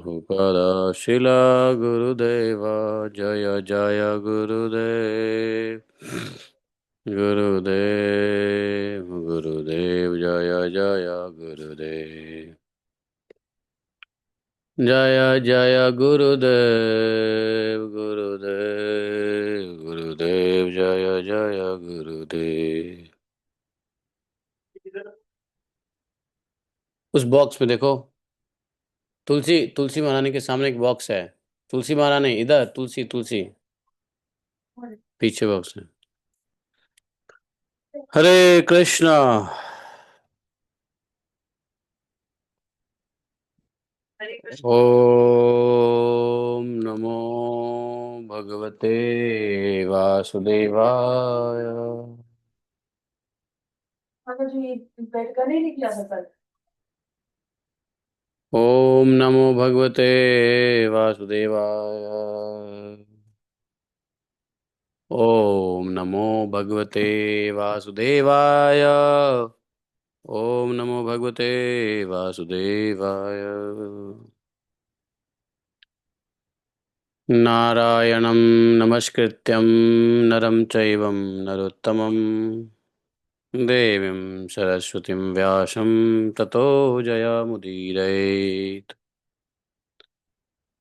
प्रभुपद शिला गुरुदेव जय जय गुरुदेव। गुरुदेव गुरुदेव जय जय गुरुदेव। जय जय गुरुदेव गुरुदेव गुरुदेव जय जय गुरुदेव। उस बॉक्स में देखो, तुलसी तुलसी महारानी के सामने एक बॉक्स है। तुलसी महारानी इधर, तुलसी तुलसी पीछे बॉक्स है। हरे कृष्णा। ओम नमो भगवते वासुदेवाय। ओम नमो भगवते वासुदेवाय। ओम नमो भगवते वासुदेवाय। ओम नमो भगवते वासुदेवाय। नारायणं नमस्कृत्यं नरं चैवं नरोत्तमं देवीं सरस्वतीं व्यासं ततो जयमुदीरयेत्।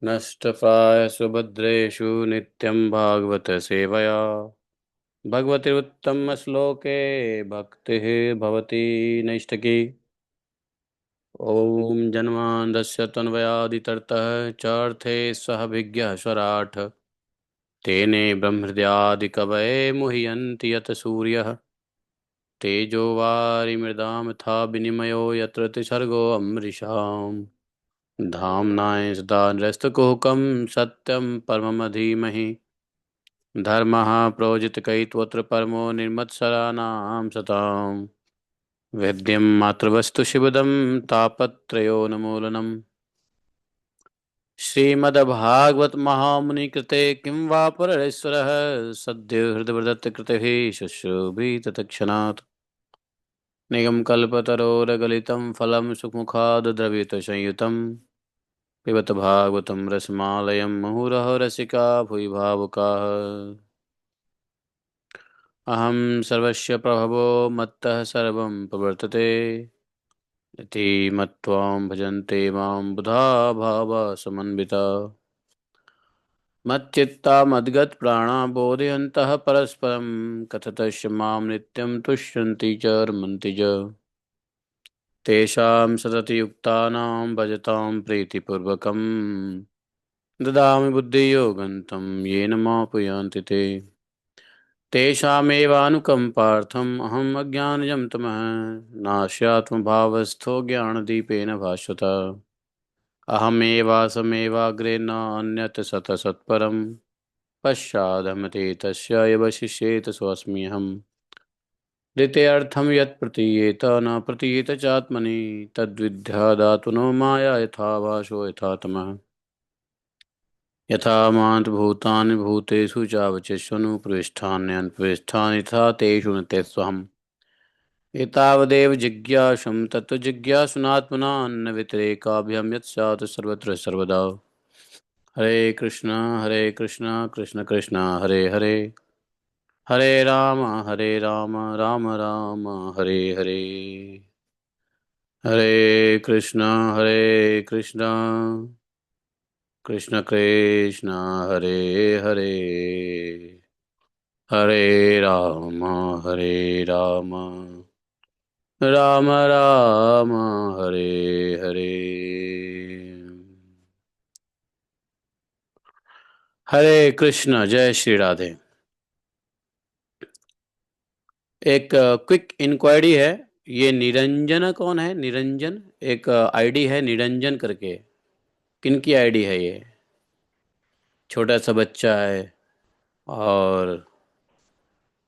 नष्टप्राय सुभद्रेषु नित्यं भागवत सेवया भगवतीरुत्तमश्लोके भक्तिः भवति नैष्ठिकी। ॐ जन्मान्दस्य तन्वयादितरतः चार्थे स्वभिज्ञः स्वराट् तेने ब्रह्महृदयादिकवये मुह्यन्ति यत् सूर्यः तेजो वारिमृदां यथा विनिमयो यत्र त्रिसर्गो अमृषाम् धाम्नाय सदा निरस्तकुहकं सत्यं परमं धीमहि धर्मः प्रोजितकैत्वत्र परमो निर्मत्सराणां सताम् वेद्यं मातृवस्तु शिवदं तापत्रयोन्मूलनम् श्रीमद्भागवत महामुनि कृते किं वा परमेश्वरः सद्यो हृदयवदत्त कृतिः शुश्रूषित तत्क्षणात् निगमकल्पतरोर्गलितं फलं सुखमुखादद्रवितसंयुतं पिबत भागवतं रसमालयं मुहुरहो रसिका भुवि भावुकाः। अहं सर्वस्य प्रभवो मत्तः सर्वं प्रवर्तते इति मत्वां भजन्ते मां बुधा भावा समन्विता मच्चित्ता मद्गतप्राणा बोधयन्तः परस्परं कथयन्तश्च मां नित्यं तुष्यन्ति च रमन्ति च तेषां सततयुक्तानां भजतां प्रीतिपूर्वकं ददामि बुद्धियोगं तं येन मापुयान्ति ते तेषामेवानुकम्पार्थम् अहम् अज्ञानजं तमः नास्यात्मभावस्थो ज्ञानदीपेन भास्वता अहमेवासमेवाग्रे न अन्यत् सतसत्परं पश्चादहमते तस्य यवशिष्येत स्वस्म्यहम् द्वितीयर्थं यत् प्रतीयेत न प्रतीयेत चात्मनि तद्विद्यादातुनो माया यथा भासो यथा तमः यथा मान्तभूतानि भूतेषु चावचिष्वनु प्रविष्ठान्यनुप्रविष्ठानि तथा तेषु नित्यस्वहम् एतावदेव जिज्ञासं तत्त्वजिज्ञासुनात्मनान्यव्यतिरेकाभ्यां यत् स्यात् सर्वत्र सर्वदा। हरे कृष्ण कृष्ण कृष्ण हरे हरे हरे राम राम राम हरे हरे। हरे कृष्ण कृष्ण कृष्ण हरे हरे हरे राम राम राम हरे हरे। हरे कृष्ण जय श्री राधे। एक क्विक इंक्वायरी है। ये निरंजन कौन है? निरंजन एक आईडी है निरंजन करके। किन की आईडी है ये? छोटा सा बच्चा है। और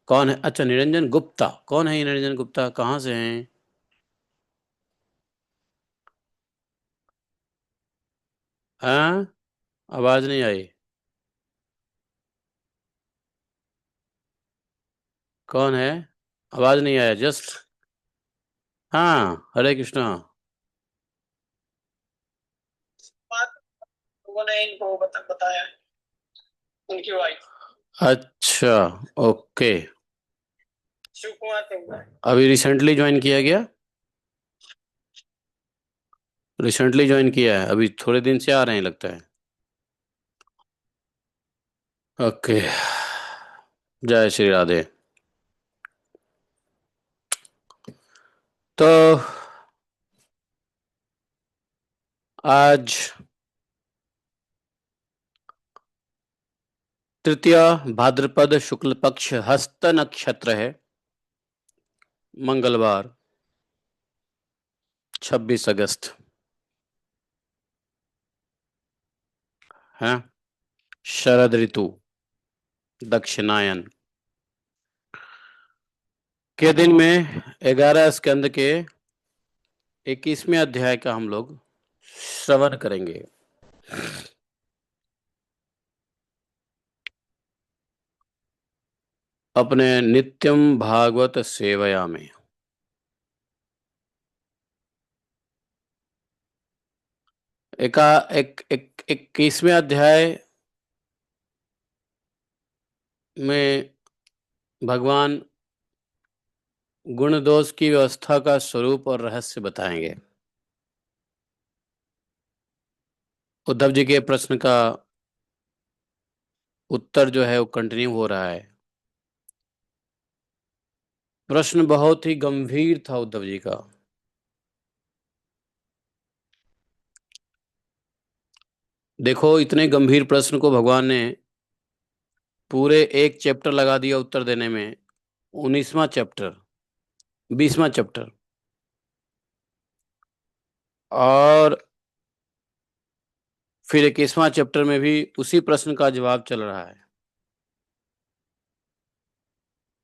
कौन है? अच्छा, निरंजन गुप्ता। कौन है ये निरंजन गुप्ता? कहाँ से हैं? हाँ, आवाज नहीं आई। कौन है? आवाज नहीं आया जस्ट। हाँ, हरे कृष्णा। उन्होंने इनको बताया है, उनकी वाइफ। अच्छा। ओके। शिव कुमार थे वो। अभी रिसेंटली ज्वाइन किया गया? रिसेंटली ज्वाइन किया है, अभी थोड़े दिन से आ रहे हैं लगता है। ओके। जय श्री राधे। तो आज तृतीया भाद्रपद शुक्ल पक्ष हस्त नक्षत्र है, मंगलवार, 26 अगस्त है। शरद ऋतु, दक्षिणायन के दिन में 11 स्कंद के 21वें अध्याय का हम लोग श्रवण करेंगे। अपने नित्यम भागवत सेवया में एका एक 21वें अध्याय में भगवान गुण दोष की व्यवस्था का स्वरूप और रहस्य बताएंगे। उद्धव जी के प्रश्न का उत्तर जो है वो कंटिन्यू हो रहा है। प्रश्न बहुत ही गंभीर था उद्धव जी का। देखो, इतने गंभीर प्रश्न को भगवान ने पूरे एक चैप्टर लगा दिया उत्तर देने में। 19वां चैप्टर, 20वां चैप्टर, और फिर 21वां चैप्टर में भी उसी प्रश्न का जवाब चल रहा है।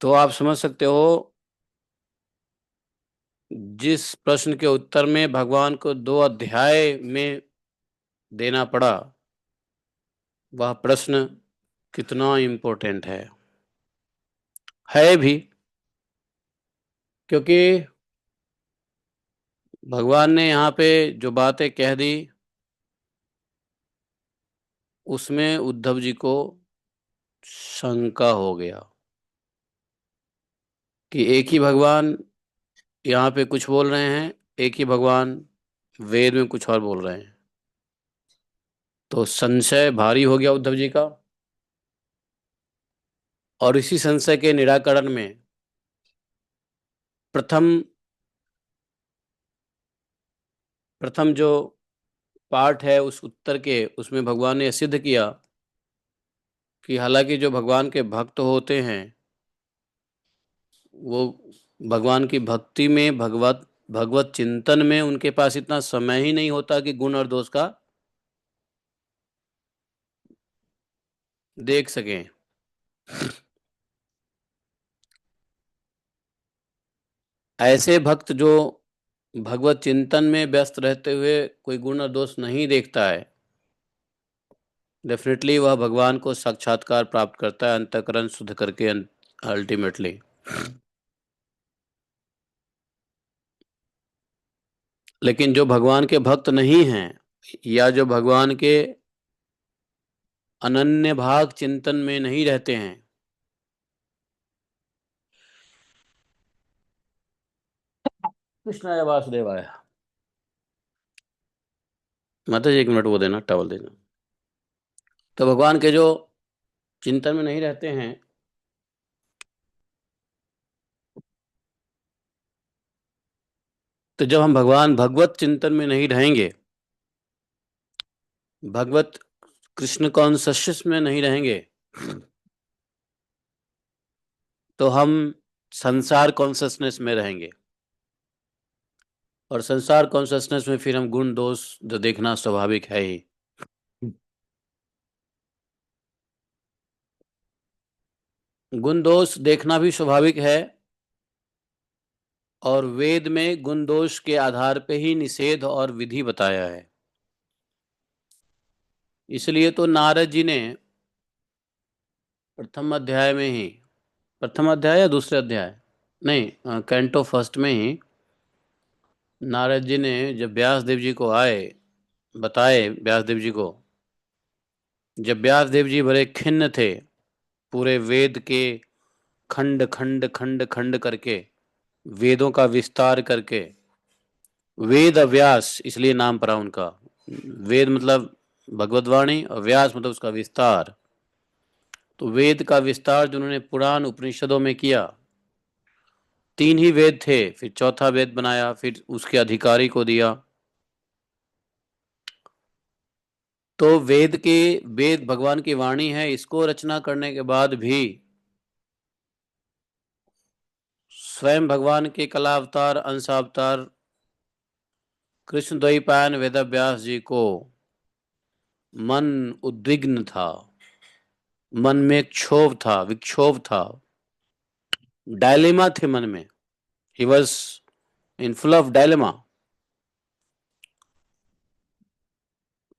तो आप समझ सकते हो, जिस प्रश्न के उत्तर में भगवान को 2 अध्याय में देना पड़ा, वह प्रश्न कितना इम्पोर्टेंट है भी, क्योंकि भगवान ने यहाँ पे जो बातें कह दी उसमें उद्धव जी को शंका हो गया कि एक ही भगवान यहाँ पे कुछ बोल रहे हैं, एक ही भगवान वेद में कुछ और बोल रहे हैं। तो संशय भारी हो गया उद्धव जी का, और इसी संशय के निराकरण में प्रथम प्रथम जो पार्ट है उस उत्तर के, उसमें भगवान ने सिद्ध किया कि हालांकि जो भगवान के भक्त होते हैं वो भगवान की भक्ति में, भगवत भगवत चिंतन में उनके पास इतना समय ही नहीं होता कि गुण और दोष का देख सकें। ऐसे भक्त जो भगवत चिंतन में व्यस्त रहते हुए कोई गुण और दोष नहीं देखता है, डेफिनेटली वह भगवान को साक्षात्कार प्राप्त करता है अंतःकरण शुद्ध करके अल्टीमेटली। लेकिन जो भगवान के भक्त नहीं हैं, या जो भगवान के अनन्य भाग चिंतन में नहीं रहते हैं, कृष्णाय वासुदेवाय। माता जी 1 मिनट वो देना, टॉवल देना। तो भगवान के जो चिंतन में नहीं रहते हैं, तो जब हम भगवान भगवत चिंतन में नहीं रहेंगे, भगवत कृष्ण कॉन्शस में नहीं रहेंगे, तो हम संसार कॉन्शसनेस में रहेंगे। और संसार कॉन्शसनेस में फिर हम गुण दोष जो देखना स्वाभाविक है ही। गुण दोष देखना भी स्वाभाविक है, और वेद में गुण दोष के आधार पे ही निषेध और विधि बताया है। इसलिए तो नारद जी ने प्रथम अध्याय में ही, प्रथम अध्याय या दूसरे अध्याय, नहीं, कैंटो फर्स्ट में ही नारद जी ने जब व्यास देव जी को आए, बताए व्यास देव जी को जब व्यास देव जी बड़े खिन्न थे, पूरे वेद के खंड खंड खंड खंड करके, वेदों का विस्तार करके, वेद व्यास इसलिए नाम पड़ा उनका। वेद मतलब भगवद्वाणी और व्यास मतलब उसका विस्तार। तो वेद का विस्तार जो उन्होंने पुराण उपनिषदों में किया, तीन ही वेद थे, फिर चौथा वेद बनाया, फिर उसके अधिकारी को दिया। तो वेद भगवान की वाणी है, इसको रचना करने के बाद भी स्वयं भगवान के कला अवतार अंश अवतार कृष्ण द्वैपायन वेद व्यास जी को मन उद्विग्न था, मन में क्षोभ था, विक्षोभ था, डायलेमा थे मन में। He was in full of dilemma.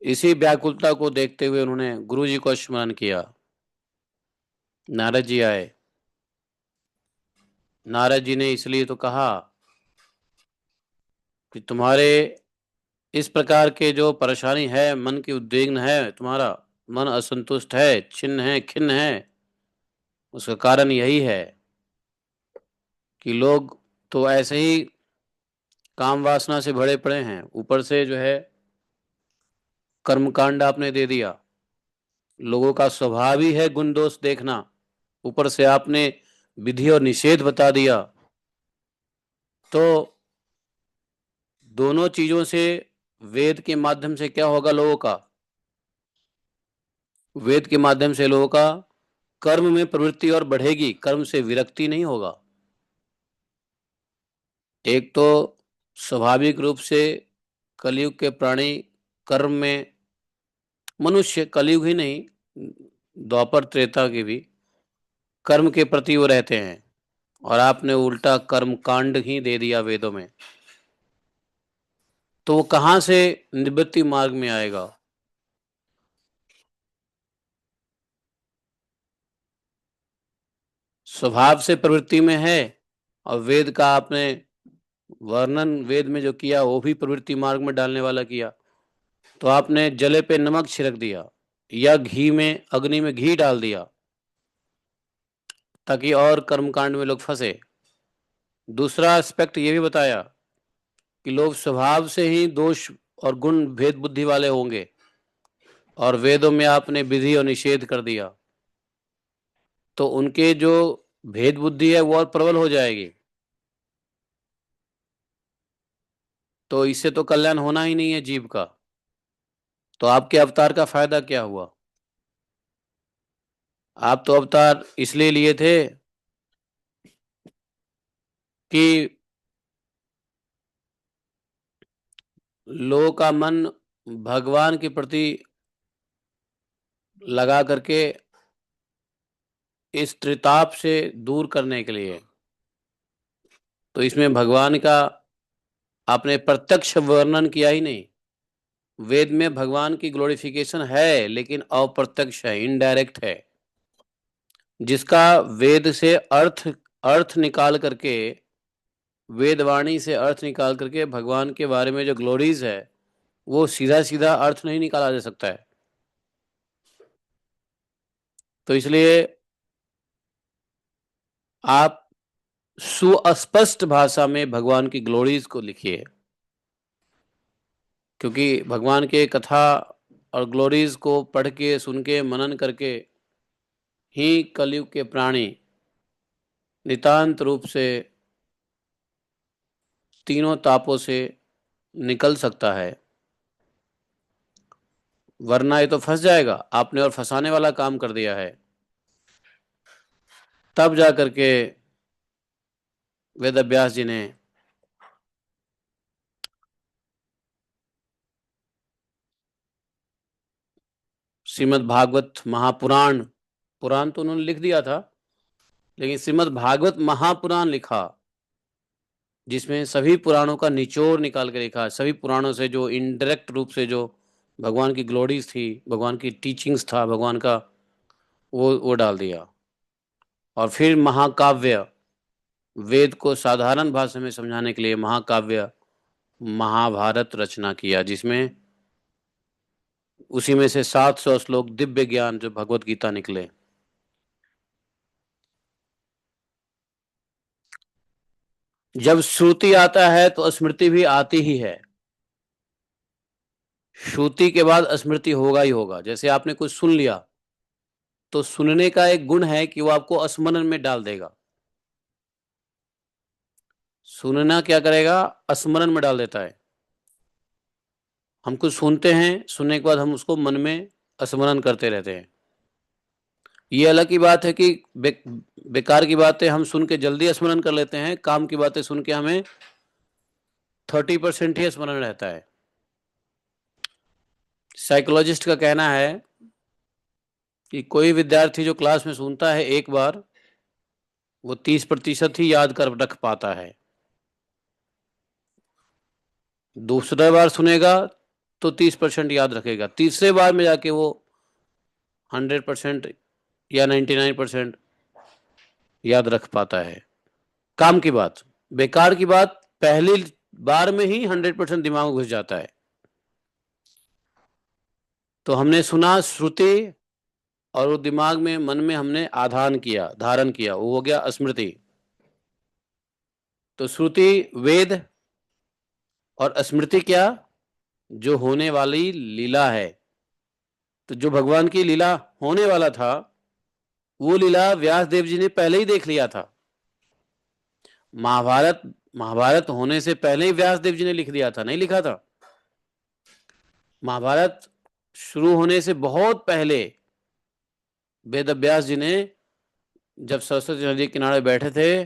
इसी व्याकुलता को देखते हुए उन्होंने गुरु जी को स्मरण किया। नारद जी आए। नारद जी ने इसलिए तो कहा कि तुम्हारे इस प्रकार के जो परेशानी है, मन की उद्विग्न है, तुम्हारा मन असंतुष्ट है, छिन्न है, खिन्न है, उसका कारण यही है कि लोग तो ऐसे ही काम वासना से भरे पड़े हैं, ऊपर से जो है कर्मकांड आपने दे दिया। लोगों का स्वभाव ही है गुण दोष देखना, ऊपर से आपने विधि और निषेध बता दिया। तो दोनों चीजों से वेद के माध्यम से क्या होगा लोगों का? वेद के माध्यम से लोगों का कर्म में प्रवृत्ति और बढ़ेगी, कर्म से विरक्ति नहीं होगा। एक तो स्वाभाविक रूप से कलयुग के प्राणी कर्म में, मनुष्य कलयुग ही नहीं, द्वापर त्रेता के भी कर्म के प्रति वो रहते हैं, और आपने उल्टा कर्म कांड ही दे दिया वेदों में। तो वो कहाँ से निवृत्ति मार्ग में आएगा? स्वभाव से प्रवृत्ति में है, और वेद का आपने वर्णन वेद में जो किया वो भी प्रवृत्ति मार्ग में डालने वाला किया। तो आपने जले पे नमक छिड़क दिया, या घी में, अग्नि में घी डाल दिया, ताकि और कर्मकांड में लोग फंसे। दूसरा एस्पेक्ट ये भी बताया कि लोग स्वभाव से ही दोष और गुण भेद बुद्धि वाले होंगे, और वेदों में आपने विधि और निषेध कर दिया, तो उनके जो भेद बुद्धि है वो और प्रबल हो जाएगी। तो इससे तो कल्याण होना ही नहीं है जीव का। तो आपके अवतार का फायदा क्या हुआ? आप तो अवतार इसलिए लिए थे कि लोगों का मन भगवान के प्रति लगा करके इस त्रिताप से दूर करने के लिए। तो इसमें भगवान का आपने प्रत्यक्ष वर्णन किया ही नहीं। वेद में भगवान की ग्लोरिफिकेशन है, लेकिन अप्रत्यक्ष है, इनडायरेक्ट है, जिसका वेद से अर्थ अर्थ निकाल करके, वेदवाणी से अर्थ निकाल करके भगवान के बारे में जो ग्लोरीज है, वो सीधा सीधा अर्थ नहीं निकाला जा सकता है। तो इसलिए आप सुस्पष्ट भाषा में भगवान की ग्लोरीज को लिखिए, क्योंकि भगवान के कथा और ग्लोरीज को पढ़ के, सुन के, मनन करके ही कलयुग के प्राणी नितांत रूप से तीनों तापों से निकल सकता है। वरना ये तो फंस जाएगा, आपने और फंसाने वाला काम कर दिया है। तब जा करके वेद व्यास जी ने श्रीमद् भागवत महापुराण, पुराण तो उन्होंने लिख दिया था, लेकिन श्रीमद् भागवत महापुराण लिखा, जिसमें सभी पुराणों का निचोड़ निकाल के लिखा, सभी पुराणों से जो इनडायरेक्ट रूप से जो भगवान की ग्लोरीज थी, भगवान की टीचिंग्स था भगवान का, वो डाल दिया। और फिर महाकाव्य, वेद को साधारण भाषा में समझाने के लिए महाकाव्य महाभारत रचना किया, जिसमें उसी में से 700 श्लोक दिव्य ज्ञान जो भगवत गीता निकले। जब श्रुति आता है तो स्मृति भी आती ही है। श्रुति के बाद स्मृति होगा ही होगा। जैसे आपने कुछ सुन लिया तो सुनने का एक गुण है कि वो आपको स्मरण में डाल देगा। सुनना क्या करेगा? स्मरण में डाल देता है। हम कुछ सुनते हैं, सुनने के बाद हम उसको मन में स्मरण करते रहते हैं। ये अलग की बात है कि बेकार की बातें हम सुन के जल्दी स्मरण कर लेते हैं, काम की बातें सुन के हमें 30% ही स्मरण रहता है। साइकोलॉजिस्ट का कहना है कि कोई विद्यार्थी जो क्लास में सुनता है एक बार, वो 30% ही याद कर रख पाता है। दूसरा बार सुनेगा तो 30% याद रखेगा, तीसरे बार में जाके वो 100% या 99% याद रख पाता है। काम की बात, बेकार की बात पहली बार में ही 100% दिमाग में घुस जाता है। तो हमने सुना श्रुति, और वो दिमाग में मन में हमने आधान किया, धारण किया, वो हो गया स्मृति। तो श्रुति वेद, और स्मृति क्या? जो होने वाली लीला है। तो जो भगवान की लीला होने वाला था, वो लीला व्यास देव जी ने पहले ही देख लिया था। महाभारत महाभारत होने से पहले ही व्यास देव जी ने लिख दिया था, नहीं लिखा था? महाभारत शुरू होने से बहुत पहले वेद व्यास जी ने, जब सरस्वती नदी के किनारे बैठे थे,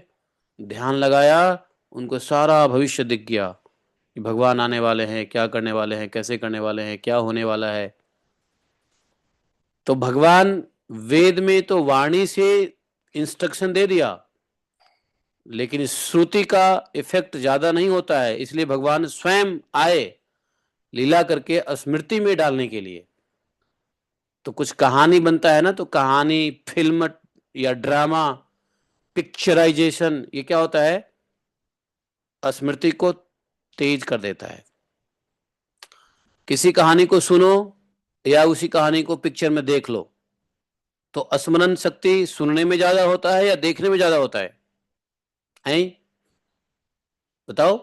ध्यान लगाया, उनको सारा भविष्य दिख गया कि भगवान आने वाले हैं, क्या करने वाले हैं, कैसे करने वाले हैं, क्या होने वाला है। तो भगवान वेद में तो वाणी से इंस्ट्रक्शन दे दिया, लेकिन श्रुति का इफेक्ट ज्यादा नहीं होता है, इसलिए भगवान स्वयं आए लीला करके स्मृति में डालने के लिए। तो कुछ कहानी बनता है ना, तो कहानी, फिल्म या ड्रामा, पिक्चराइजेशन, ये क्या होता है? स्मृति को तेज कर देता है। किसी कहानी को सुनो या उसी कहानी को पिक्चर में देख लो, तो स्मरण शक्ति सुनने में ज्यादा होता है या देखने में ज्यादा होता है? हैं? बताओ।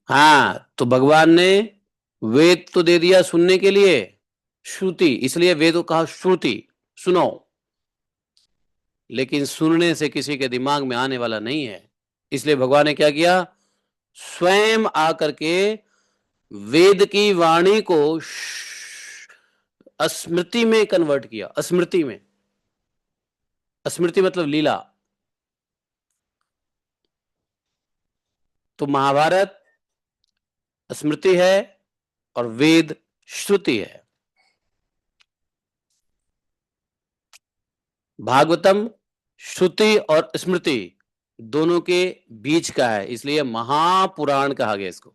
हाँ, तो भगवान ने वेद तो दे दिया सुनने के लिए, श्रुति, इसलिए वेद को कहा श्रुति, सुनो। लेकिन सुनने से किसी के दिमाग में आने वाला नहीं है, इसलिए भगवान ने क्या किया? स्वयं आकर के वेद की वाणी को स्मृति में कन्वर्ट किया। स्मृति में, स्मृति मतलब लीला। तो महाभारत स्मृति है और वेद श्रुति है। भागवतम श्रुति और स्मृति दोनों के बीच का है, इसलिए महापुराण कहा गया इसको।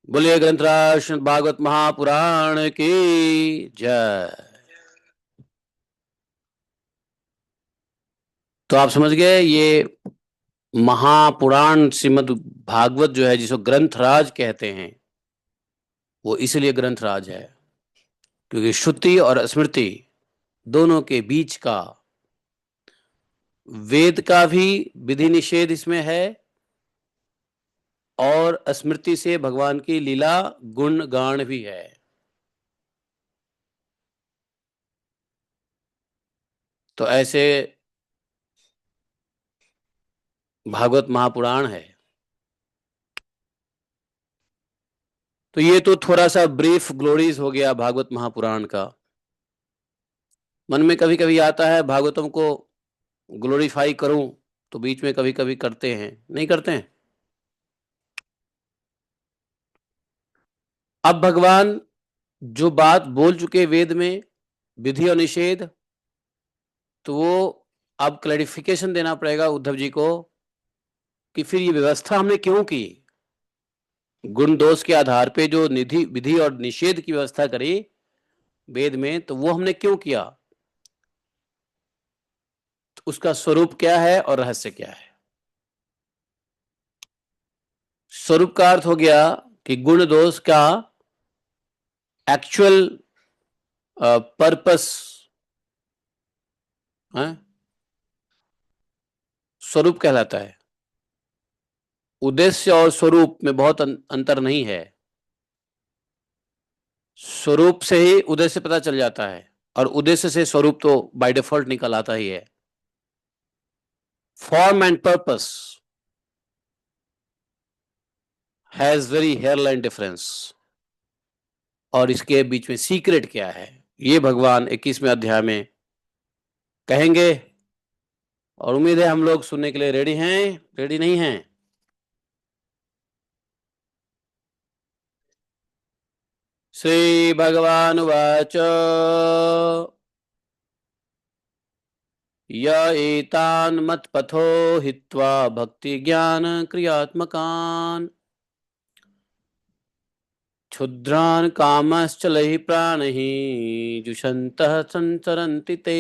बोलिए ग्रंथराज श्रीमद् भागवत महापुराण की जय। तो आप समझ गए, ये महापुराण श्रीमद् भागवत जो है, जिसको ग्रंथराज कहते हैं, वो इसलिए ग्रंथराज है क्योंकि श्रुति और स्मृति दोनों के बीच का, वेद का भी विधि निषेध इसमें है, और स्मृति से भगवान की लीला गुण गान भी है। तो ऐसे भागवत महापुराण है। तो ये तो थोड़ा सा ब्रीफ ग्लोरीज हो गया भागवत महापुराण का। मन में कभी कभी आता है भागवतम को ग्लोरीफाई करूं, तो बीच में कभी कभी करते हैं, नहीं करते हैं। अब भगवान जो बात बोल चुके वेद में, विधि और निषेध, तो वो अब क्लैरिफिकेशन देना पड़ेगा उद्धव जी को कि फिर ये व्यवस्था हमने क्यों की। गुण दोष के आधार पे जो निधि विधि और निषेध की व्यवस्था करी वेद में, तो वो हमने क्यों किया, तो उसका स्वरूप क्या है और रहस्य क्या है। स्वरूप का अर्थ हो गया कि गुण दोष का एक्चुअल पर्पस है, स्वरूप कहलाता है। उद्देश्य और स्वरूप में बहुत अंतर नहीं है। स्वरूप से ही उद्देश्य पता चल जाता है, और उद्देश्य से स्वरूप तो बाय डिफॉल्ट निकल आता ही है। Form and purpose has very hairline difference. और इसके बीच में सीक्रेट क्या है, ये भगवान 21वें अध्याय में कहेंगे। और उम्मीद है हम लोग सुनने के लिए रेडी हैं, रेडी नहीं हैं? श्री भगवान वाच य एतान् मत्पथो हित्वा भक्ति ज्ञान क्रियात्मकान् क्षुद्रान् कामश्चलैः प्राणैः जुषन्तः संचरन्ति ते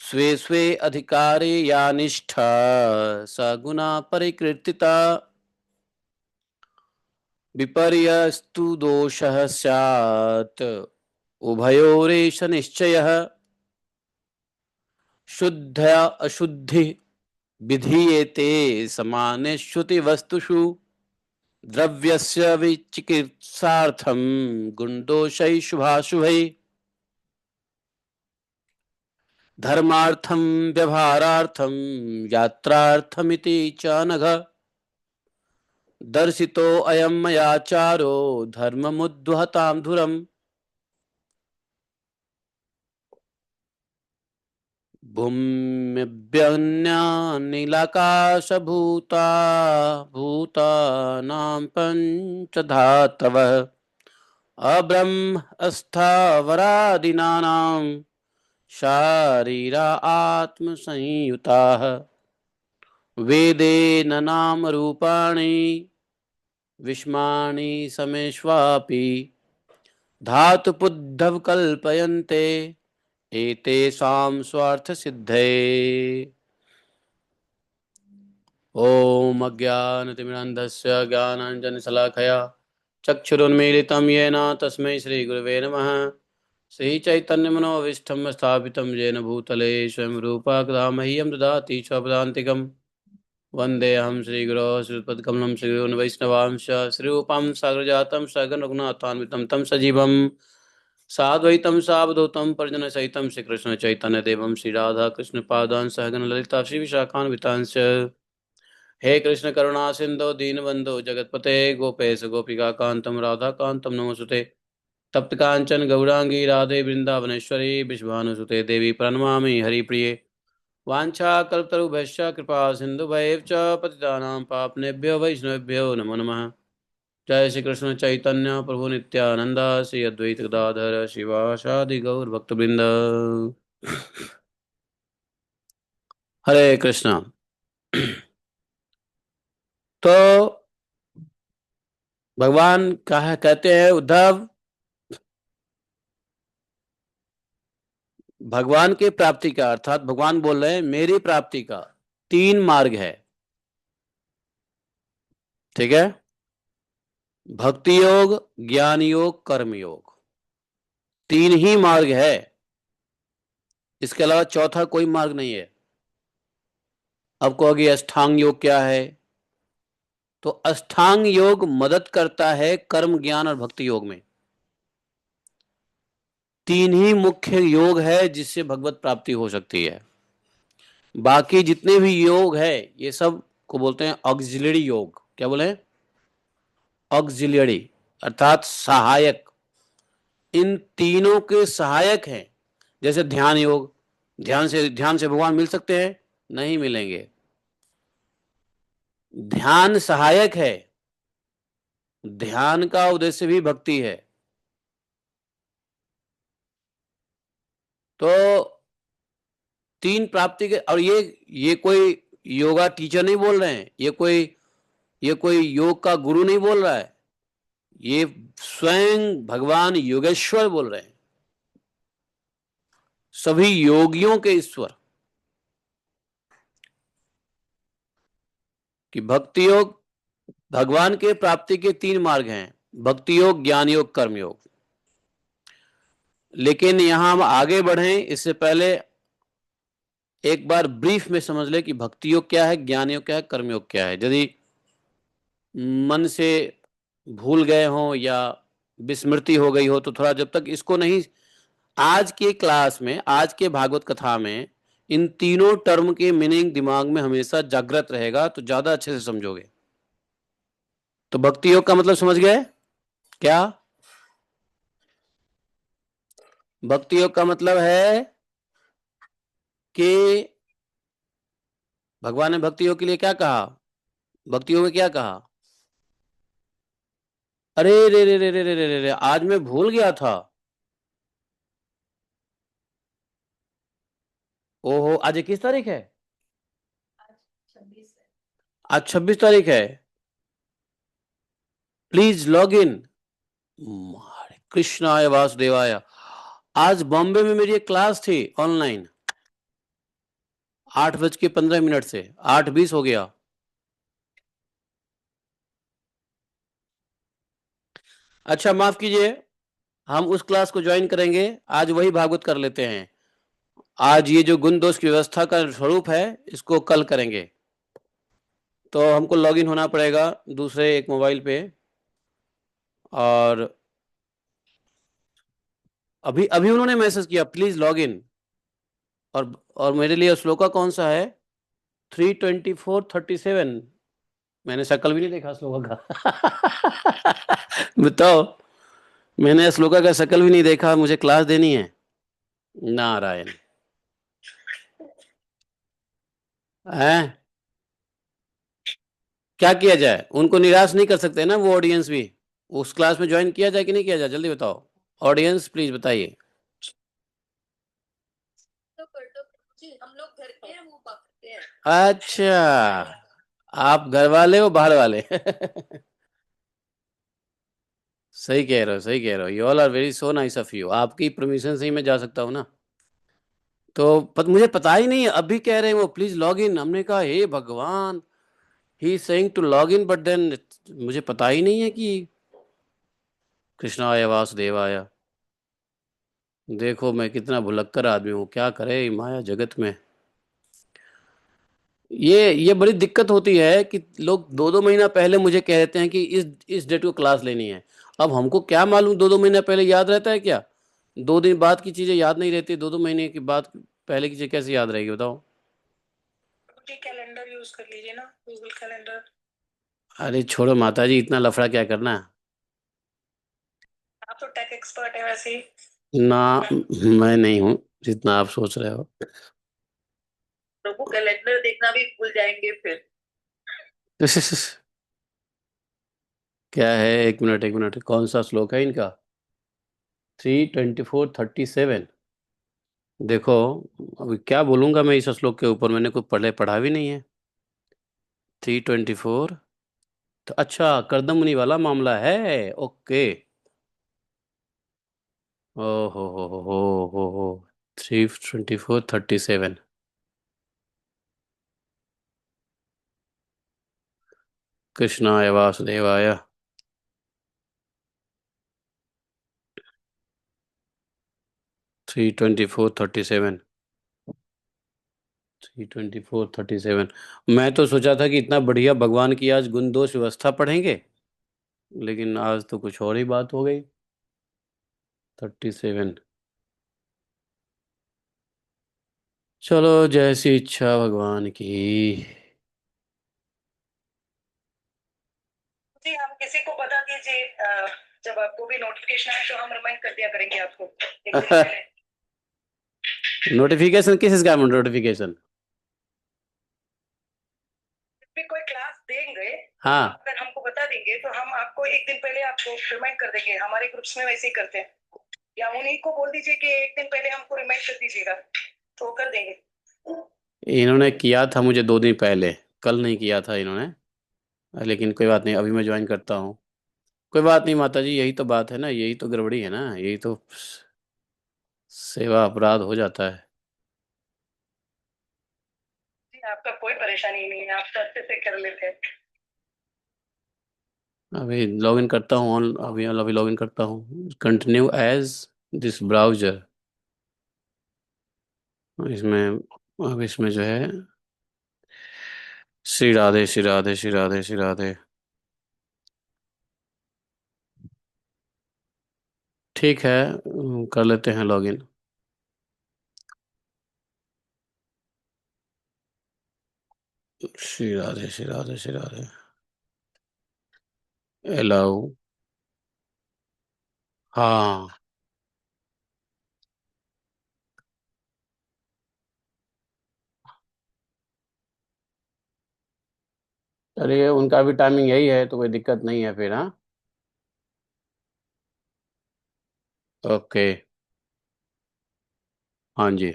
स्वे स्वे अधिकारे या निष्ठा सगुणा परिकीर्तिता विपर्यस्तु दोषः स्यात् उभयोरेष निश्चयः शुद्ध अशुद्धि विधीयते समाने श्रुति वस्तुषु द्रव्यस्य विचिकित्सार्थं गुणदोषैः शुभाशुभैः धर्मार्थं व्यवहारार्थं यात्रार्थमिति च नघ दर्शितो अयं मयाचारो धर्ममुद्धतां धुरम् भूम्यभ्यन्यानीलाकाशभूता भूतानां पञ्चधातवः अब्रह्म स्थावरादीनां शारीरा आत्मसंयुताः वेदेन नाम रूपाणि विस्मानि समेष्वापि धातुबुद्धव कल्पयन्ते एतेषां स्वार्थ सिद्धये। ओम अज्ञानतिमिरान्धस्य ज्ञानाञ्जनशलाकया चक्षुरुन्मीलितं येन तस्मै श्रीगुरवे नमः। श्रीचैतन्यमनोभीष्टं स्थापितं येन भूतले स्वयं रूपा कदा मह्यं ददाति स्वपदान्तिकम्। वन्देऽहं श्रीगुरो श्रीपदकमलं श्रीगुरून् वैष्णवांश्च श्रीरूपं सागरजातं सगन रघुनाथान्वितं तं सजीवं साद्वैतं सावधूतं परिजनसहितं श्रीकृष्ण चैतन्यदेवं श्रीराधाकृष्णपादान् सहगन ललिता श्रीविशाखान्वितांश्च। हे कृष्ण करुणा सिंधो दीनबंधो जगतपते गोपेश गोपिका कांतम राधा कांतम नमोस्तुते। तप्त कांचन गौरांगी राधे वृंदावनेश्वरी विश्वानुसुते देवी प्रणमामि हरिप्रिये। वाञ्छाकल्पतरुभ्यश्च कृपा सिन्धुभैव च पतितानां पावनेभ्यो वैष्णवेभ्यो नमो नमः। जय श्री कृष्ण चैतन्य प्रभु नित्यानंद श्री अद्वैत गदाधर शिवासादि गौर भक्तवृंद। हरे कृष्ण। तो भगवान कहा कहते हैं उद्धव, भगवान के प्राप्ति का अर्थात भगवान बोल रहे हैं मेरी प्राप्ति का 3 मार्ग है। ठीक है, भक्ति योग, ज्ञान योग, कर्म योग, 3 ही मार्ग है। इसके अलावा चौथा कोई मार्ग नहीं है। अब कहोगे अष्टांग योग क्या है? तो अष्टांग योग मदद करता है कर्म, ज्ञान और भक्ति योग में। 3 ही मुख्य योग है जिससे भगवत प्राप्ति हो सकती है। बाकी जितने भी योग है ये सब को बोलते हैं ऑक्सिलरी योग। क्या बोले? ऑक्सिलरी अर्थात सहायक। इन तीनों के सहायक हैं। जैसे ध्यान योग, ध्यान से भगवान मिल सकते हैं? नहीं मिलेंगे। ध्यान सहायक है, ध्यान का उद्देश्य भी भक्ति है। तो 3 प्राप्ति के, और ये कोई योगा टीचर नहीं बोल रहे हैं, ये कोई योग का गुरु नहीं बोल रहा है, ये स्वयं भगवान योगेश्वर बोल रहे हैं, सभी योगियों के ईश्वर। कि भक्ति योग भगवान के प्राप्ति के 3 मार्ग हैं, भक्ति योग, ज्ञान योग, कर्म योग। लेकिन यहां हम आगे बढ़ें इससे पहले एक बार ब्रीफ में समझ ले कि भक्ति योग क्या है, ज्ञान योग क्या है, कर्म योग क्या है। यदि मन से भूल गए हो या विस्मृति हो गई हो तो थोड़ा, जब तक इसको नहीं, आज के क्लास में, आज के भागवत कथा में इन तीनों टर्म के मीनिंग दिमाग में हमेशा जागृत रहेगा तो ज्यादा अच्छे से समझोगे। तो भक्ति योग का मतलब समझ गए क्या? भक्ति योग का मतलब है कि भगवान ने भक्ति योग के लिए क्या कहा, भक्ति योग में क्या कहा? अरे रे रे रे रे रे रे रे रे, आज मैं भूल गया था। ओहो, आज किस तारीख है? आज 26 तारीख है। Please log in. कृष्णाय वासुदेवाय। आज बॉम्बे में मेरी एक क्लास थी ऑनलाइन, 8:15 से 8:20 हो गया। अच्छा माफ कीजिए, हम उस क्लास को ज्वाइन करेंगे, आज वही भागवत कर लेते हैं। आज ये जो गुण दोष की व्यवस्था का स्वरूप है इसको कल करेंगे। तो हमको लॉगिन होना पड़ेगा दूसरे एक मोबाइल पे, और अभी अभी उन्होंने मैसेज किया प्लीज लॉग इन। और मेरे लिए श्लोका कौन सा है? 324:37। मैंने शक्ल भी नहीं देखा श्लोका का। बताओ, मैंने श्लोका का शक्ल भी नहीं देखा, मुझे क्लास देनी है। नारायण है। क्या किया जाए, उनको निराश नहीं कर सकते ना वो ऑडियंस भी। उस क्लास में ज्वाइन किया जाए कि नहीं किया जाए, जल्दी बताओ। ऑडियंस प्लीज बताइए। तो कर दो जी, हम लोग घर के हैं, वो पकड़ते हैं। अच्छा, आप घर वाले हो बाहर वाले? सही कह रहे हो, सही कह रहे हो। You all are very so nice of you. आपकी परमिशन से ही मैं जा सकता हूँ ना। तो मुझे पता ही नहीं है, अभी कह रहे हैं वो प्लीज लॉग इन। हमने कहा हे भगवान, he saying to log in but then मुझे पता ही नहीं है कि कृष्णाय वासुदेवाय। देखो मैं कितना भुलक्कर आदमी हूँ, क्या करे माया जगत में। ये बड़ी दिक्कत होती है कि लोग 2-2 महीना पहले मुझे कह देते हैं कि इस डेट को क्लास लेनी है। अब हमको क्या मालूम 2-2 महीना पहले याद रहता है क्या? 2 दिन बाद की चीजें याद नहीं रहती, 2-2 महीने के बाद पहले की चीजें कैसे याद रहेगी बताओ? कैलेंडर यूज कर लीजिए ना, गूगल कैलेंडर। अरे छोड़ो माता जी, इतना लफड़ा क्या करना है। आप तो टेक एक्सपर्ट है वैसे ही। ना, मैं नहीं हूँ जितना आप सोच रहे हो। प्रभु कैलेंडर देखना भी भूल जाएंगे फिर। क्या है, एक मिनट एक मिनट, कौन सा श्लोक है इनका? 324:37। देखो, अभी क्या बोलूंगा मैं इस श्लोक के ऊपर, मैंने कोई पढ़ा भी नहीं है। 324। तो अच्छा, करदम मुनि वाला मामला है, ओके। ओ हो। 324:37। कृष्णाय वासुदेवाय। 324:37। 324:37। मैं तो सोचा था कि इतना बढ़िया भगवान की आज गुण दोष व्यवस्था पढ़ेंगे, लेकिन आज तो कुछ और ही बात हो गई। 37। चलो, जैसी इच्छा भगवान की। जी, हम किसी को बता दीजिए, जब आपको भी नोटिफिकेशन आए तो हम रिमाइंड कर दिया करेंगे आपको एक दिन पहले। नोटिफिकेशन किस इसका? नोटिफिकेशन? भी कोई क्लास देंगे, हाँ। अगर हमको बता देंगे तो हम आपको एक दिन पहले आपको रिमाइंड कर देंगे। हमारे ग्रुप्स में वैसे ही करते हैं। या उन्हीं को बोल दीजिए कि एक दिन पहले हमको रिमाइंड कर दीजिएगा, तो वो कर देंगे। इन्होंने किया था मुझे 2 दिन पहले, कल नहीं किया था इन्होंने। लेकिन कोई बात नहीं, अभी मैं ज्वाइन करता हूँ। कोई बात नहीं माता जी, यही तो बात है ना, यही तो गड़बड़ी है ना, यही तो सेवा अपराध हो जाता है। जी, आपका कोई परेशानी नहीं है, आप तो अच्छे से कर लेते हैं। अभी लॉगिन करता हूँ अभी अभी लॉगिन करता हूँ, कंटिन्यू एज दिस ब्राउज़र। इसमें, अब इसमें जो है, श्री राधे श्री राधे श्री राधे श्री राधे। ठीक है, कर लेते हैं लॉगिन। श्री राधे श्री राधे श्री राधे। अलाउ। हाँ। चलिए, उनका भी टाइमिंग यही है तो कोई दिक्कत नहीं है फिर। हाँ। ओके। हाँ जी।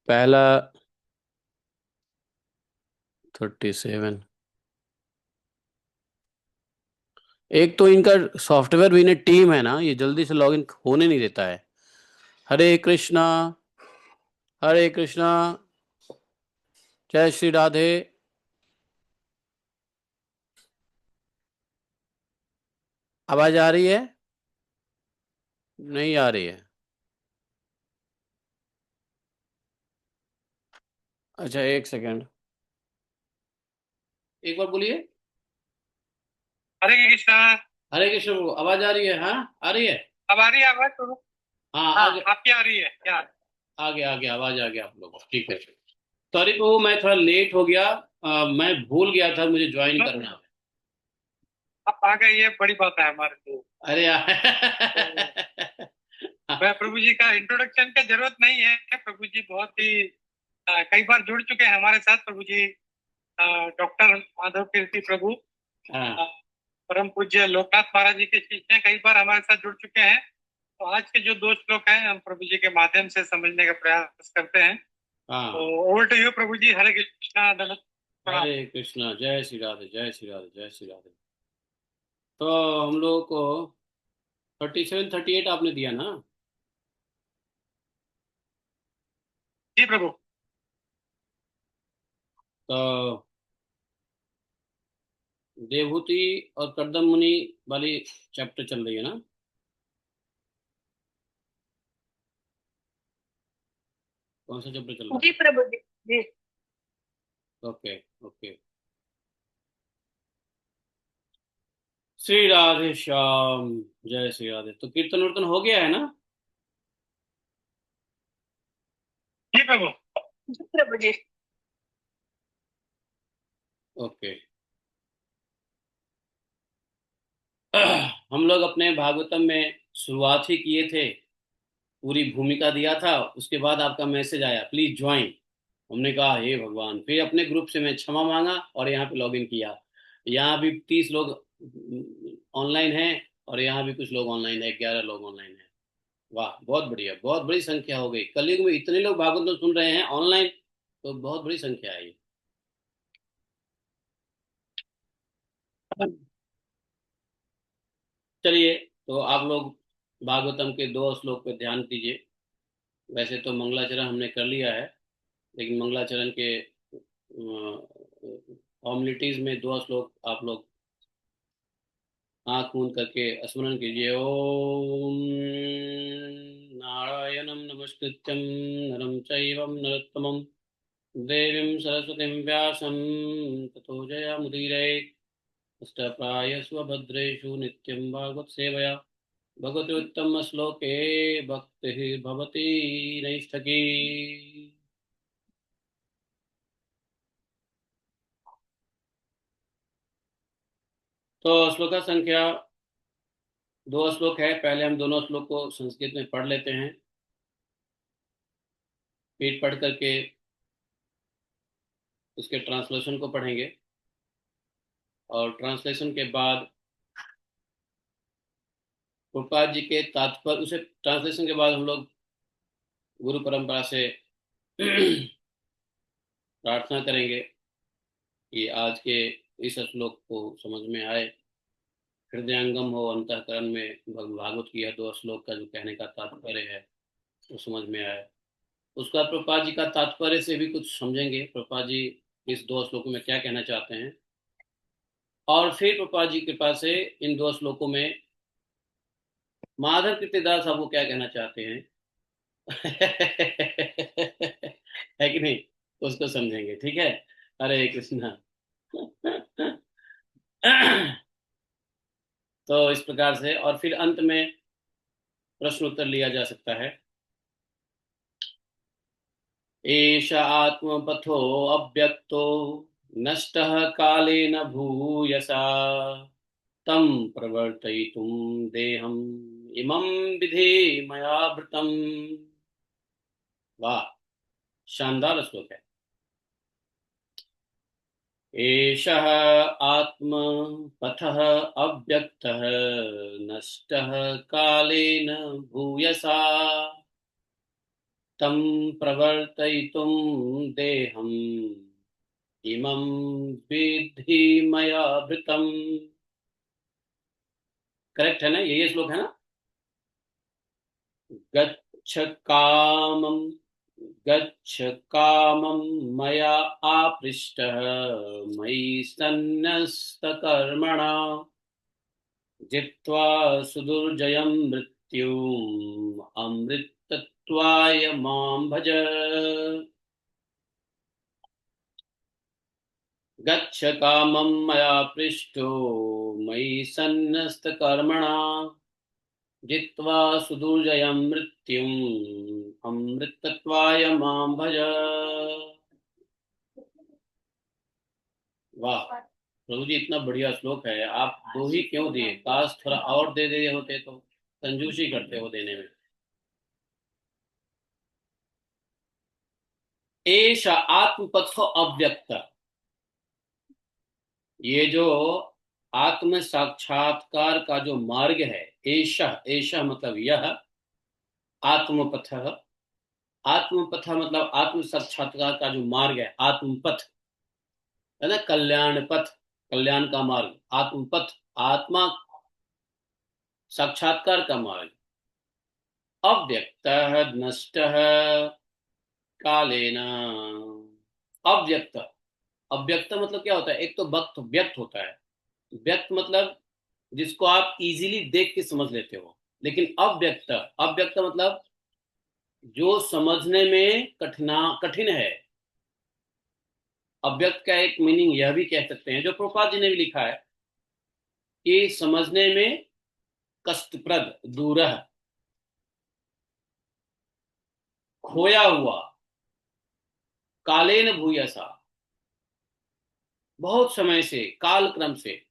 पहला 37। एक तो इनका सॉफ्टवेयर भी ने टीम है ना, ये जल्दी से लॉगिन होने नहीं देता है। हरे कृष्णा। हरे कृष्णा। जय श्री राधे। आवाज आ रही है? नहीं आ रही है? अच्छा, एक सेकंड, एक बार बोलिए। हरे कृष्णा। हरे कृष्ण प्रभु, आवाज आ रही है? हाँ, आ रही है। अब आ रही है आवाज तो? हाँ, हाँ, आगे। आपकी आ रही है क्या? आगे आगे आवाज आ गया आप लोगों को, ठीक है। सॉरी प्रभु, मैं थोड़ा लेट हो गया। मैं भूल गया था मुझे ज्वाइन लो, करना। आप आ गए, ये बड़ी बात है हमारे लिए। अरे यार। तो मैं प्रभु जी का इंट्रोडक्शन की जरूरत नहीं है। प्रभु जी बहुत ही कई बार जुड़ चुके हैं हमारे साथ। प्रभु जी डॉक्टर माधव कीर्ति प्रभु, हाँ। अ, परम पूज्य लोकनाथ महाराज जी के शिष्य हैं, कई बार हमारे साथ जुड़ चुके हैं। तो आज के जो दो श्लोक हैं हम प्रभु जी के माध्यम से समझने का प्रयास करते हैं। तो हाँ। ओवर टू यू प्रभु जी। हरे कृष्णा, दंडवत प्रणाम। हरे कृष्णा, जय श्री राधे जय श्री राधे जय श्री राधे। तो हम लोग को 37 38 आपने दिया ना? जी प्रभु। तो देवहूति और कर्दम मुनि वाली चैप्टर चल रही है ना? कौन सा चैप्टर चल रहा जी प्रभु जी। जी। है? ओके। ओके। श्री राधे श्याम। जय श्री राधे। तो कीर्तन वीर्तन हो गया है ना? जी प्रभु। जी प्रभु जी। ओके। हम लोग अपने भागवतम में शुरुआत ही किए थे, पूरी भूमिका दिया था, उसके बाद आपका मैसेज आया प्लीज ज्वाइन। हमने कहा हे भगवान, फिर अपने ग्रुप से मैं क्षमा मांगा और यहाँ पे लॉगिन किया। यहाँ भी 30 लोग ऑनलाइन हैं, और यहाँ भी कुछ लोग ऑनलाइन है, 11 लोग ऑनलाइन है। वाह, बहुत बढ़िया, बहुत बड़ी संख्या हो गई। कलयुग में इतने लोग भागवत सुन रहे हैं ऑनलाइन, तो बहुत बड़ी संख्या है ये। चलिए, तो आप लोग भागवतम के 2 श्लोक पे ध्यान दीजिए। वैसे तो मंगलाचरण हमने कर लिया है, लेकिन मंगलाचरण के फॉर्मेलिटीज में 2 श्लोक आप लोग आंख मूंद करके स्मरण कीजिए। ओम नारायणं नमस्कृत्यं नरं चैव नरोत्तमं देवीं सरस्वतीं व्यासं ततो जयमुदीरये। अष्टप्रायस्व भद्रेषु नित्यं भागवत सेवया भगवत्युत्तम श्लोके भक्तिः भवति नैष्ठकी। तो श्लोक संख्या 2 श्लोक है, पहले हम दोनों श्लोक को संस्कृत में पढ़ लेते हैं, फिर पढ़ करके उसके ट्रांसलेशन को पढ़ेंगे, और ट्रांसलेशन के बाद प्रभुपाद जी के तात्पर्य, उसे ट्रांसलेशन के बाद हम लोग गुरु परंपरा से प्रार्थना करेंगे कि आज के इस श्लोक को समझ में आए, हृदयंगम हो अंतःकरण में, भागवत की यह 2 श्लोक का जो कहने का तात्पर्य है वो समझ में आए। उसका प्रभुपाद जी का तात्पर्य से भी कुछ समझेंगे, प्रभुपाद जी इस 2 श्लोकों में क्या कहना चाहते हैं। और फिर प्रभुपाद जी कृपा से इन 2 श्लोकों में माधव कीर्तिदास साहब को क्या कहना चाहते हैं है कि नहीं, उसको समझेंगे। ठीक है, हरे कृष्णा। तो इस प्रकार से, और फिर अंत में प्रश्न उत्तर लिया जा सकता है। एष आत्मपथो अव्यक्तो नष्टः कालेन भूयसा तं प्रवर्तयितुं देहम् इमं विधि मया भृतम्। वाह, शानदार श्लोक है। एषः आत्मपथः अव्यक्तः नष्टः कालेन भूयसा तं प्रवर्तयितुं देहम् इमं विद्धि मया भृतम्। करेक्ट है ना, ये श्लोक है ना। गच्छ कामं गच्छ कामं मया आपृष्टः मयि सन्न्यस्तकर्मणा जित्वा सुदुर्जयं मृत्युम् अमृतत्वाय मां भज। गच्छ कामं मया पृष्टो मयि सन्न्यस्तकर्मणा जित्वा सुदुर्जयं मृत्युम् अमृतत्वाय मां भज। वाह प्रभु जी, इतना बढ़िया श्लोक है, आप 2 ही क्यों दिए? काश थोड़ा और दे दिए होते तो। कंजूसी करते हो देने में। एष आत्मपथो अव्यक्त, ये जो आत्म साक्षात्कार का जो मार्ग है, एष एष मतलब यह, आत्मपथ, आत्मपथ मतलब आत्म साक्षात्कार का जो मार्ग है, आत्मपथ है ना, कल्याण पथ, कल्याण का मार्ग, आत्मपथ, आत्मा साक्षात्कार का मार्ग। अव्यक्त नष्ट कालेन, अव्यक्त, अव्यक्त मतलब क्या होता है? एक तो वक्त व्यक्त होता है, व्यक्त मतलब जिसको आप इजीली देख के समझ लेते हो, लेकिन अव्यक्त, अव्यक्त मतलब जो समझने में कठिन है। अव्यक्त का एक मीनिंग यह भी कह सकते हैं, जो प्रभुपाद जी ने भी लिखा है, कि समझने में कष्टप्रद, दूरह, खोया हुआ, कालेन भूयसा, बहुत समय से, काल क्रम से,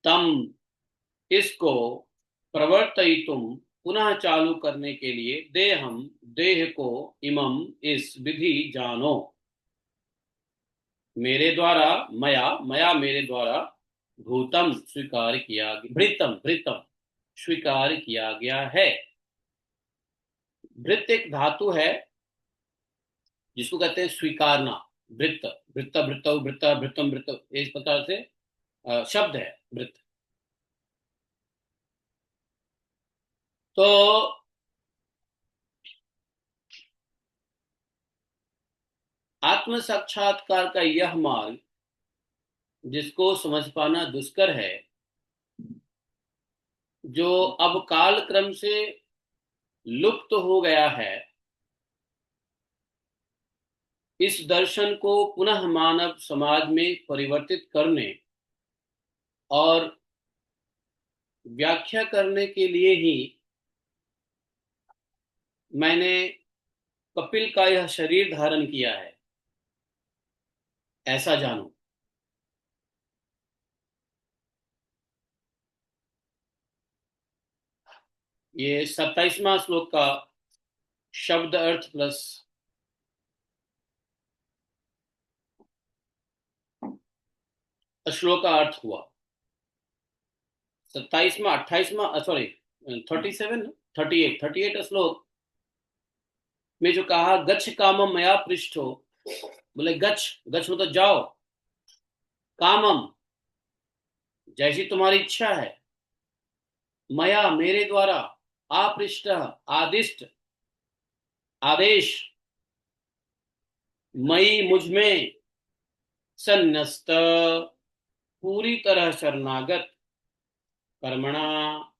तम, इसको, प्रवर्तयितुम, पुनः चालू करने के लिए, देहम, देह को, इमम, इस, विधि, जानो, मेरे द्वारा, मया, मया मेरे द्वारा, भूतम स्वीकार किया, भृतम, भृतम स्वीकार किया गया है। भृत एक धातु है जिसको कहते हैं स्वीकारना। भृत, भृत, भृत, भृत, भृतम, भृत, इस प्रकार से शब्द है भृत। तो आत्म साक्षात्कार का यह मार्ग, जिसको समझ पाना दुष्कर है, जो अब काल क्रम से लुप्त हो गया है, इस दर्शन को पुनः मानव समाज में परिवर्तित करने और व्याख्या करने के लिए ही मैंने कपिल का यह शरीर धारण किया है, ऐसा जानो। ये 27वां श्लोक का शब्द अर्थ प्लस श्लोक का अर्थ हुआ। 27वां, 28वां, सॉरी 37, 38 श्लोक में जो कहा, गच्छ कामम मया पृष्ठो, बोले गच्छ, गच्छ मतलब जाओ, कामम जैसी तुम्हारी इच्छा है, मया मेरे द्वारा, आपृष्ट आदिष्ट, आदेश, मई मुझ में, सन्नस्त पूरी तरह शरणागत, कर्मणा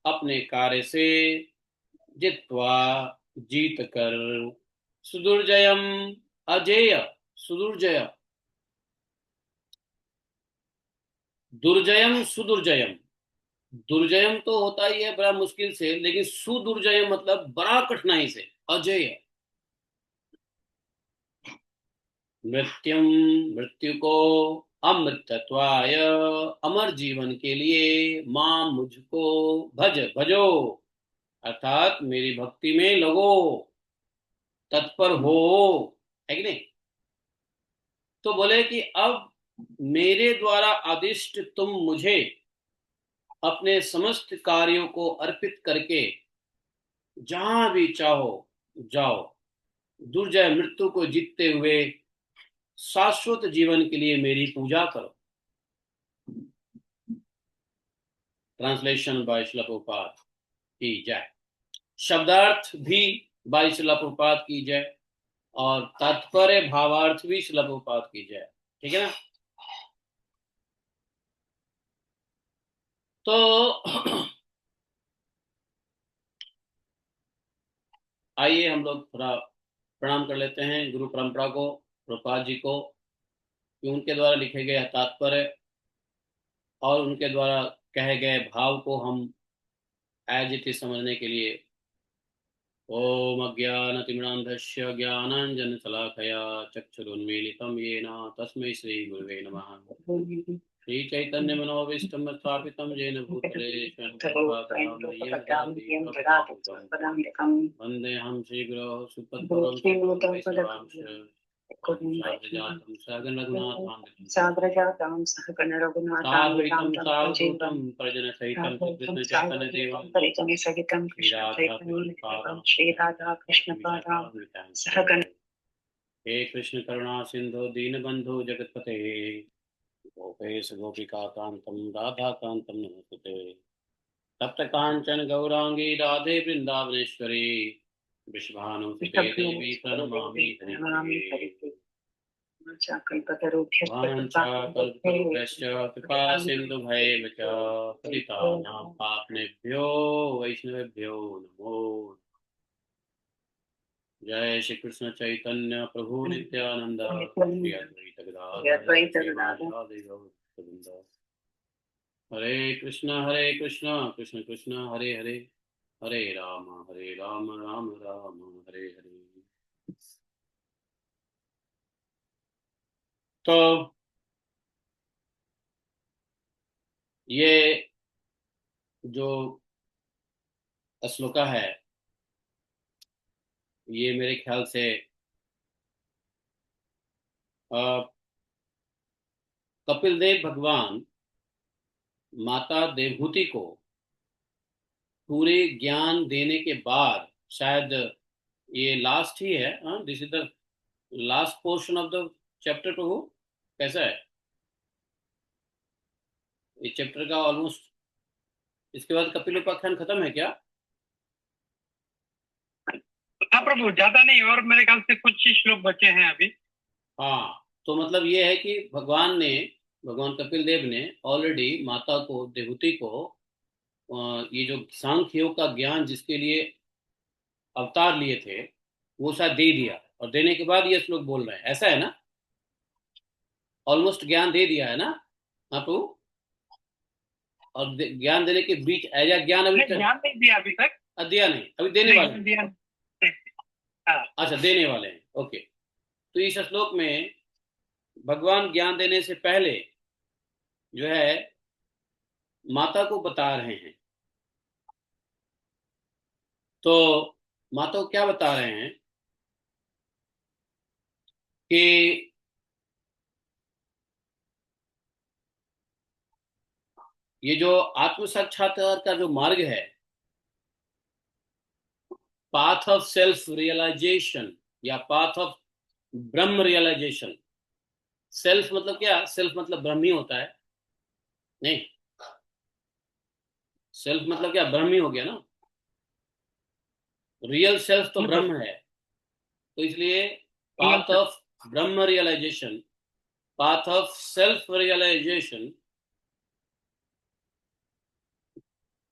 अपने कार्य से, जित्वा जीत कर, सुदुर्जयम अजेय, सुदुर्जय, दुर्जयम सुदुर्जयम, दुर्जयम तो होता ही है बड़ा मुश्किल से, लेकिन सुदुर्जयम मतलब बड़ा कठिनाई से, अजेय, मृत्युम मृत्यु को, अमृतत्वाय अमर जीवन के लिए, मां मुझको भज भजो, अर्थात मेरी भक्ति में लगो, तत्पर हो, है कि नहीं। तो बोले कि अब मेरे द्वारा आदिष्ट तुम मुझे अपने समस्त कार्यों को अर्पित करके जहां भी चाहो जाओ, दुर्जय मृत्यु को जीतते हुए शाश्वत जीवन के लिए मेरी पूजा करो। ट्रांसलेशन बाय श्रील प्रभुपाद की जय। शब्दार्थ भी बाय श्रील प्रभुपाद की जय, और तात्पर्य भावार्थ भी श्रील प्रभुपाद की जय। ठीक है ना। तो आइए हम लोग थोड़ा प्रणाम कर लेते हैं गुरु परंपरा को, प्रभुपाद जी को, कि उनके द्वारा लिखे गए तात्पर्य और उनके द्वारा कहे गए भाव को हम एज इट इज समझने के लिए ओम अज्ञानतिमिरान्धस्य ज्ञानाञ्जनशलाकया चक्षुरुन्मीलितं येन तस्मै श्रीगुरुवे नमः। श्रीचैतन्यमनोभीष्टं स्थापितं येन भूतले वन्देऽहं श्रीगुरोः सुपदपदं साग्रजातं सहगण रघुनाथान्वितं साद्वैतं प्रजनसहितं कृष्णचैतन्यदेवं परिजनसहितं श्रीराधा कृष्णपादां सहगण। हे कृष्ण करुणा सिंधु दीनबंधु जगतपते, गोपेश गोपिका कांतम राधा कांतम नमस्ते। तप्त कांचन गौरांगी राधे वृंदावनेश्वरी, वृषभानुसुते देवी प्रणमामि हरिप्रिये। वाञ्छाकल्पतरुभ्यश्च कृपा सिन्धुभैव च पतितानां पावनेभ्यो वैष्णवेभ्यो नमो। जय श्री कृष्ण चैतन्य प्रभु नित्यानंद, श्री अद्वैत गदाधर गोविंद। हरे कृष्ण कृष्ण कृष्ण हरे हरे, हरे राम राम राम हरे हरे। तो ये जो श्लोका है, ये मेरे ख्याल से कपिल देव भगवान माता देवहूति को पूरे ज्ञान देने के बाद, शायद ये लास्ट ही है, this is the last portion of the chapter. Prabhu कैसा है ये चैप्टर का? ऑलमोस्ट इसके बाद कपिल उपाख्यान खत्म है क्या? हाँ प्रभु, ज्यादा नहीं, और मेरे ख्याल से कुछ ही श्लोक बचे हैं अभी। हाँ, तो मतलब ये है कि भगवान कपिल देव ने ऑलरेडी माता को, देवहूति को, ये जो सांख्य योग का ज्ञान जिसके लिए अवतार लिए थे वो शायद दे दिया, और देने के बाद ये श्लोक बोल रहे हैं, ऐसा है ना? ऑलमोस्ट ज्ञान दे दिया है ना? हाँ प्रभु, और ज्ञान देने के बीच ऐसा ज्ञान अभी ज्ञान नहीं दिया अभी तक, दिया नहीं, अभी देने वाले हैं। हाँ। अच्छा, देने वाले हैं, ओके। तो इस श्लोक में भगवान ज्ञान देने से पहले जो है माता को बता रहे हैं। तो माता को क्या बता रहे हैं कि ये जो आत्म साक्षात्कार का जो मार्ग है, पाथ ऑफ सेल्फ रियलाइजेशन या path of Brahm realisation. Self मतलब क्या? सेल्फ मतलब ब्रह्म ही होता है, नहीं? सेल्फ मतलब क्या? ब्रह्म ही हो गया ना। रियल सेल्फ तो ब्रह्म है, तो इसलिए path of Brahm realization path of self realization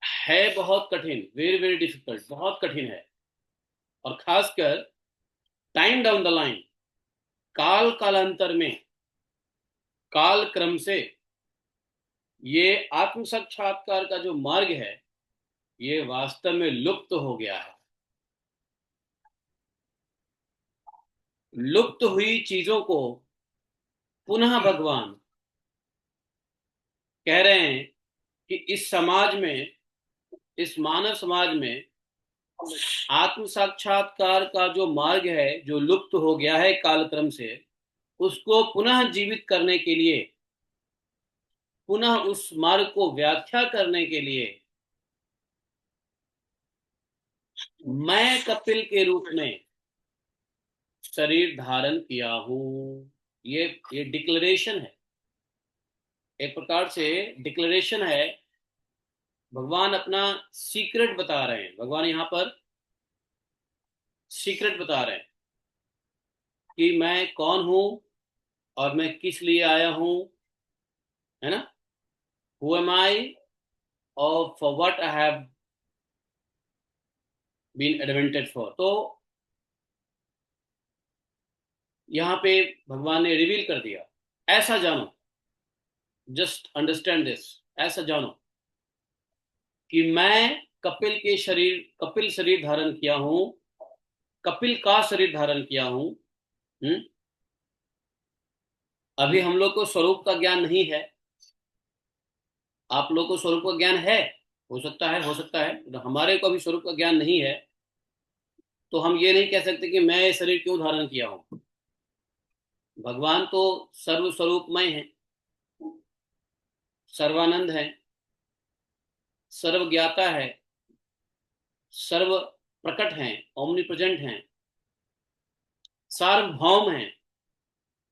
है बहुत कठिन, वेरी वेरी डिफिकल्ट, बहुत कठिन है। और खासकर टाइम डाउन द लाइन, काल कालांतर में, काल क्रम से ये आत्म साक्षात्कार का जो मार्ग है ये वास्तव में लुप्त हो गया है। लुप्त हुई चीजों को पुनः भगवान कह रहे हैं कि इस समाज में, इस मानव समाज में आत्म साक्षात्कार का जो मार्ग है जो लुप्त हो गया है कालक्रम से, उसको पुनः जीवित करने के लिए, पुनः उस मार्ग को व्याख्या करने के लिए मैं कपिल के रूप में शरीर धारण किया हूं। ये डिक्लेरेशन है, एक प्रकार से डिक्लेरेशन है। भगवान अपना सीक्रेट बता रहे हैं, भगवान यहां पर सीक्रेट बता रहे हैं कि मैं कौन हूं और मैं किस लिए आया हूं, है ना। हु एम आई और for what I have been advented for. तो यहां पे भगवान ने रिवील कर दिया, ऐसा जानो, जस्ट अंडरस्टैंड दिस, ऐसा जानो कि मैं कपिल शरीर धारण किया हूं, कपिल का शरीर धारण किया हूं। अभी हम लोग को स्वरूप का ज्ञान नहीं है, आप लोग को स्वरूप का ज्ञान है, हो सकता है, हो सकता है, तो हमारे को अभी स्वरूप का ज्ञान नहीं है, तो हम ये नहीं कह सकते कि मैं ये शरीर क्यों धारण किया हूं। भगवान तो सर्व स्वरूपमय है, सर्वानंद है, सर्व ज्ञाता है, सर्व प्रकट हैं, ओमनी प्रेजेंट हैं, सार्वभौम हैं।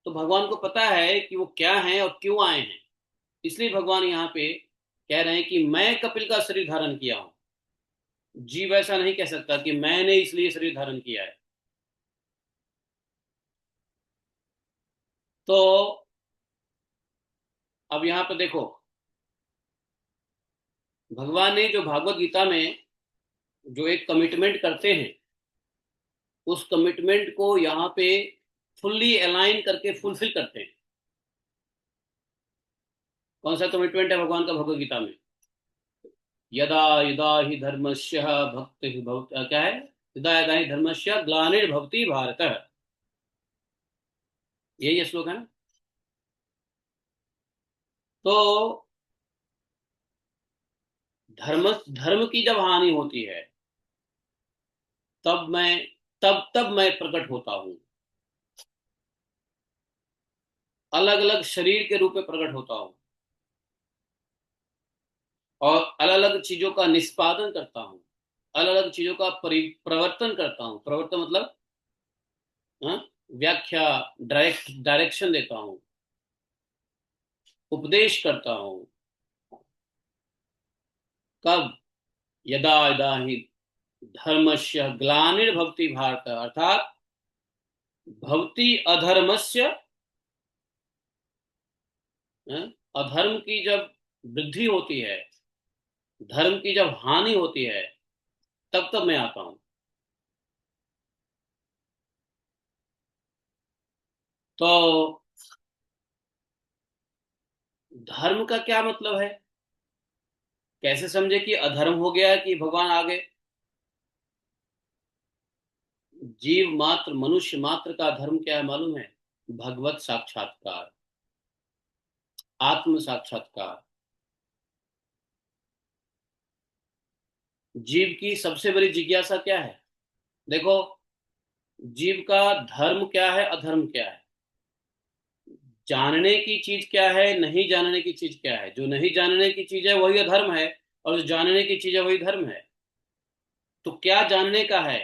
तो भगवान को पता है कि वो क्या हैं और क्यों आए हैं, इसलिए भगवान यहाँ पे कह रहे हैं कि मैं कपिल का शरीर धारण किया हूं। जीव ऐसा नहीं कह सकता कि मैंने इसलिए शरीर धारण किया है। तो अब यहां पर देखो, भगवान ने जो भागवत गीता में जो एक कमिटमेंट करते हैं, उस कमिटमेंट को यहाँ पे फुल्ली अलाइन करके फुलफिल करते हैं। कौन सा कमिटमेंट है भगवान का भगवत गीता में? यदा यदा ही धर्मस्य भक्ति क्या है, यदा यदा ही धर्मस्य ग्लानिर्भवति भारत, यही श्लोक है ना। तो धर्म की जब हानि होती है तब मैं प्रकट होता हूं, अलग अलग शरीर के रूप में प्रकट होता हूं और अलग अलग चीजों का निष्पादन करता हूं, अलग अलग चीजों का प्रवर्तन करता हूं। प्रवर्तन मतलब व्याख्या, डायरेक्शन देता हूं, उपदेश करता हूं। कब? यदा यदा ही धर्मस्य ग्लानिर्भवति भारत, अर्थात भवति अधर्मस्य, अधर्म की जब वृद्धि होती है, धर्म की जब हानि होती है, तब मैं आता हूं। तो धर्म का क्या मतलब है, कैसे समझे कि अधर्म हो गया कि भगवान आ गए? जीव मात्र, मनुष्य मात्र का धर्म क्या है मालूम है? भगवत साक्षात्कार, आत्म साक्षात्कार। जीव की सबसे बड़ी जिज्ञासा क्या है? देखो, जीव का धर्म क्या है, अधर्म क्या है, जानने की चीज क्या है, नहीं जानने की चीज क्या है। जो नहीं जानने की चीज है वही अधर्म है, और जो जानने की चीज है वही धर्म है। तो क्या जानने का है?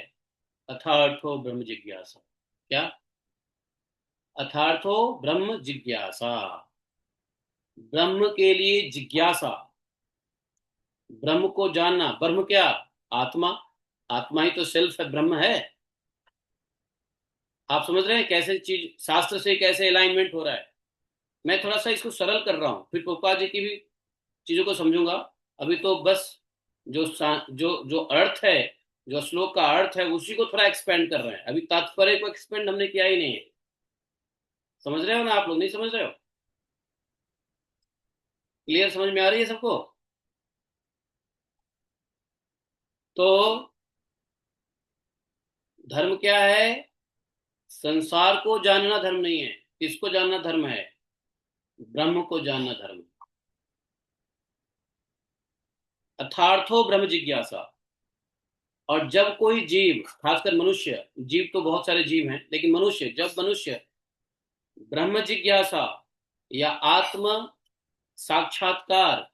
अथार्थो ब्रह्म जिज्ञासा। क्या? अथार्थो ब्रह्म जिज्ञासा, ब्रह्म के लिए जिज्ञासा, ब्रह्म को जानना। ब्रह्म क्या? आत्मा, आत्मा ही तो सेल्फ है, ब्रह्म है। आप समझ रहे हैं कैसे चीज शास्त्र से कैसे अलाइनमेंट हो रहा है? मैं थोड़ा सा इसको सरल कर रहा हूं, फिर प्रभुपाद जी की भी चीजों को समझूंगा। अभी तो बस जो जो जो अर्थ है, जो श्लोक का अर्थ है, उसी को थोड़ा एक्सपेंड कर रहे हैं। अभी तात्पर्य को एक्सपेंड हमने किया ही नहीं है। समझ रहे हो ना आप लोग? नहीं समझ रहे हो? क्लियर समझ में आ रही है सबको? तो धर्म क्या है? संसार को जानना धर्म नहीं है। किसको जानना धर्म है? ब्रह्म को जानना धर्म। अर्थार्थो ब्रह्म जिज्ञासा। और जब कोई जीव, खासकर मनुष्य, जीव तो बहुत सारे जीव हैं, लेकिन मनुष्य, जब मनुष्य ब्रह्म जिज्ञासा या आत्म साक्षात्कार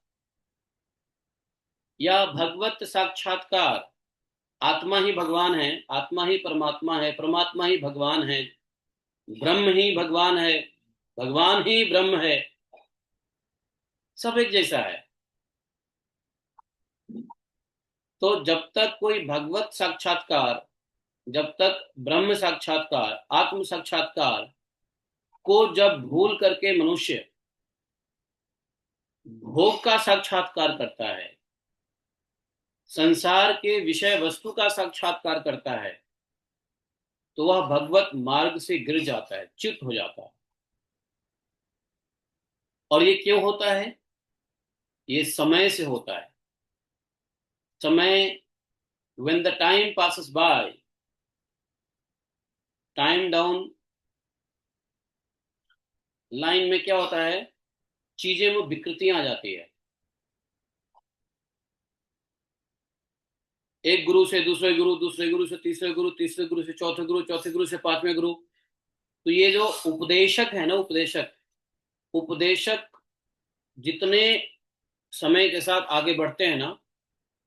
या भगवत साक्षात्कार, आत्मा ही भगवान है, आत्मा ही परमात्मा है, परमात्मा ही भगवान है, ब्रह्म ही भगवान है, भगवान ही ब्रह्म है, सब एक जैसा है। तो जब तक कोई भगवत साक्षात्कार, जब तक ब्रह्म साक्षात्कार, आत्म साक्षात्कार को जब भूल करके मनुष्य भोग का साक्षात्कार करता है, संसार के विषय वस्तु का साक्षात्कार करता है, तो वह भगवत मार्ग से गिर जाता है, च्युत हो जाता है। और ये क्यों होता है? ये समय से होता है। समय, when the time passes by, time down line में क्या होता है? चीजें में विकृतियां आ जाती है। एक गुरु से दूसरे गुरु, दूसरे गुरु से तीसरे गुरु, तीसरे गुरु से चौथे गुरु, चौथे गुरु से पांचवें गुरु। तो ये जो उपदेशक है ना, उपदेशक जितने समय के साथ आगे बढ़ते हैं ना,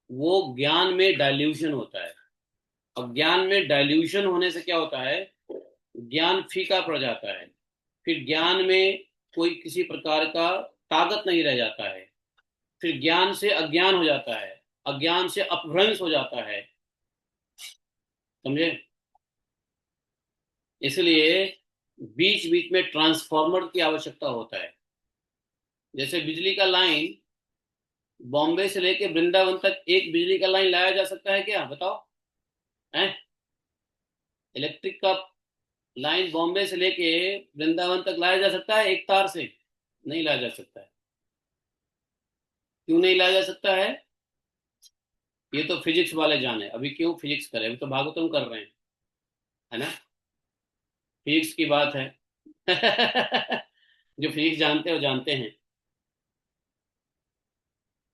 वो ज्ञान में डाइल्यूशन होता है। अब ज्ञान में डाइल्यूशन होने से क्या होता है? ज्ञान फीका पड़ जाता है। फिर ज्ञान में कोई किसी प्रकार का ताकत नहीं रह जाता है। फिर ज्ञान से अज्ञान हो जाता है, अज्ञान से अपभ्रंश हो जाता है। समझे? इसलिए बीच बीच में ट्रांसफार्मर की आवश्यकता होता है। जैसे बिजली का लाइन बॉम्बे से लेके वृंदावन तक एक बिजली का लाइन लाया जा सकता है क्या? बताओ। है? इलेक्ट्रिक का लाइन बॉम्बे से लेके वृंदावन तक लाया जा सकता है एक तार से? नहीं लाया जा सकता है। क्यों नहीं लाया जा सकता है? ये तो फिजिक्स वाले जाने। अभी क्यों फिजिक्स करें? अभी तो भागवतम कर रहे हैं, है ना? फिजिक्स की बात है। जो फिजिक्स जानते हो जानते हैं।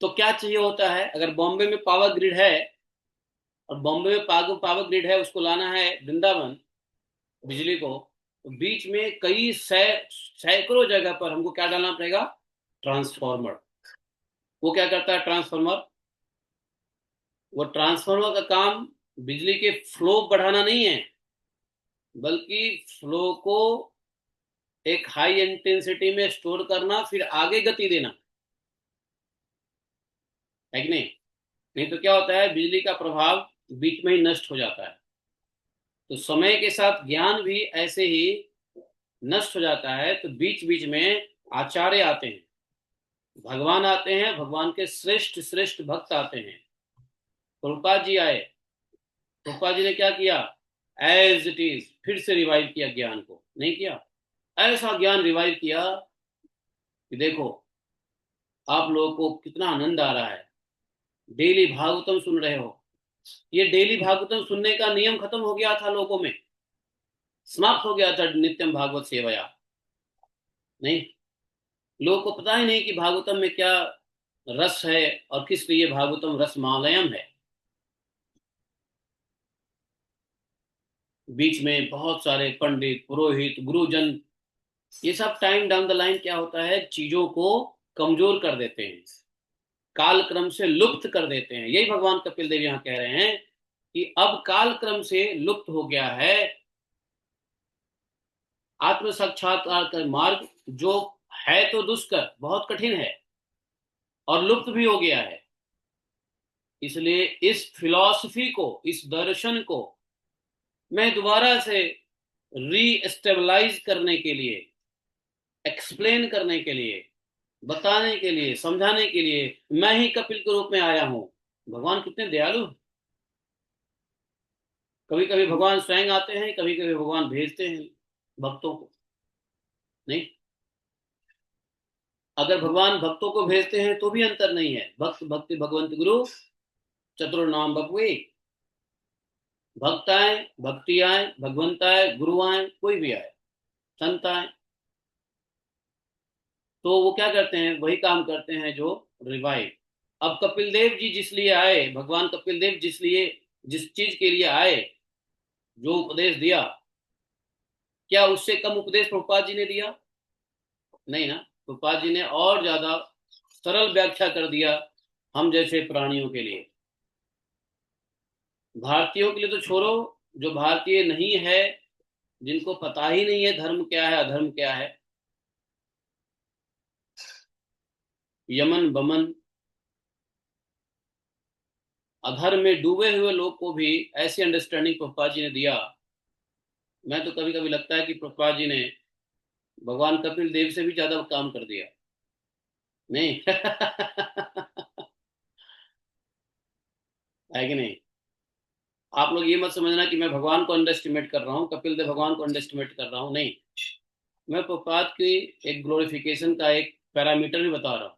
तो क्या चाहिए होता है? अगर बॉम्बे में पावर ग्रिड है, और बॉम्बे में पावर ग्रिड है, उसको लाना है वृंदावन बिजली को, तो बीच में कई सैकड़ों जगह पर हमको क्या डालना पड़ेगा? ट्रांसफार्मर। वो क्या करता है ट्रांसफार्मर? वो ट्रांसफार्मर का काम बिजली के फ्लो बढ़ाना नहीं है, बल्कि फ्लो को एक हाई इंटेंसिटी में स्टोर करना, फिर आगे गति देना, है कि नहीं? नहीं तो क्या होता है? बिजली का प्रभाव बीच में ही नष्ट हो जाता है। तो समय के साथ ज्ञान भी ऐसे ही नष्ट हो जाता है। तो बीच बीच में आचार्य आते हैं, भगवान आते हैं, भगवान के श्रेष्ठ श्रेष्ठ भक्त आते हैं। प्रभुपाद जी आए, प्रभुपाद जी ने क्या किया? एज इट इज फिर से रिवाइव किया ज्ञान को। नहीं किया? ऐसा ज्ञान रिवाइव किया कि देखो आप लोगों को कितना आनंद आ रहा है, डेली भागवतम सुन रहे हो। ये डेली भागवतम सुनने का नियम खत्म हो गया था लोगों में, समाप्त हो गया था नित्यम भागवत सेवया। नहीं, लोगों को पता ही नहीं कि भागवतम में क्या रस है और किस लिए भागवतम रसमालयम है। बीच में बहुत सारे पंडित, पुरोहित, गुरुजन, ये सब टाइम डाउन द लाइन क्या होता है? चीजों को कमजोर कर देते हैं, काल क्रम से लुप्त कर देते हैं। यही भगवान कपिल देव यहाँ कह रहे हैं कि अब काल क्रम से लुप्त हो गया है आत्म साक्षात्कार का मार्ग, जो है तो दुष्कर, बहुत कठिन है और लुप्त भी हो गया है। इसलिए इस फिलॉसफी को, इस दर्शन को मैं दोबारा से रीस्टेबलाइज करने के लिए एक्सप्लेन करने के लिए, बताने के लिए, समझाने के लिए मैं ही कपिल के रूप में आया हूं। भगवान कितने दयालु। कभी कभी भगवान स्वयं आते हैं, कभी कभी भगवान भेजते हैं भक्तों को। नहीं, अगर भगवान भक्तों को भेजते हैं तो भी अंतर नहीं है। भक्त भक्ति भगवंत गुरु चतुर्नाम बपुए। भक्त आए, भक्ति आए, भगवंत आए, गुरु आए, कोई भी आए, संत आए, तो वो क्या करते हैं? वही काम करते हैं जो रिवाइव। अब कपिल देव जी जिस लिए आए, भगवान कपिल देव जिस चीज के लिए आए, जो उपदेश दिया, क्या उससे कम उपदेश प्रभुपाद जी ने दिया? नहीं ना। प्रभुपाद जी ने और ज्यादा सरल व्याख्या कर दिया हम जैसे प्राणियों के लिए। भारतीयों के लिए तो छोड़ो, जो भारतीय नहीं है, जिनको पता ही नहीं है धर्म क्या है अधर्म क्या है, यमन बमन अधर्म में डूबे हुए लोग को भी ऐसी अंडरस्टैंडिंग प्रभुपाद जी ने दिया। मैं तो कभी कभी लगता है कि प्रभुपाद जी ने भगवान कपिल देव से भी ज्यादा काम कर दिया। नहीं है कि नहीं? आप लोग ये मत समझना कि मैं भगवान को अंडर एस्टिमेट कर रहा हूँ, कपिल देव भगवान को अंडर एस्टिमेट कर रहा हूँ, नहीं। मैं प्रभुपाद की एक ग्लोरिफिकेशन का एक पैरामीटर भी बता रहा हूँ,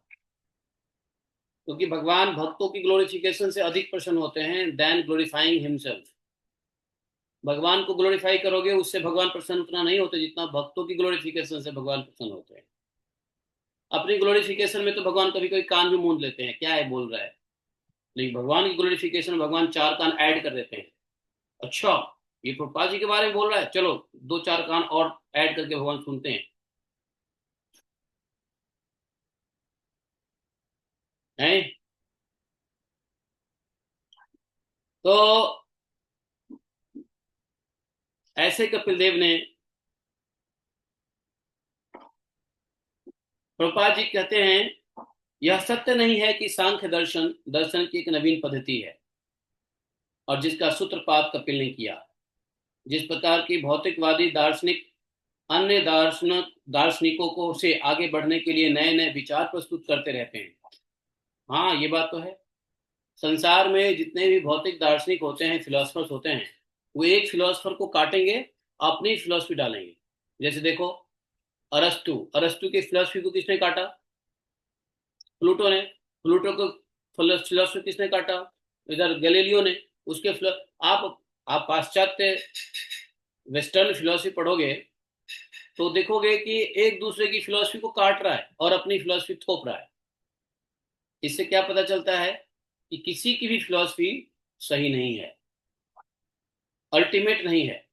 क्योंकि भगवान भक्तों की ग्लोरिफिकेशन से अधिक प्रसन्न होते हैं देन ग्लोरीफाइंग हिमसेल्फ। भगवान को ग्लोरीफाई करोगे, उससे भगवान प्रसन्न उतना नहीं होते जितना भक्तों की ग्लोरिफिकेशन से भगवान प्रसन्न होते हैं। अपनी ग्लोरिफिकेशन में तो भगवान कभी कभी कान भी मूंद लेते हैं, क्या है बोल रहा है, लेकिन भगवान की ग्लोरिफिकेशन भगवान चार कान ऐड कर देते हैं। अच्छा, ये प्रभुपाद जी के बारे में बोल रहा है, चलो दो चार कान और ऐड करके भगवान सुनते हैं। तो ऐसे कपिल देव ने, प्रभुपाद जी कहते हैं यह सत्य नहीं है कि सांख्य दर्शन दर्शन की एक नवीन पद्धति है और जिसका सूत्रपात कपिल ने किया। जिस प्रकार की भौतिकवादी दार्शनिक अन्य दार्शनिकों को से आगे बढ़ने के लिए नए नए विचार प्रस्तुत करते रहते हैं। हाँ, ये बात तो है। संसार में जितने भी भौतिक दार्शनिक होते हैं, फिलोसफर्स होते हैं, वो एक फिलोसफर को काटेंगे, अपनी फिलोसफी डालेंगे। जैसे देखो, अरस्तु अरस्तु की फिलोसफी को किसने काटा? प्लूटो ने। प्लूटो को फिलोसफी किसने काटा? इधर गैलीलियो ने। उसके आप पाश्चात्य वेस्टर्न फिलोसफी पढ़ोगे तो देखोगे कि एक दूसरे की फिलोसफी को काट रहा है और अपनी फिलोसफी थोप रहा है। इससे क्या पता चलता है कि किसी की भी फिलोसफी सही नहीं है, अल्टीमेट नहीं है।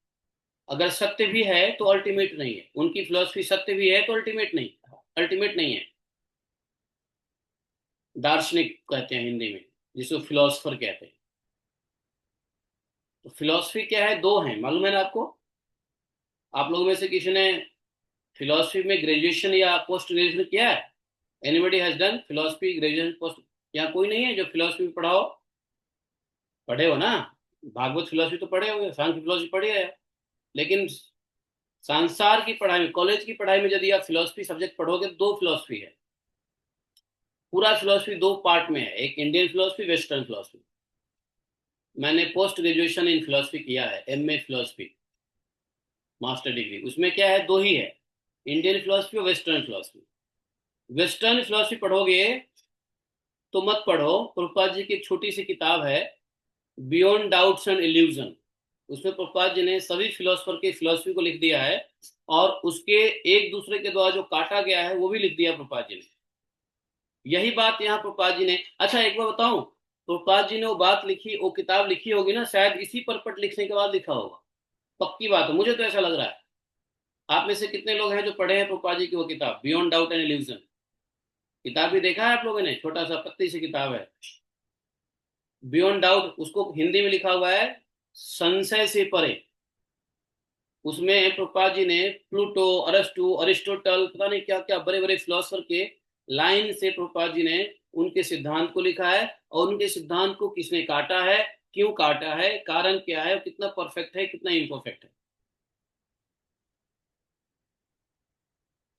अगर सत्य भी है तो अल्टीमेट नहीं है। उनकी फिलोसफी सत्य भी है तो अल्टीमेट नहीं है। दार्शनिक कहते हैं हिंदी में, जिसको फिलोसफर कहते हैं। तो फिलोसफी क्या है? दो हैं, मालूम है ना आपको? आप लोगों में से किसी ने फिलोसफी में ग्रेजुएशन या पोस्ट ग्रेजुएशन किया है? Anybody has done philosophy graduation post? यहाँ कोई नहीं है जो फिलोसफी पढ़ाओ? पढ़े हो ना? भागवत फिलोसफी तो पढ़े होंगे, सांख्य फिलोसफी पढ़ी है। लेकिन संसार की पढ़ाई में, कॉलेज की पढ़ाई में यदि आप फिलोसफी सब्जेक्ट पढ़ोगे तो दो फिलोसफी है। पूरा फिलोसफी दो पार्ट में है, एक इंडियन फिलोसफी, वेस्टर्न फिलोसफी। मैंने पोस्ट ग्रेजुएशन इन फिलोसफी किया है, एमए फिलोसफी, मास्टर डिग्री। उसमें क्या है? दो ही है, इंडियन फिलोसफी और वेस्टर्न फिलोसफी। वेस्टर्न फिलोसफी पढ़ोगे तो मत पढ़ो। प्रभुपाद जी की एक छोटी सी किताब है, बियॉन्ड डाउट्स एंड इल्यूजन। उसमें प्रभुपाद जी ने सभी फिलोसफर की फिलोसफी को लिख दिया है और उसके एक दूसरे के द्वारा जो काटा गया है वो भी लिख दिया प्रभुपाद जी ने। यही बात यहाँ प्रभुपाद जी ने, अच्छा एक बार बताऊं, प्रभुपाद जी ने वो बात लिखी, वो किताब लिखी होगी ना, शायद इसी परपट लिखने के बाद लिखा होगा। पक्की बात है, मुझे तो ऐसा लग रहा है। आप में से कितने लोग हैं जो पढ़े हैं प्रभुपाद जी की वो किताब बियॉन्ड डाउट एंड इल्यूजन? किताब भी देखा है आप लोगों ने? छोटा सा पत्ती सी किताब है, बियॉन्ड डाउट। उसको हिंदी में लिखा हुआ है संशय से परे। उसमें प्रभुपाद जी ने प्लूटो, अरस्तु, अरिस्टोटल, पता नहीं क्या क्या बड़े बड़े फिलोसफर के लाइन से प्रभुपाद जी ने उनके सिद्धांत को लिखा है, और उनके सिद्धांत को किसने काटा है, क्यों काटा है, कारण क्या है, कितना परफेक्ट है, कितना इम्परफेक्ट है।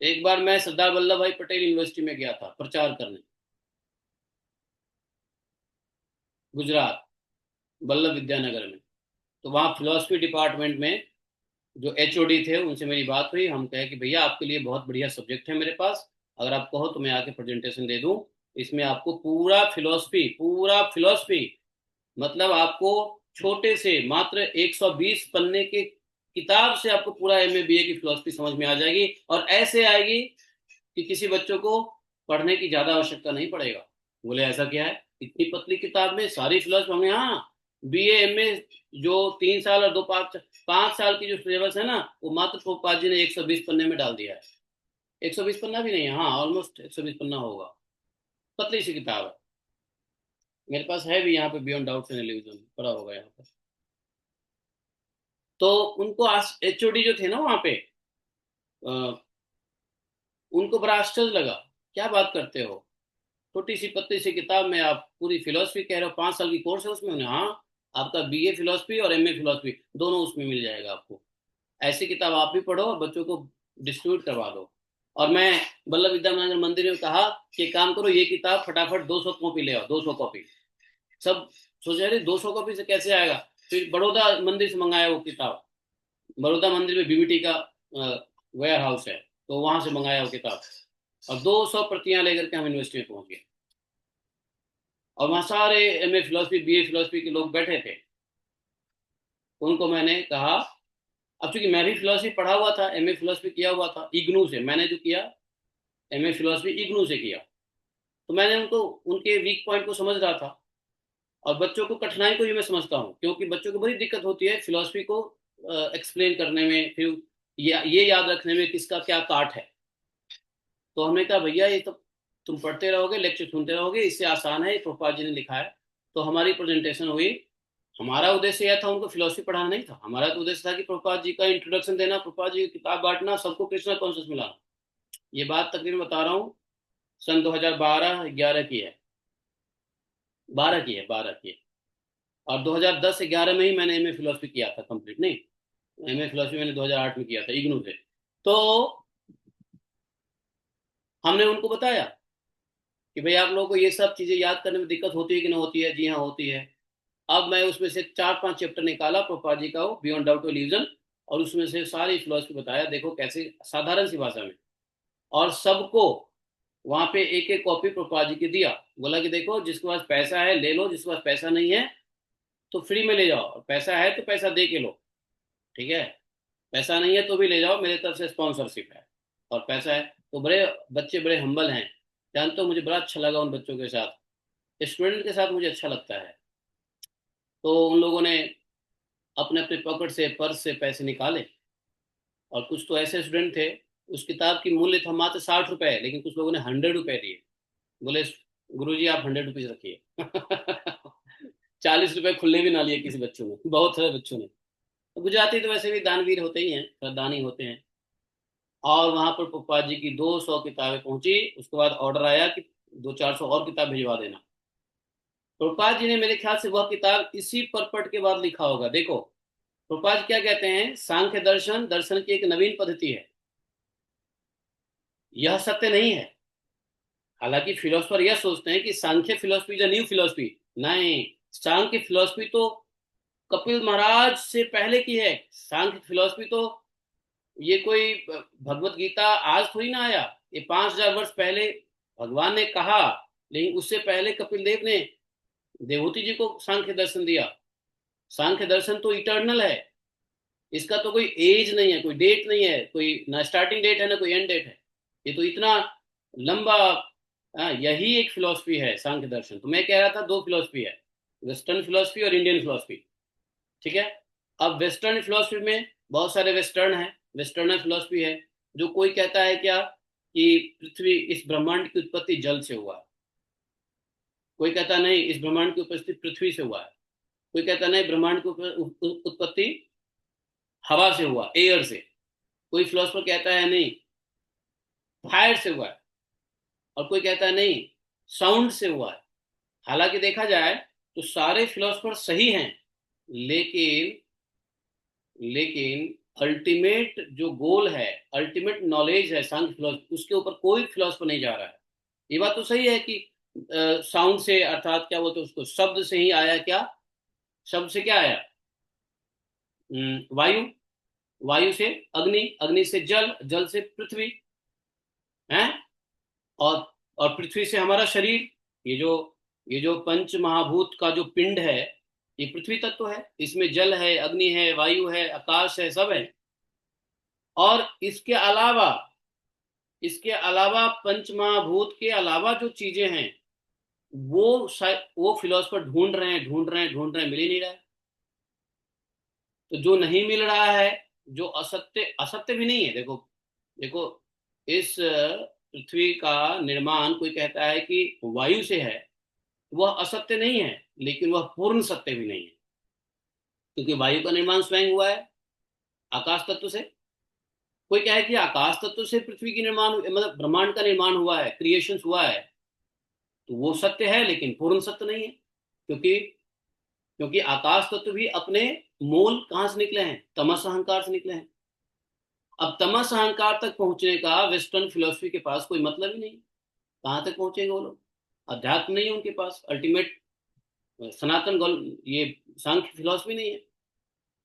एक बार मैं सरदार वल्लभ भाई पटेल यूनिवर्सिटी में गया था प्रचार करने, गुजरात, वल्लभ विद्यानगर में। तो वहाँ फिलोसफी डिपार्टमेंट में जो एचओडी थे उनसे मेरी बात हुई। हम कहे कि भैया आपके लिए बहुत बढ़िया सब्जेक्ट है मेरे पास, अगर आप कहो तो मैं आके प्रेजेंटेशन दे दूं। इसमें आपको पूरा फिलोसफी, मतलब आपको छोटे से मात्र 120 पन्ने के किताब से आपको पूरा एमए बीए की फिलोसफी समझ में आ जाएगी, और ऐसे आएगी कि किसी बच्चों को पढ़ने की ज्यादा आवश्यकता नहीं पड़ेगा। बोले ऐसा क्या है, इतनी पतली किताब में सारी फिलोसफी? हमने, हाँ, बीए एमए जो 3 साल और 5 साल की जो सिलेबस है ना, वो मात्र प्रोपाल जी ने 120 पन्ने में डाल दिया है। 120 पन्ना भी नहीं है, हाँ ऑलमोस्ट 120 पन्ना होगा। पतली सी किताब है, मेरे पास है भी यहाँ पे, बियॉन्ड डाउट एनालिसिस पड़ा होगा यहाँ पर। तो उनको एचओडी जो थे ना वहाँ पे, उनको बड़ा आश्चर्य लगा, क्या बात करते हो, छोटी सी पतली सी किताब में आप पूरी फिलोसफी कह रहे हो, 5 साल की कोर्स है उसमें? हाँ, आपका बीए फिलोसफी और एमए फिलोसफी दोनों उसमें मिल जाएगा आपको। ऐसी किताब आप भी पढ़ो और बच्चों को डिस्ट्रीब्यूट करवा दो। और मैं वल्लभ विद्यानगर मंदिर में कहा कि काम करो, ये किताब फटाफट 200 कॉपी ले आओ, 200 कॉपी। सब सोचे अरे 200 कॉपी से कैसे आएगा? फिर बड़ौदा मंदिर से मंगाया वो किताब। बड़ौदा मंदिर में बीबीटी का वेयर हाउस है, तो वहां से मंगाया वो किताब, और 200 प्रतियां लेकर के हम यूनिवर्सिटी में पहुंच गए। और वहाँ सारे एमए फिलोसफी बीए फिलोसफी के लोग बैठे थे। उनको मैंने कहा, अब चूंकि मैं भी फिलोसफी पढ़ा हुआ था, एमए फिलोसफी किया हुआ था इग्नू से, मैंने जो किया एमए फिलोसफी इग्नू से किया, तो मैंने उनको उनके वीक पॉइंट को समझ रहा था। और बच्चों को कठिनाई को भी मैं समझता हूँ, क्योंकि बच्चों को बड़ी दिक्कत होती है फिलोसफी को एक्सप्लेन करने में, फिर ये याद रखने में किसका क्या काट है। तो हमने कहा भैया ये तो तुम पढ़ते रहोगे, लेक्चर सुनते रहोगे, इससे आसान है, प्रोपाल जी ने लिखा है। तो हमारी प्रेजेंटेशन हुई। हमारा उद्देश्य यह था उनको फिलोसफी पढ़ाना नहीं था, हमारा तो उद्देश्य था कि प्रभुपाद जी का इंट्रोडक्शन देना, प्रभुपाद जी की किताब बांटना, सबको कृष्णा कॉन्शियस मिलाना। ये बात तकरीबन बता रहा हूँ सन 2012-11 की है, 12 की है। और 2010-11 में ही मैंने एमए फिलोसफी किया था कंप्लीट, नहीं, एमए फिलोसफी मैंने 2008 में किया था इग्नू से। तो हमने उनको बताया कि भाई आप लोगों को ये सब चीजें याद करने में दिक्कत होती है कि नहीं होती है? जी हाँ होती है। अब मैं उसमें से 4-5 चैप्टर निकाला प्रभुपाद जी का, वो बियॉन्ड डाउट इल्यूजन, और उसमें से सारी फिलोसफी बताया, देखो कैसे साधारण सी भाषा में। और सबको वहां पे एक एक कॉपी प्रभुपाद जी की दिया, बोला कि देखो जिसके पास पैसा है ले लो, जिसके पास पैसा नहीं है तो फ्री में ले जाओ, और पैसा है तो पैसा दे के लो, ठीक है, पैसा नहीं है तो भी ले जाओ, मेरे तरफ से स्पॉन्सरशिप है। और पैसा है तो बड़े बच्चे बड़े हम्बल हैं, जानते हो मुझे बड़ा अच्छा लगा उन बच्चों के साथ, स्टूडेंट के साथ मुझे अच्छा लगता है। तो उन लोगों ने अपने अपने पॉकेट से, पर्स से पैसे निकाले, और कुछ तो ऐसे स्टूडेंट थे, उस किताब की मूल्य था मात्र 60 रुपए, लेकिन कुछ लोगों ने 100 रुपए दिए। बोले गुरुजी आप 100 रुपीज रखिए। 40 रुपए खुले भी ना लिए किसी बच्चों ने, बहुत सारे बच्चों ने। तो गुजराती तो वैसे भी दानवीर होते ही हैं, दानी होते हैं। और वहां पर पप्पा जी की 200 किताबें पहुंची, उसके बाद ऑर्डर आया कि 200-400 और किताब भिजवा देना। प्रभुपाद जी ने मेरे ख्याल से वह किताब इसी परपट के बाद लिखा होगा। देखो प्रभुपाद क्या कहते हैं, सांख्य दर्शन दर्शन की एक नवीन पद्धति है, यह सत्य नहीं है। हालांकि फिलोसफर यह सोचते हैं कि सांख्य फिलोसफी इज न्यू फिलोसफी, नहीं, सांख्य फिलोसफी तो कपिल महाराज से पहले की है। सांख्य फिलोसफी तो ये कोई भगवत गीता आज थोड़ी ना आया, ये 5000 वर्ष पहले भगवान ने कहा, लेकिन उससे पहले कपिल देव ने देवहूति जी को सांख्य दर्शन दिया। सांख्य दर्शन तो इटर्नल है, इसका तो कोई एज नहीं है, कोई डेट नहीं है, कोई ना स्टार्टिंग डेट है ना कोई एंड डेट है, ये तो इतना लंबा, यही एक फिलोसफी है सांख्य दर्शन। तो मैं कह रहा था दो फिलोसफी है, वेस्टर्न फिलोसफी और इंडियन फिलोसफी, ठीक है। अब वेस्टर्न फिलोसफी में बहुत सारे वेस्टर्न है, वेस्टर्न फिलोसफी है जो कोई कहता है क्या कि पृथ्वी, इस ब्रह्मांड की उत्पत्ति जल से हुआ है, कोई कहता नहीं इस ब्रह्मांड की उत्पत्ति पृथ्वी से हुआ है, कोई कहता नहीं ब्रह्मांड की उत्पत्ति हवा से हुआ, एयर से, कोई फिलोसफर कहता है नहीं फायर से हुआ है, और कोई कहता है नहीं साउंड से हुआ है। हालांकि देखा जाए तो सारे फिलोसफर सही हैं, लेकिन लेकिन अल्टीमेट जो गोल है, अल्टीमेट नॉलेज है सांख्य फिलोसफी, उसके ऊपर कोई फिलोसफर नहीं जा रहा है। ये बात तो सही है कि साउंड से, अर्थात क्या बोलते हैं उसको, शब्द से ही आया, क्या शब्द से क्या आया, वायु, वायु से अग्नि, अग्नि से जल, जल से पृथ्वी है, और पृथ्वी से हमारा शरीर। ये जो पंच महाभूत का जो पिंड है, ये पृथ्वी तत्व है, इसमें जल है, अग्नि है, वायु है, आकाश है, सब है। और इसके अलावा पंच महाभूत के अलावा जो चीजें हैं, वो फिलोसफर ढूंढ रहे हैं, मिल ही नहीं रहा है। तो जो नहीं मिल रहा है, जो असत्य, असत्य भी नहीं है। देखो देखो, इस पृथ्वी का निर्माण कोई कहता है कि वायु से है, वह असत्य नहीं है, लेकिन वह पूर्ण सत्य भी नहीं है, क्योंकि वायु का निर्माण स्वयं हुआ है आकाश तत्व से। कोई कहे कि आकाश तत्व से पृथ्वी की निर्माण, मतलब ब्रह्मांड का निर्माण हुआ है, क्रिएशन हुआ है, तो वो सत्य है, लेकिन पूर्ण सत्य नहीं है, क्योंकि क्योंकि आकाश तत्व भी अपने मूल कहां से निकले हैं, तमस अहंकार से निकले हैं। अब तमस अहंकार तक पहुंचने का वेस्टर्न फिलोसफी के पास कोई मतलब ही नहीं। कहां तक पहुंचेंगे वो लोग? अध्यात्म नहीं है उनके पास, अल्टीमेट सनातन गोल, ये सांख्य फिलोसफी नहीं है।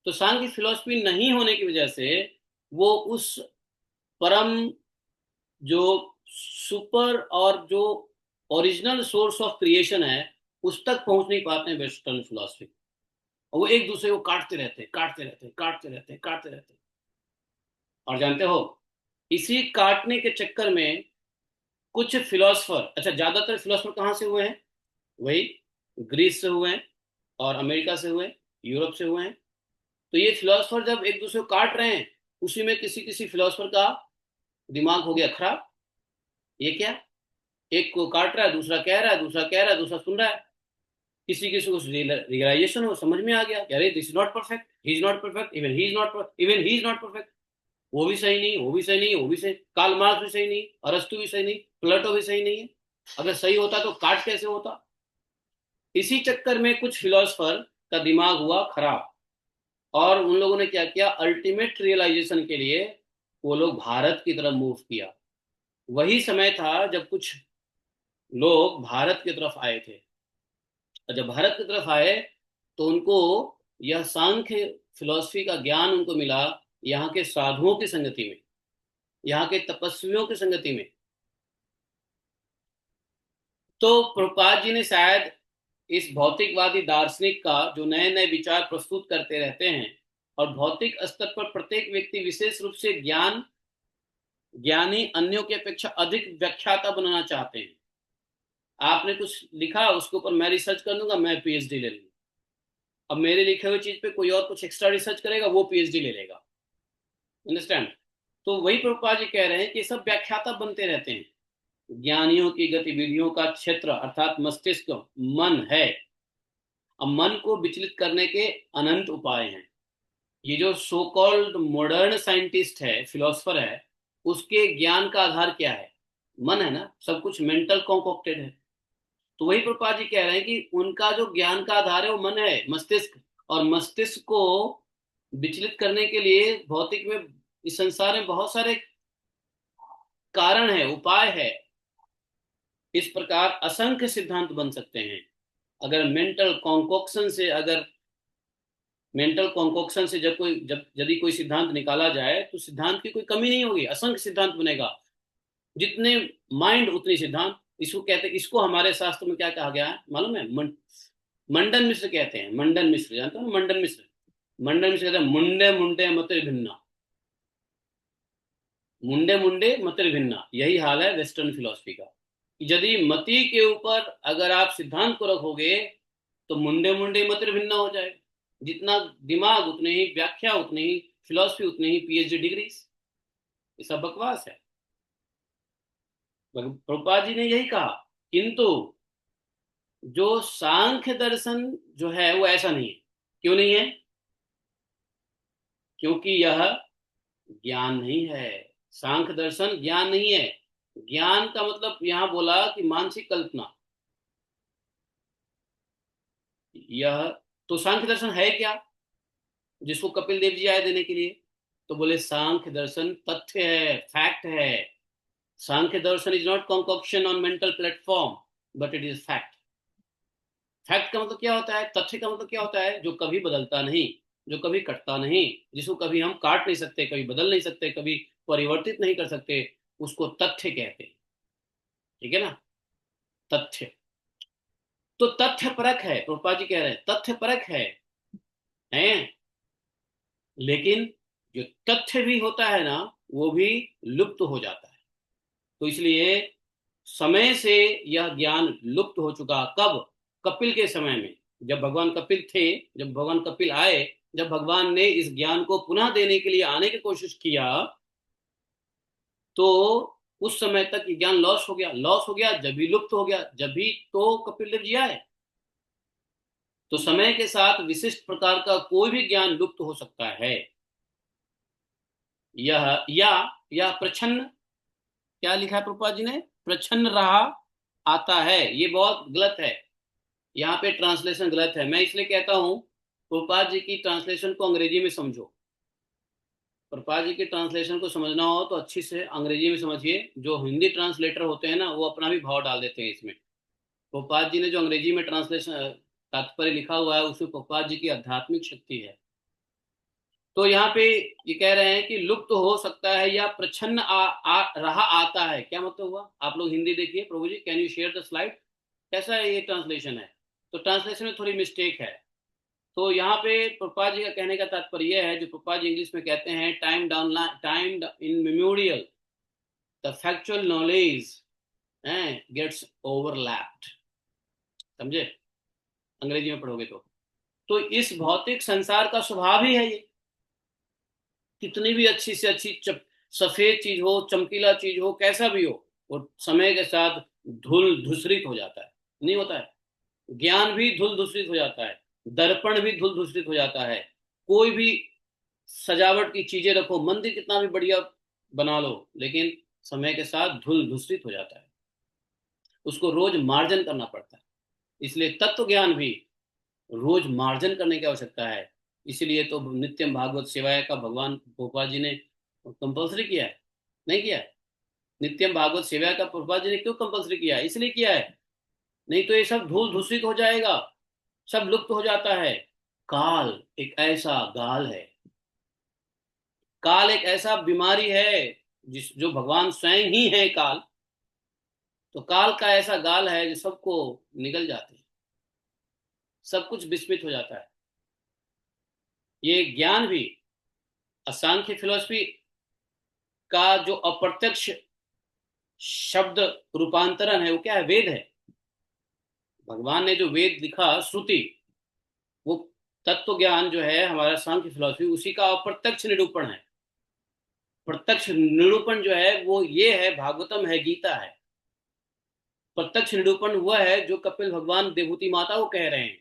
तो सांख्य फिलोसफी नहीं होने की वजह से वो उस परम, जो सुपर और जो ओरिजिनल सोर्स ऑफ क्रिएशन है, उस तक पहुंच नहीं पाते हैं वेस्टर्न फिलोसफी। और वो एक दूसरे को काटते रहते हैं, काटते रहते हैं, काटते रहते हैं, काटते रहते हैं। और जानते हो, इसी काटने के चक्कर में कुछ फिलोसफर, अच्छा ज्यादातर फिलोसफर कहाँ से हुए हैं? वही ग्रीस से हुए हैं, और अमेरिका से हुए हैं, यूरोप से हुए हैं। तो ये फिलोसफर जब एक दूसरे को काट रहे हैं, उसी में किसी किसी फिलोसफर का दिमाग हो गया खराब। ये क्या, एक को काट रहा है, दूसरा कह रहा है, दूसरा कह रहा है, दूसरा सुन रहा है, किसी किसी को रियलाइजेशन हो, समझ में आ गया कि अरे this is not perfect, he is not perfect, even he is not perfect. वो भी सही नहीं, वो भी सही नहीं, वो भी सही, कार्ल मार्क्स भी सही नहीं, अरस्तु भी सही नहीं, प्लेटो भी सही नहीं है। अगर सही होता तो काट कैसे होता? इसी चक्कर में कुछ फिलोसफर का दिमाग हुआ खराब, और उन लोगों ने क्या किया, अल्टीमेट रियलाइजेशन के लिए वो लोग भारत की तरफ मूव किया। वही समय था जब कुछ लोग भारत की तरफ आए थे, और जब भारत की तरफ आए तो उनको यह सांख्य फिलॉसफी का ज्ञान उनको मिला, यहाँ के साधुओं की संगति में, यहाँ के तपस्वियों की संगति में। तो प्रभुपाद जी ने शायद इस भौतिकवादी दार्शनिक का जो नए नए विचार प्रस्तुत करते रहते हैं, और भौतिक स्तर पर प्रत्येक व्यक्ति विशेष रूप से ज्ञानी अन्यों की अपेक्षा अधिक व्याख्याता बनाना चाहते हैं। आपने कुछ लिखा, उसके ऊपर मैं रिसर्च कर लूंगा, मैं पीएचडी ले लूंगा। अब मेरे लिखे हुए चीज पे कोई और कुछ एक्स्ट्रा रिसर्च करेगा, वो पीएचडी ले लेगा। अंडरस्टैंड? तो वही प्रभुपाद जी कह रहे हैं कि सब व्याख्याता बनते रहते हैं। ज्ञानियों की गतिविधियों का क्षेत्र अर्थात मस्तिष्क, मन है। अब मन को विचलित करने के अनंत उपाय हैं। ये जो सो कॉल्ड मॉडर्न साइंटिस्ट है, फिलोसफर है, उसके ज्ञान का आधार क्या है? मन है ना, सब कुछ मेंटल कॉन्कोक्टेड है। तो वही प्रभुपाद जी कह रहे हैं कि उनका जो ज्ञान का आधार है वो मन है, मस्तिष्क। और मस्तिष्क को विचलित करने के लिए भौतिक में, इस संसार में बहुत सारे कारण है, उपाय है। इस प्रकार असंख्य सिद्धांत बन सकते हैं। अगर मेंटल कॉन्कोक्शन से जब यदि कोई सिद्धांत निकाला जाए, तो सिद्धांत की कोई कमी नहीं होगी, असंख्य सिद्धांत बनेगा। जितने माइंड उतने सिद्धांत। इसको कहते हैं, इसको हमारे शास्त्र में क्या कहा गया है मालूम है? मंडन मिश्र कहते हैं। मंडन मिश्र जानते हो? मंडन मिश्र कहते हैं मुंडे मुंडे मतिर भिन्ना, मुंडे मुंडे मतिर भिन्ना। यही हाल है वेस्टर्न फिलोसफी का। यदि मति के ऊपर अगर आप सिद्धांत को रखोगे, तो मुंडे मुंडे मतिर भिन्ना हो जाएगा। जितना दिमाग उतने ही व्याख्या, उतनी ही फिलोसफी, उतनी ही पीएचडी डिग्री। ये सब बकवास है। प्रभुपाद जी ने यही कहा। किंतु जो सांख्य दर्शन जो है वो ऐसा नहीं है। क्यों नहीं है? क्योंकि यह ज्ञान नहीं है। सांख्य दर्शन ज्ञान नहीं है। ज्ञान का मतलब यहां बोला कि मानसिक कल्पना। यह तो सांख्य दर्शन है क्या, जिसको कपिल देव जी आए देने के लिए? तो बोले सांख्य दर्शन तथ्य है, फैक्ट है। Sankhya Darshan is not concoction on mental platform but it is fact. Fact का मतलब क्या होता है, तथ्य का मतलब क्या होता है, जो कभी बदलता नहीं, जो कभी कटता नहीं, जिसको कभी हम काट नहीं सकते, कभी बदल नहीं सकते, कभी परिवर्तित नहीं कर सकते, उसको तथ्य कहते हैं। ठीक है ना, तथ्य। तो तथ्य परक है, प्रभुपाद जी कह रहे हैं तथ्य परक है। लेकिन जो तथ्य भी होता है ना, वो भी लुप्त हो जाता है। तो इसलिए समय से यह ज्ञान लुप्त हो चुका। कब? कपिल के समय में, जब भगवान कपिल थे, जब भगवान कपिल आए, जब भगवान ने इस ज्ञान को पुनः देने के लिए आने की कोशिश किया, तो उस समय तक ये ज्ञान लॉस हो गया, जब भी लुप्त हो गया, जब भी तो कपिल देव जी आए। तो समय के साथ विशिष्ट प्रकार का कोई भी ज्ञान लुप्त हो सकता है। यह प्रछन्न, क्या लिखा है प्रभुपाद जी ने, प्रछन्न रहा आता है, ये बहुत गलत है। यहाँ पे ट्रांसलेशन गलत है। मैं इसलिए कहता हूं प्रभुपाद जी की ट्रांसलेशन को अंग्रेजी में समझो। प्रभुपाद जी की ट्रांसलेशन को समझना हो तो अच्छी से अंग्रेजी में समझिए। जो हिंदी ट्रांसलेटर होते हैं ना, वो अपना भी भाव डाल देते हैं इसमें। प्रभुपाद जी ने जो अंग्रेजी में ट्रांसलेशन तात्पर्य लिखा हुआ है, उसमें प्रभुपाद जी की आध्यात्मिक शक्ति है। तो यहाँ पे ये कह रहे हैं कि लुप्त हो सकता है या प्रछन्न रहा आता है। क्या मतलब हुआ? आप लोग हिंदी देखिए। Prabhu ji, can you share the slide? कैसा है ये ट्रांसलेशन है? तो ट्रांसलेशन में थोड़ी मिस्टेक है। तो यहाँ पे प्रभुपाद जी का कहने का तात्पर्य है, जो प्रभुपाद जी इंग्लिश में कहते हैं, time immemorial the factual knowledge gets overlapped. समझे? अंग्रेजी में पढ़ोगे तो इस भौतिक संसार का स्वभाव ही है ये। कितनी भी अच्छी से अच्छी सफेद चीज हो, चमकीला चीज हो, कैसा भी हो, वो समय के साथ धूल धूसरित हो जाता है, नहीं होता है? ज्ञान भी धूल धूसरित हो जाता है, दर्पण भी धूल धूसरित हो जाता है। कोई भी सजावट की चीजें रखो, मंदिर कितना भी बढ़िया बना लो, लेकिन समय के साथ धूल धूसरित हो जाता है, उसको रोज मार्जन करना पड़ता है। इसलिए तत्व ज्ञान भी रोज मार्जन करने की आवश्यकता है। इसीलिए तो नित्यम भागवत सेवाया का भगवान गोपाल जी ने कंपल्सरी किया है, नहीं किया है? नित्यम भागवत सेवाया का गोपाल जी ने क्यों कंपल्सरी किया है? इसलिए किया है, नहीं तो ये सब धूल धूसरित हो जाएगा, सब लुप्त हो जाता है। काल एक ऐसा गाल है, काल एक ऐसा बीमारी है जो भगवान स्वयं ही है काल। तो काल का ऐसा गाल है जो सबको निगल जाते हैं, सब कुछ विस्मित हो जाता है। ये ज्ञान भी, असंख्य फिलोसफी का जो अप्रत्यक्ष शब्द रूपांतरण है, वो क्या है? वेद है। भगवान ने जो वेद लिखा, श्रुति, वो तत्व ज्ञान जो है हमारा सांख्य फिलोसफी, उसी का अप्रत्यक्ष निरूपण है। प्रत्यक्ष निरूपण जो है वो ये है, भागवतम है, गीता है। प्रत्यक्ष निरूपण हुआ है जो कपिल भगवान देवहूति माता को कह रहे हैं।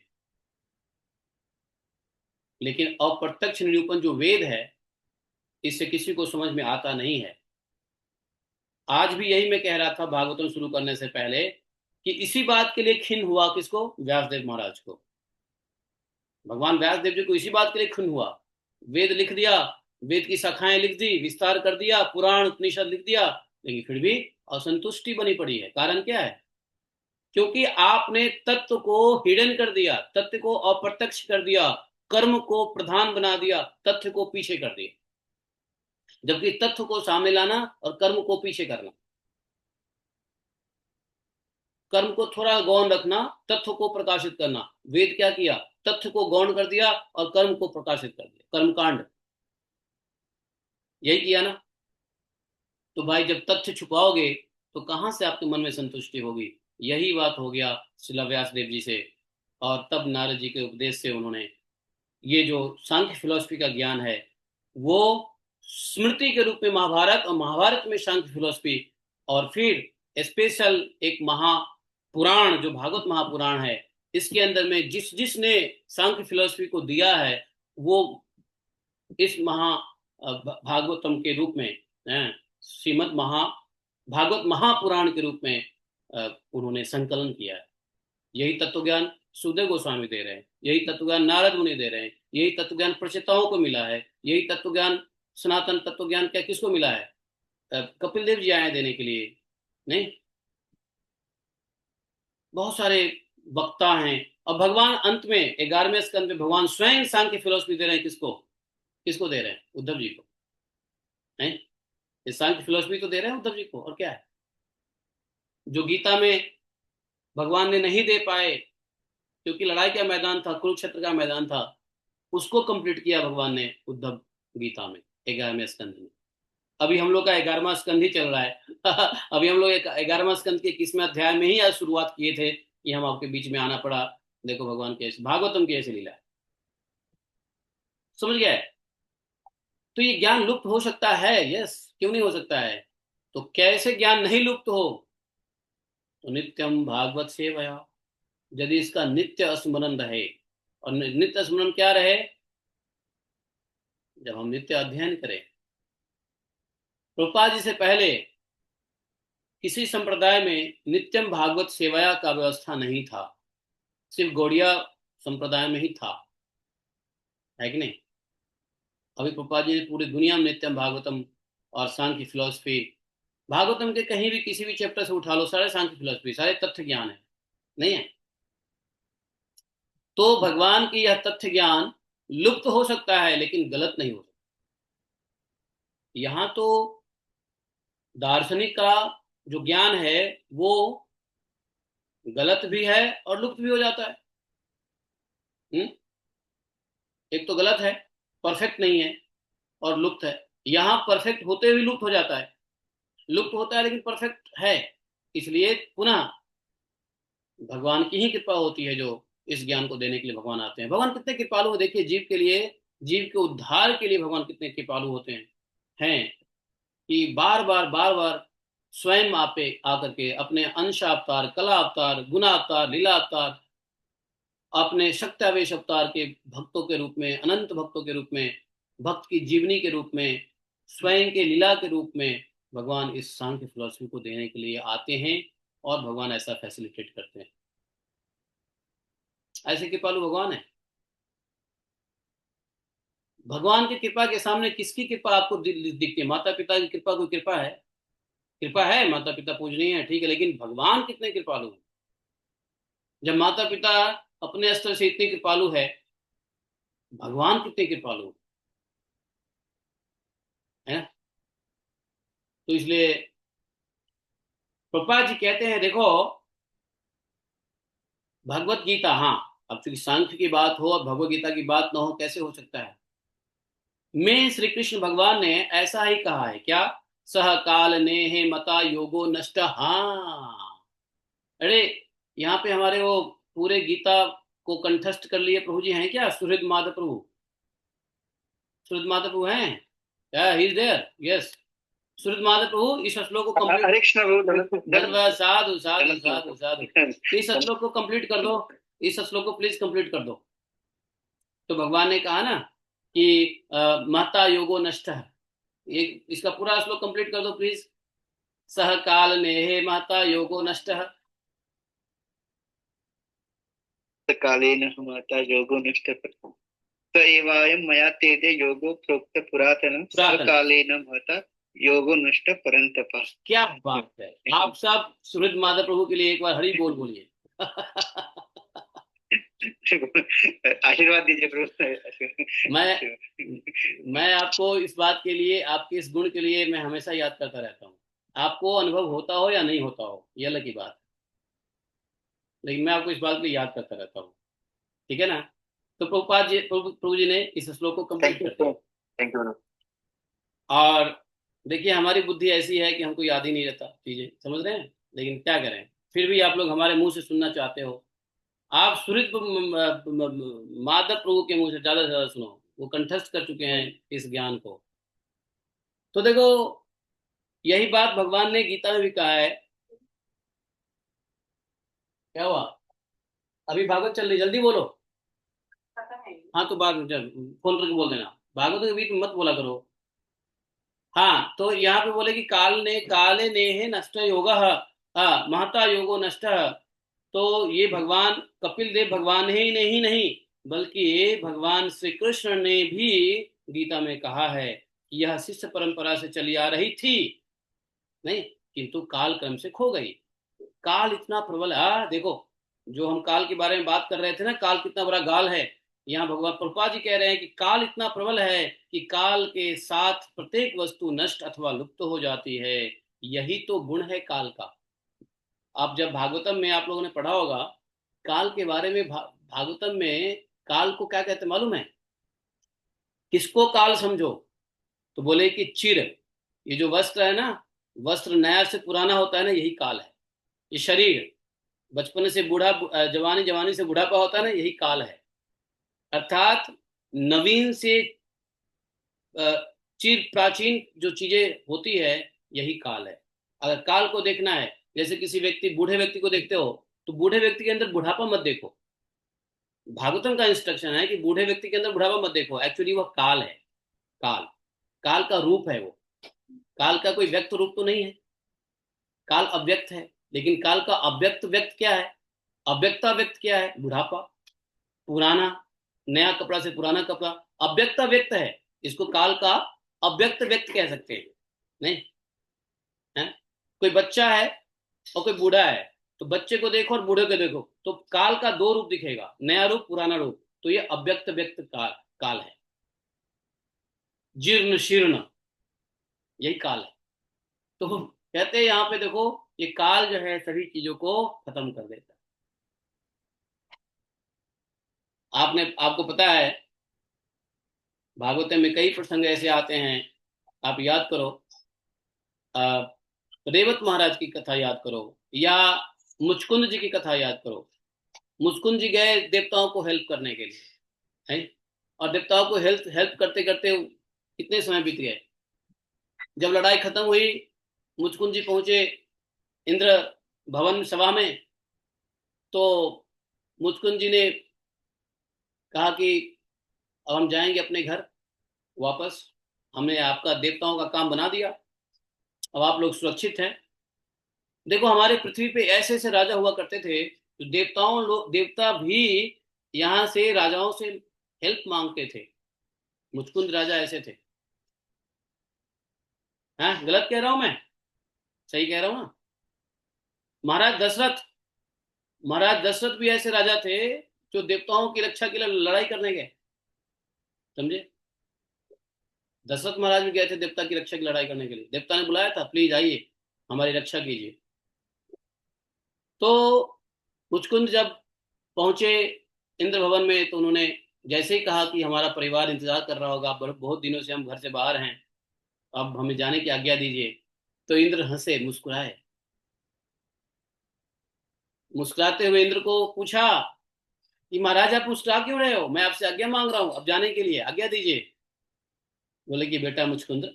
लेकिन अप्रत्यक्ष निरूपण जो वेद है, इससे किसी को समझ में आता नहीं है। आज भी यही मैं कह रहा था भागवतम शुरू करने से पहले, कि इसी बात के लिए खिन्न हुआ किसको? व्यासदेव महाराज को। भगवान व्यासदेव जी को इसी बात के लिए खिन्न हुआ। वेद लिख दिया, वेद की शाखाएं लिख दी, विस्तार कर दिया, पुराण उपनिषद लिख दिया, लेकिन फिर भी असंतुष्टि बनी पड़ी है। कारण क्या है? क्योंकि आपने तत्व को हिडन कर दिया, तत्व को अप्रत्यक्ष कर दिया, कर्म को प्रधान बना दिया, तथ्य को पीछे कर दिया। जबकि तथ्य को सामने लाना और कर्म को पीछे करना, कर्म को थोड़ा गौण रखना, तथ्य को प्रकाशित करना। वेद क्या किया? तथ्य को गौण कर दिया और कर्म को प्रकाशित कर दिया, कर्मकांड, यही किया ना। तो भाई जब तथ्य छुपाओगे तो कहां से आपके मन में संतुष्टि होगी? यही बात हो गया श्रील व्यासदेव जी से, और तब नारद जी के उपदेश से उन्होंने ये जो सांख्य फिलोसफी का ज्ञान है, वो स्मृति के रूप में महाभारत, और महाभारत में सांख्य फिलोसफी, और फिर स्पेशल एक महापुराण जो भागवत महापुराण है, इसके अंदर में जिसने सांख्य फिलोसफी को दिया है, वो इस भागवतम के रूप में, श्रीमद भागवत महापुराण के रूप में उन्होंने संकलन किया है। यही तत्वज्ञान सुखदेव गोस्वामी दे रहे हैं, यही तत्वज्ञान नारद मुनि दे रहे हैं, यही तत्वज्ञान प्रचेताओं को मिला है, यही तत्वज्ञान सनातन तत्व ज्ञान क्या किसको मिला है? कपिल देव जी आए हैं देने के लिए? नहीं, बहुत सारे वक्ता हैं। और भगवान अंत में 11वें स्कंद में भगवान स्वयं सांख्य फिलोसफी दे रहे हैं। किसको किसको दे रहे हैं? उद्धव जी को। नहीं, ये सांख्य फिलोसफी तो दे रहे हैं उद्धव जी को। और क्या है जो गीता में भगवान ने नहीं दे पाए, क्योंकि लड़ाई का मैदान था, कुरुक्षेत्र का मैदान था, उसको कंप्लीट किया भगवान ने उद्धव गीता में 11वें स्कंद में। अभी हम लोग का 11वां स्कंद ही चल रहा है। अभी हम लोग 11वां स्कंद के 21वें अध्याय में ही आज शुरुआत किए थे कि हम आपके बीच में आना पड़ा। देखो भगवान कैसे, भागवतम की ऐसी लीला है। समझ गया है? तो ये ज्ञान लुप्त हो सकता है? यस, क्यों नहीं हो सकता है? तो कैसे ज्ञान नहीं लुप्त हो? तो नित्यम भागवत सेवया, यदि इसका नित्य स्मरण रहे। और नित्य स्मरण क्या रहे? जब हम नित्य अध्ययन करें। प्रभुपाद जी से पहले किसी संप्रदाय में नित्यम भागवत सेवया का व्यवस्था नहीं था, सिर्फ गौड़िया संप्रदाय में ही था, है कि नहीं? अभी प्रभुपाद जी ने पूरी दुनिया में नित्यम भागवतम और सांख्य फिलोसफी, भागवतम के कहीं भी किसी भी चैप्टर से उठा लो, सारे सांख्य फिलोसफी, सारे तथ्य ज्ञान है, नहीं है? तो भगवान की यह तथ्य ज्ञान लुप्त हो सकता है, लेकिन गलत नहीं हो सकता। यहां तो दार्शनिक का जो ज्ञान है वो गलत भी है और लुप्त भी हो जाता है। एक तो गलत है, परफेक्ट नहीं है, और लुप्त है। यहां परफेक्ट होते हुए लुप्त हो जाता है, लुप्त होता है लेकिन परफेक्ट है। इसलिए पुनः भगवान की ही कृपा होती है जो इस ज्ञान को देने के लिए भगवान आते हैं। भगवान कितने कृपालु है, देखिए जीव के लिए, जीव के उद्धार के लिए भगवान कितने कृपालु होते हैं कि बार बार स्वयं आपे आकर के अपने अंश अवतार, कला अवतार, गुना अवतार, लीला अवतार, अपने शक्त्यावेश अवतार के भक्तों के रूप में, अनंत भक्तों के रूप में, भक्त की जीवनी के रूप में, स्वयं के लीला के रूप में भगवान इस सांख्य फिलोसफी को देने के लिए आते हैं। और भगवान ऐसा फैसिलिटेट करते हैं। ऐसे कृपालु भगवान है। भगवान की कृपा के सामने किसकी कृपा आपको दिखती है? माता पिता की कृपा कोई कृपा है? कृपा है, माता पिता पूजनीय है, ठीक है, लेकिन भगवान कितने कृपालु हैं? जब माता पिता अपने स्तर से इतने कृपालु है, भगवान कितने कृपालु है ना? तो इसलिए प्रभुपाद जी कहते हैं, देखो भगवत गीता, हाँ, अब चूंकि सांख्य की बात हो और भगवत गीता की बात ना हो, कैसे हो सकता है? में श्री कृष्ण भगवान ने ऐसा ही कहा है। क्या? सह काल नेहे मता योगो नष्ट। हाँ, अरे यहाँ पे हमारे वो पूरे गीता को कंठस्थ कर लिए प्रभु जी हैं क्या? सुहृद माधव प्रभु, सुहृद माधव प्रभु हैं? He is there, yes. Suhrid Madhav प्रभु इस श्लोक को कंप्लीट, साधु साधु साधु साधु, इस श्लोक को कंप्लीट कर दो, इस श्लोक को प्लीज कंप्लीट कर दो। तो भगवान ने कहा ना कि महता योगो नष्ट, ये इसका पूरा श्लोक कंप्लीट कर दो प्लीज। सह काल नेहे महता योगो नष्ट, कालेन माता योगो नष्ट तो एवायम मया तेदे योगो प्रोक्त पुरातनम सह कालेन महता योगो नष्ट परंतप। क्या बात है! आप सब सुहृद माधव प्रभु के लिए एक बार हरि बोल बोलिए। आशीर्वाद दीजिए प्रभु। मैं आपको इस बात के लिए, आपके इस गुण के लिए मैं हमेशा याद करता रहता हूँ। आपको अनुभव होता हो या नहीं होता हो, ये अलग की बात, लेकिन मैं आपको इस बात के लिए याद करता रहता हूँ, ठीक है ना? तो प्रभु जी ने इस श्लोक को कंप्लीट कर दिया। Thank you. और देखिए हमारी बुद्धि ऐसी है कि हमको याद ही नहीं रहता चीजें, समझ रहे हैं? लेकिन क्या करें, फिर भी आप लोग हमारे मुंह से सुनना चाहते हो। आप सुहृद माधव प्रभु के मुंह से ज्यादा सुनो, वो कंठस्थ कर चुके हैं इस ज्ञान को। तो देखो यही बात भगवान ने गीता में भी कहा है। क्या हुआ? अभी भागवत चल रही, जल्दी बोलो। हाँ तो बाद में फोन करके बोल देना, भागवत के बीच में मत बोला करो। हाँ, तो यहाँ पे बोले कि काले नेहे नष्ट योग, हाँ, महता योगो नष्ट। तो ये भगवान कपिल देव भगवान ही नहीं बल्कि भगवान श्री कृष्ण ने भी गीता में कहा है कि यह शिष्य परंपरा से चली आ रही थी, नहीं, किंतु काल क्रम से खो गई। काल इतना प्रबल है, देखो जो हम काल के बारे में बात कर रहे थे ना, काल कितना बड़ा गाल है, यहाँ भगवान प्रभुपाद जी कह रहे हैं कि काल इतना प्रबल है कि काल के साथ प्रत्येक वस्तु नष्ट अथवा लुप्त हो जाती है। यही तो गुण है काल का। आप जब भागवतम में आप लोगों ने पढ़ा होगा काल के बारे में, भागवतम में काल को क्या कहते मालूम है? किसको काल समझो? तो बोले कि चिर, ये जो वस्त्र है ना, वस्त्र नया से पुराना होता है ना, यही काल है। ये शरीर बचपन से बूढ़ा, जवानी, जवानी से बुढ़ापा होता है ना, यही काल है। अर्थात नवीन से चिर प्राचीन जो चीजें होती है, यही काल है। अगर काल को देखना है, जैसे किसी व्यक्ति, बूढ़े व्यक्ति को देखते हो, तो बूढ़े व्यक्ति के अंदर बुढ़ापा मत देखो। भागवतम का इंस्ट्रक्शन है कि बूढ़े व्यक्ति के अंदर बुढ़ापा मत देखो, एक्चुअली वह काल है। काल, काल का रूप है वो। काल का कोई व्यक्त रूप तो नहीं है, काल अव्यक्त है। लेकिन काल का अव्यक्त व्यक्त क्या है? अव्यक्ता व्यक्त क्या है? बुढ़ापा, पुराना, नया कपड़ा से पुराना कपड़ा, अव्यक्ता व्यक्त है। इसको काल का अव्यक्त व्यक्त कह सकते हैं, नहीं है? कोई बच्चा है और कोई बूढ़ा है, तो बच्चे को देखो और बूढ़े को देखो, तो काल का दो रूप दिखेगा, नया रूप, पुराना रूप। तो ये अव्यक्त व्यक्त काल काल है। जीर्ण शीर्ण, यही काल है। तो कहते हैं यहाँ पे देखो, ये काल जो है सभी चीजों को खत्म कर देता है। आपको पता है भागवत में कई प्रसंग ऐसे आते हैं, आप याद करो, रेवत महाराज की कथा याद करो, या मुचकुंद जी की कथा याद करो। मुचकुंद जी गए देवताओं को हेल्प करने के लिए, है, और देवताओं को हेल्प हेल्प करते करते कितने समय बीत गए। जब लड़ाई खत्म हुई, मुचकुंद जी पहुंचे इंद्र भवन सभा में, तो मुचकुंद जी ने कहा कि अब हम जाएंगे अपने घर वापस, हमने आपका देवताओं का काम बना दिया, अब आप लोग सुरक्षित हैं। देखो हमारे पृथ्वी पे ऐसे ऐसे राजा हुआ करते थे, तो देवता भी यहाँ से राजाओं से हेल्प मांगते थे। मुचकुंद राजा ऐसे थे। हाँ, गलत कह रहा हूं मैं? सही कह रहा हूं ना? महाराज दशरथ, महाराज दशरथ भी ऐसे राजा थे जो देवताओं की रक्षा के लिए लड़ाई करने गए, समझे? दशरथ महाराज भी गए थे देवता की रक्षा की लड़ाई करने के लिए। देवता ने बुलाया था, प्लीज आइए हमारी रक्षा कीजिए। तो मुचकुंद जब पहुंचे इंद्र भवन में, तो उन्होंने जैसे ही कहा कि हमारा परिवार इंतजार कर रहा होगा, बहुत दिनों से हम घर से बाहर हैं, अब हमें जाने की आज्ञा दीजिए। तो इंद्र हंसे, मुस्कुराए। मुस्कुराते हुए इंद्र को पूछा कि महाराज आप मुस्कुरा क्यों रहे हो? मैं आपसे आज्ञा मांग रहा हूं, अब जाने के लिए आज्ञा दीजिए। बोले कि बेटा मुचकुंद,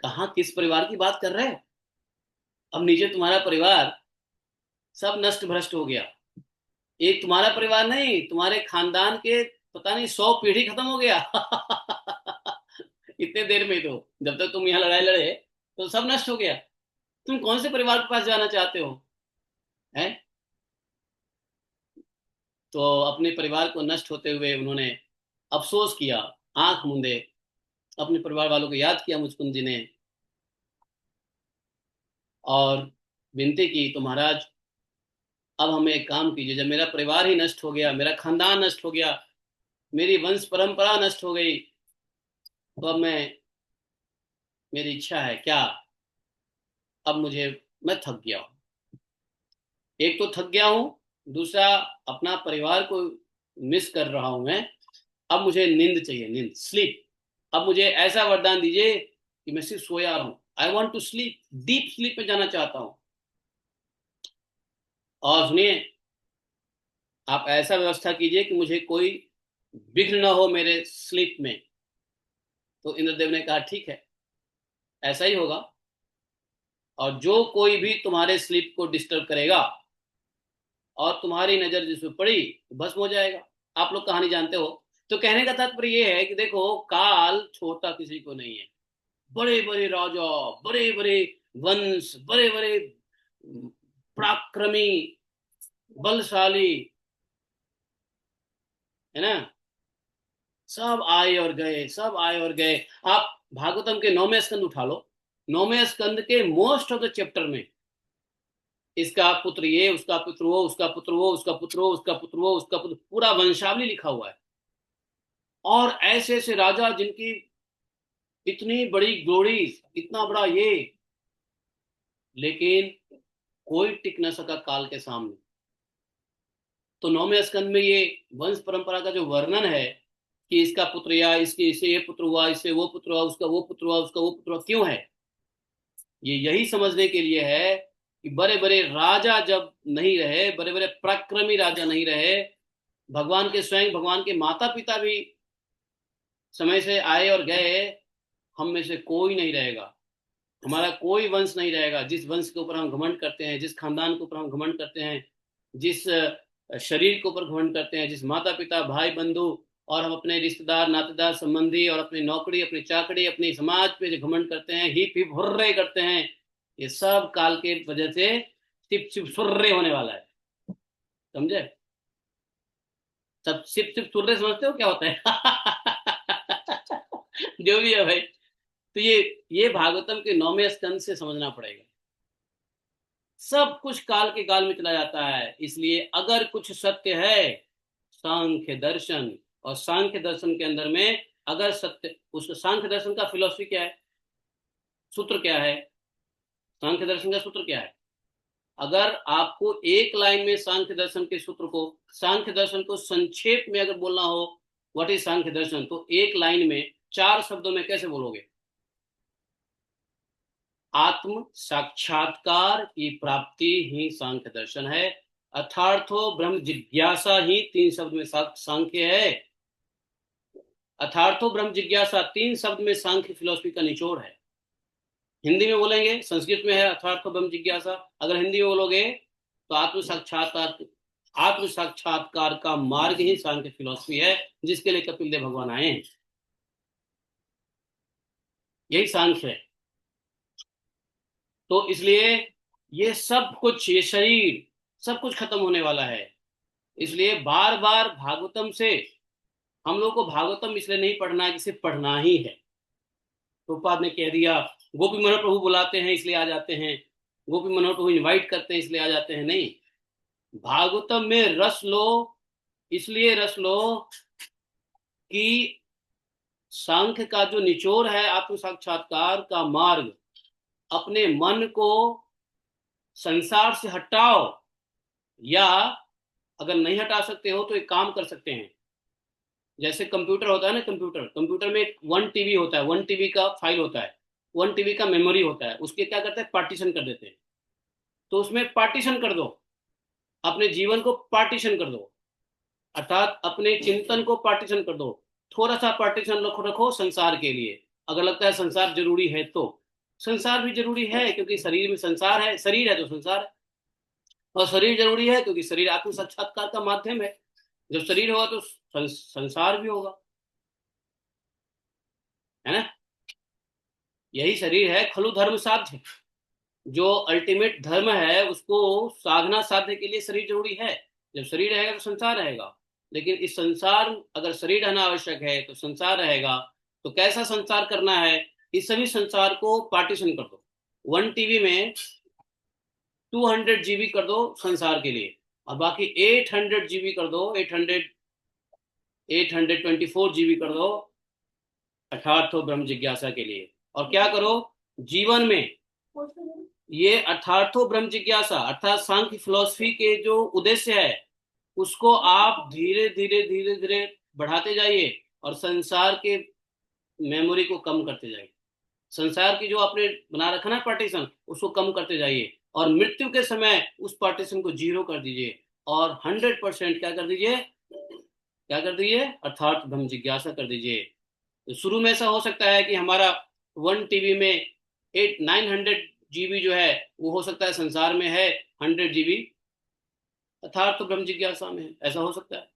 कहाँ किस परिवार की बात कर रहे हो? अब नीचे तुम्हारा परिवार सब नष्ट भ्रष्ट हो गया। एक तुम्हारा परिवार नहीं, तुम्हारे खानदान के पता नहीं 100 पीढ़ी खत्म हो गया। इतने देर में, तो जब तक तुम यहाँ लड़ाई लड़े तो सब नष्ट हो गया। तुम कौन से परिवार के पास जाना चाहते हो? हैं? तो अपने परिवार को नष्ट होते हुए उन्होंने अफसोस किया, आंख मूंदे, अपने परिवार वालों को याद किया मुचकुंद जी ने, और विनती की, तो महाराज अब हमें एक काम कीजिए, जब मेरा परिवार ही नष्ट हो गया, मेरा खानदान नष्ट हो गया, मेरी वंश परंपरा नष्ट हो गई, तो अब मेरी इच्छा है क्या? अब मैं थक गया हूं। एक तो थक गया हूं, दूसरा अपना परिवार को मिस कर रहा हूं मैं। अब मुझे नींद चाहिए, नींद, स्लीप। अब मुझे ऐसा वरदान दीजिए कि मैं सिर्फ सोया रहूं। I want to sleep, deep sleep में जाना चाहता हूं। और सुनिए, आप ऐसा व्यवस्था कीजिए कि मुझे कोई विघ्न न हो मेरे स्लीप में। तो इंद्रदेव ने कहा ठीक है, ऐसा ही होगा, और जो कोई भी तुम्हारे स्लीप को डिस्टर्ब करेगा और तुम्हारी नजर जिस पर पड़ी तो भस्म हो जाएगा। आप लोग कहानी जानते हो। तो कहने का तात्पर्य यह है कि देखो, काल छोटा किसी को नहीं है। बड़े बड़े राजा, बड़े बड़े वंश, बड़े बड़े पराक्रमी, बलशाली, है ना, सब आए और गए, सब आए और गए। आप भागवतम के 9वें स्कंद उठा लो, 9वें स्कंद के मोस्ट ऑफ द चैप्टर में इसका पुत्र ये, उसका पुत्र वो, उसका पुत्र वो, उसका पुत्र वो, उसका पुत्र वो, उसका पुत्र, पूरा वंशावली लिखा हुआ है। और ऐसे ऐसे राजा जिनकी इतनी बड़ी ग्लोरीज, इतना बड़ा ये, लेकिन कोई टिक न सका काल के सामने। तो 9वें स्कंद में ये वंश परंपरा का जो वर्णन है कि इसका पुत्र या इसके, इससे ये पुत्र हुआ, इससे वो पुत्र हुआ, उसका वो पुत्र हुआ, उसका वो पुत्र हुआ, क्यों है? ये यही समझने के लिए है कि बड़े बड़े राजा जब नहीं रहे, बड़े बड़े पराक्रमी राजा नहीं रहे, भगवान के स्वयं भगवान के माता पिता भी समय से आए और गए, हम में से कोई नहीं रहेगा, हमारा कोई वंश नहीं रहेगा। जिस वंश के ऊपर हम घमंड करते हैं, जिस खानदान के ऊपर हम घमंड करते हैं, जिस शरीर के ऊपर घमंड करते हैं, जिस माता पिता भाई बंधु और हम अपने रिश्तेदार नातेदार संबंधी और अपनी नौकरी, अपनी चाकरी, अपनी समाज पे जो घमंड करते हैं, हिप हिप हुर्रे करते हैं, ये सब काल के वजह से सिप सिप सुर्रे होने वाला है। समझे? सब सिप सिप सुर्रे समझते हो क्या होता है? जो भी है भाई, तो ये भागवतम के 9वें स्कंद से समझना पड़ेगा। सब कुछ काल के काल में चला जाता है। इसलिए अगर कुछ सत्य है, सांख्य दर्शन, और सांख्य दर्शन के अंदर में अगर सत्य, उस सांख्य दर्शन का फिलॉसफी क्या है, सूत्र क्या है, सांख्य दर्शन का सूत्र क्या है? अगर आपको एक लाइन में सांख्य दर्शन के सूत्र को, सांख्य दर्शन को संक्षेप में अगर बोलना हो व्हाट इज सांख्य दर्शन, तो एक लाइन में 4 शब्दों में कैसे बोलोगे? आत्म साक्षात्कार की प्राप्ति ही सांख्य दर्शन है। अर्थार्थो ब्रह्म जिज्ञासा ही 3 शब्द में सांख्य है। अर्थार्थो ब्रह्म जिज्ञासा 3 शब्द में सांख्य फिलॉसफी का निचोड़ है। हिंदी में बोलेंगे, संस्कृत में है अर्थार्थो ब्रह्म जिज्ञासा, अगर हिंदी में बोलोगे तो आत्म साक्षात्कार का मार्ग ही सांख्य फिलॉसफी है, जिसके लिए कपिल देव भगवान आए हैं। यही सांख्य है। तो इसलिए ये सब कुछ, ये शरीर सब कुछ खत्म होने वाला है। इसलिए बार बार भागवतम से हम लोग को भागवतम इसलिए नहीं पढ़ना है कि सिर्फ पढ़ना ही है। प्रभुपाद ने कह दिया गोपी मनोहर प्रभु बुलाते हैं इसलिए आ जाते हैं, गोपी मनोहर प्रभु इनवाइट करते हैं इसलिए आ जाते हैं, नहीं। भागवतम में रस लो, इसलिए रस लो कि सांख्य का जो निचोड़ है, आत्म साक्षात्कार का मार्ग, अपने मन को संसार से हटाओ, या अगर नहीं हटा सकते हो तो एक काम कर सकते हैं। जैसे कंप्यूटर होता है ना, कंप्यूटर में 1 TB होता है, 1 TB का फाइल होता है, 1 TB का मेमोरी होता है, उसके क्या करते हैं, पार्टीशन कर देते हैं। तो उसमें पार्टीशन कर दो, अपने जीवन को पार्टीशन कर दो, अर्थात अपने चिंतन को पार्टीशन कर दो। थोड़ा सा पार्टीशन रखो संसार के लिए, अगर लगता है संसार जरूरी है तो। संसार भी जरूरी है क्योंकि शरीर में संसार है, शरीर है तो संसार है, और शरीर जरूरी है क्योंकि शरीर आत्म साक्षात्कार का माध्यम है। जब शरीर होगा तो संसार भी होगा, है ना। यही शरीर है खलु धर्म साध्य, जो अल्टीमेट धर्म है उसको साधना साध्य के लिए शरीर जरूरी है। जब शरीर रहेगा तो संसार रहेगा, लेकिन इस संसार, अगर शरीर रहना आवश्यक है तो संसार रहेगा। तो कैसा संसार करना है, इस सभी संसार को पार्टीशन कर दो। 1 TB में 200 GB कर दो संसार के लिए, और बाकी 800 GB कर दो, 824 GB कर दो अर्थार्थो ब्रह्म जिज्ञासा के लिए। और क्या करो, जीवन में ये अर्थार्थो ब्रह्म जिज्ञासा अर्थात सांख्य फिलॉसफी के जो उद्देश्य है उसको आप धीरे धीरे धीरे धीरे बढ़ाते जाइए, और संसार के मेमोरी को कम करते जाइए। संसार की जो आपने बना रखा ना पार्टीशन, उसको कम करते जाइए, और मृत्यु के समय उस पार्टीशन को 0 कर दीजिए, और 100% क्या कर दीजिए, अर्थात ब्रह्म जिज्ञासा कर दीजिए। तो शुरू में ऐसा हो सकता है कि हमारा 1 TB में 900 GB जो है वो हो सकता है संसार में है, 100 GB अर्थात तो ब्रह्म जिज्ञासा में है, ऐसा हो सकता है।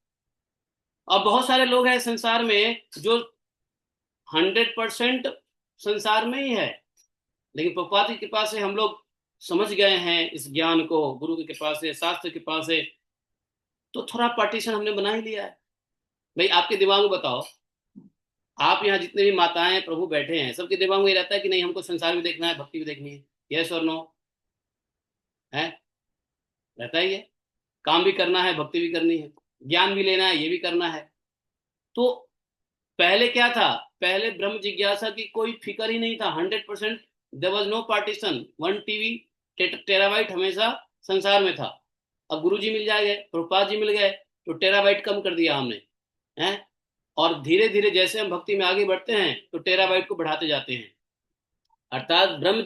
अब बहुत सारे लोग हैं संसार में जो 100% संसार में ही है, लेकिन प्रभुपाद की कृपा से हम लोग समझ गए हैं इस ज्ञान को, गुरु की कृपा से, शास्त्र की कृपा से, तो थोड़ा पार्टीशन हमने बना ही लिया है। भाई आपके दिमाग में बताओ, आप यहाँ जितने भी माताएं प्रभु बैठे हैं, सबके दिमाग में ये रहता है कि नहीं हमको संसार भी देखना है, भक्ति भी देखनी है, यस और नो? है, रहता ही है। काम भी करना है, भक्ति भी करनी है, ज्ञान भी लेना है, ये भी करना है। तो पहले क्या था? पहले ब्रह्म जिज्ञासा की कोई फिक्र ही नहीं था। 100% there was no partition. 1 TB terabyte हमेशा संसार में था। अब गुरु जी मिल जाएंगे, प्रभुपाद जी मिल गए, तो टेराबाइट कम कर दिया हमने, हैं? और धीरे धीरे जैसे हम भक्ति में आगे बढ़ते हैं तो टेराबाइट को बढ़ाते जाते हैं। अर्थात ब्रह्म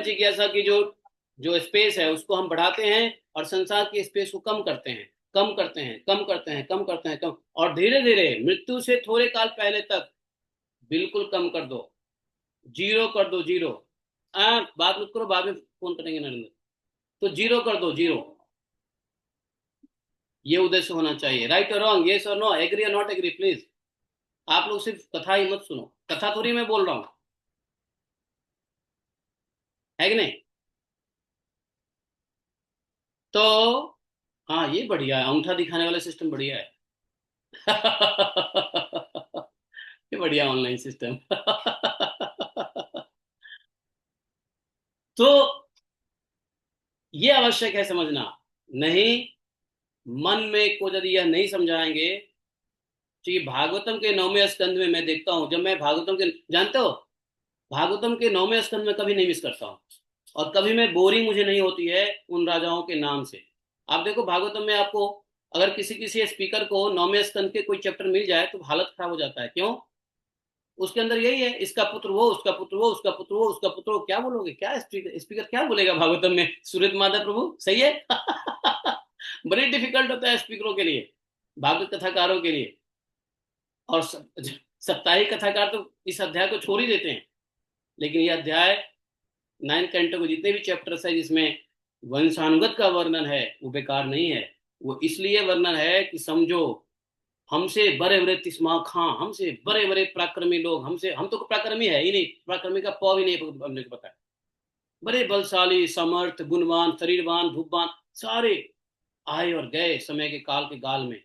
जिज्ञासा की जो जो स्पेस है उसको हम बढ़ाते हैं और संसार की स्पेस को कम करते हैं, कम करते हैं, कम करते हैं, कम करते हैं, कम, और धीरे धीरे मृत्यु से थोड़े काल पहले तक बिल्कुल कम कर दो, जीरो कर दो, जीरो। बात मत करो, बाद में फोन करेंगे नरेंद्र। तो जीरो कर दो, जीरो। ये उद्देश्य होना चाहिए। राइट और रॉन्ग, येस और नो, एग्री और नॉट एग्री, प्लीज। आप लोग सिर्फ कथा ही मत सुनो, कथा थोड़ी मैं बोल रहा हूं, है कि नहीं? तो हाँ, ये बढ़िया है, अंगूठा दिखाने वाला सिस्टम बढ़िया है। ये बढ़िया ऑनलाइन सिस्टम। तो ये आवश्यक है समझना। नहीं, मन में को यदि यह नहीं समझाएंगे, तो ये भागवतम के 9वें स्कंद में मैं देखता हूं, जब मैं भागवतम के, जानते हो, भागवतम के 9वें स्कंद में कभी नहीं मिस करता हूं, और कभी मैं बोरिंग मुझे नहीं होती है उन राजाओं के नाम से। आप देखो भागवतम में आपको अगर किसी किसी स्पीकर को 9वें स्कंद के कोई चैप्टर मिल जाए तो हालत खराब हो जाता है। क्यों? उसके अंदर यही है, इसका पुत्र वो, उसका पुत्र वो, उसका पुत्र वो, उसका पुत्र वो। क्या बोलोगे? क्या स्पीकर क्या बोलेगा भागवतम में? सूरत माधव प्रभु, सही है। बड़ी डिफिकल्ट होता है स्पीकरों के लिए, भागवत कथाकारों के लिए। और साप्ताहिक कथाकार तो इस अध्याय को छोड़ ही देते हैं, लेकिन यह अध्याय 9 कैंटो के जितने भी चैप्टर्स है जिसमें वंशानुगत का वर्णन है वो बेकार नहीं है। वो इसलिए वर्णन है कि समझो, हमसे बड़े बड़े तिस्मा खां, हमसे बड़े बड़े पराक्रमी लोग, हम तो पराक्रमी है ही नहीं, पराक्रमी का पौ भी नहीं हमने को पता है। बड़े बलशाली, समर्थ, गुणवान, शरीरवान, धूपवान, सारे आए और गए समय के काल के गाल में,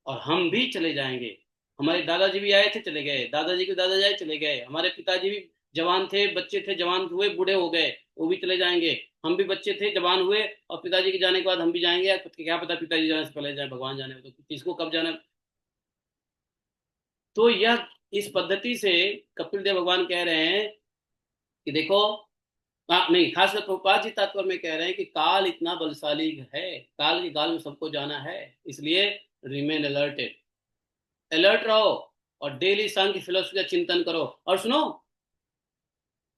और हम भी चले जाएंगे। हमारे दादाजी भी आए थे, चले गए, दादाजी के दादाजी आए, चले गए, हमारे पिताजी भी जवान थे, बच्चे थे, जवान हुए, बूढ़े हो गए, वो भी चले जाएंगे। हम भी बच्चे थे, जवान हुए, और पिताजी के जाने के बाद हम भी जाएंगे। क्या पता पिताजी जाने से पहले जाए, भगवान जाने, तो किसको कब जाना। तो यह इस पद्धति से कपिल देव भगवान कह रहे हैं कि देखो, नहीं, खासकर प्रभुपाद जी तात्पर्य में कह रहे हैं कि काल इतना बलशाली है, काल के गाल में सबको जाना है, इसलिए रिमेन अलर्टेड, अलर्ट रहो, और डेली सांख्य फिलोसफी का चिंतन करो। और सुनो,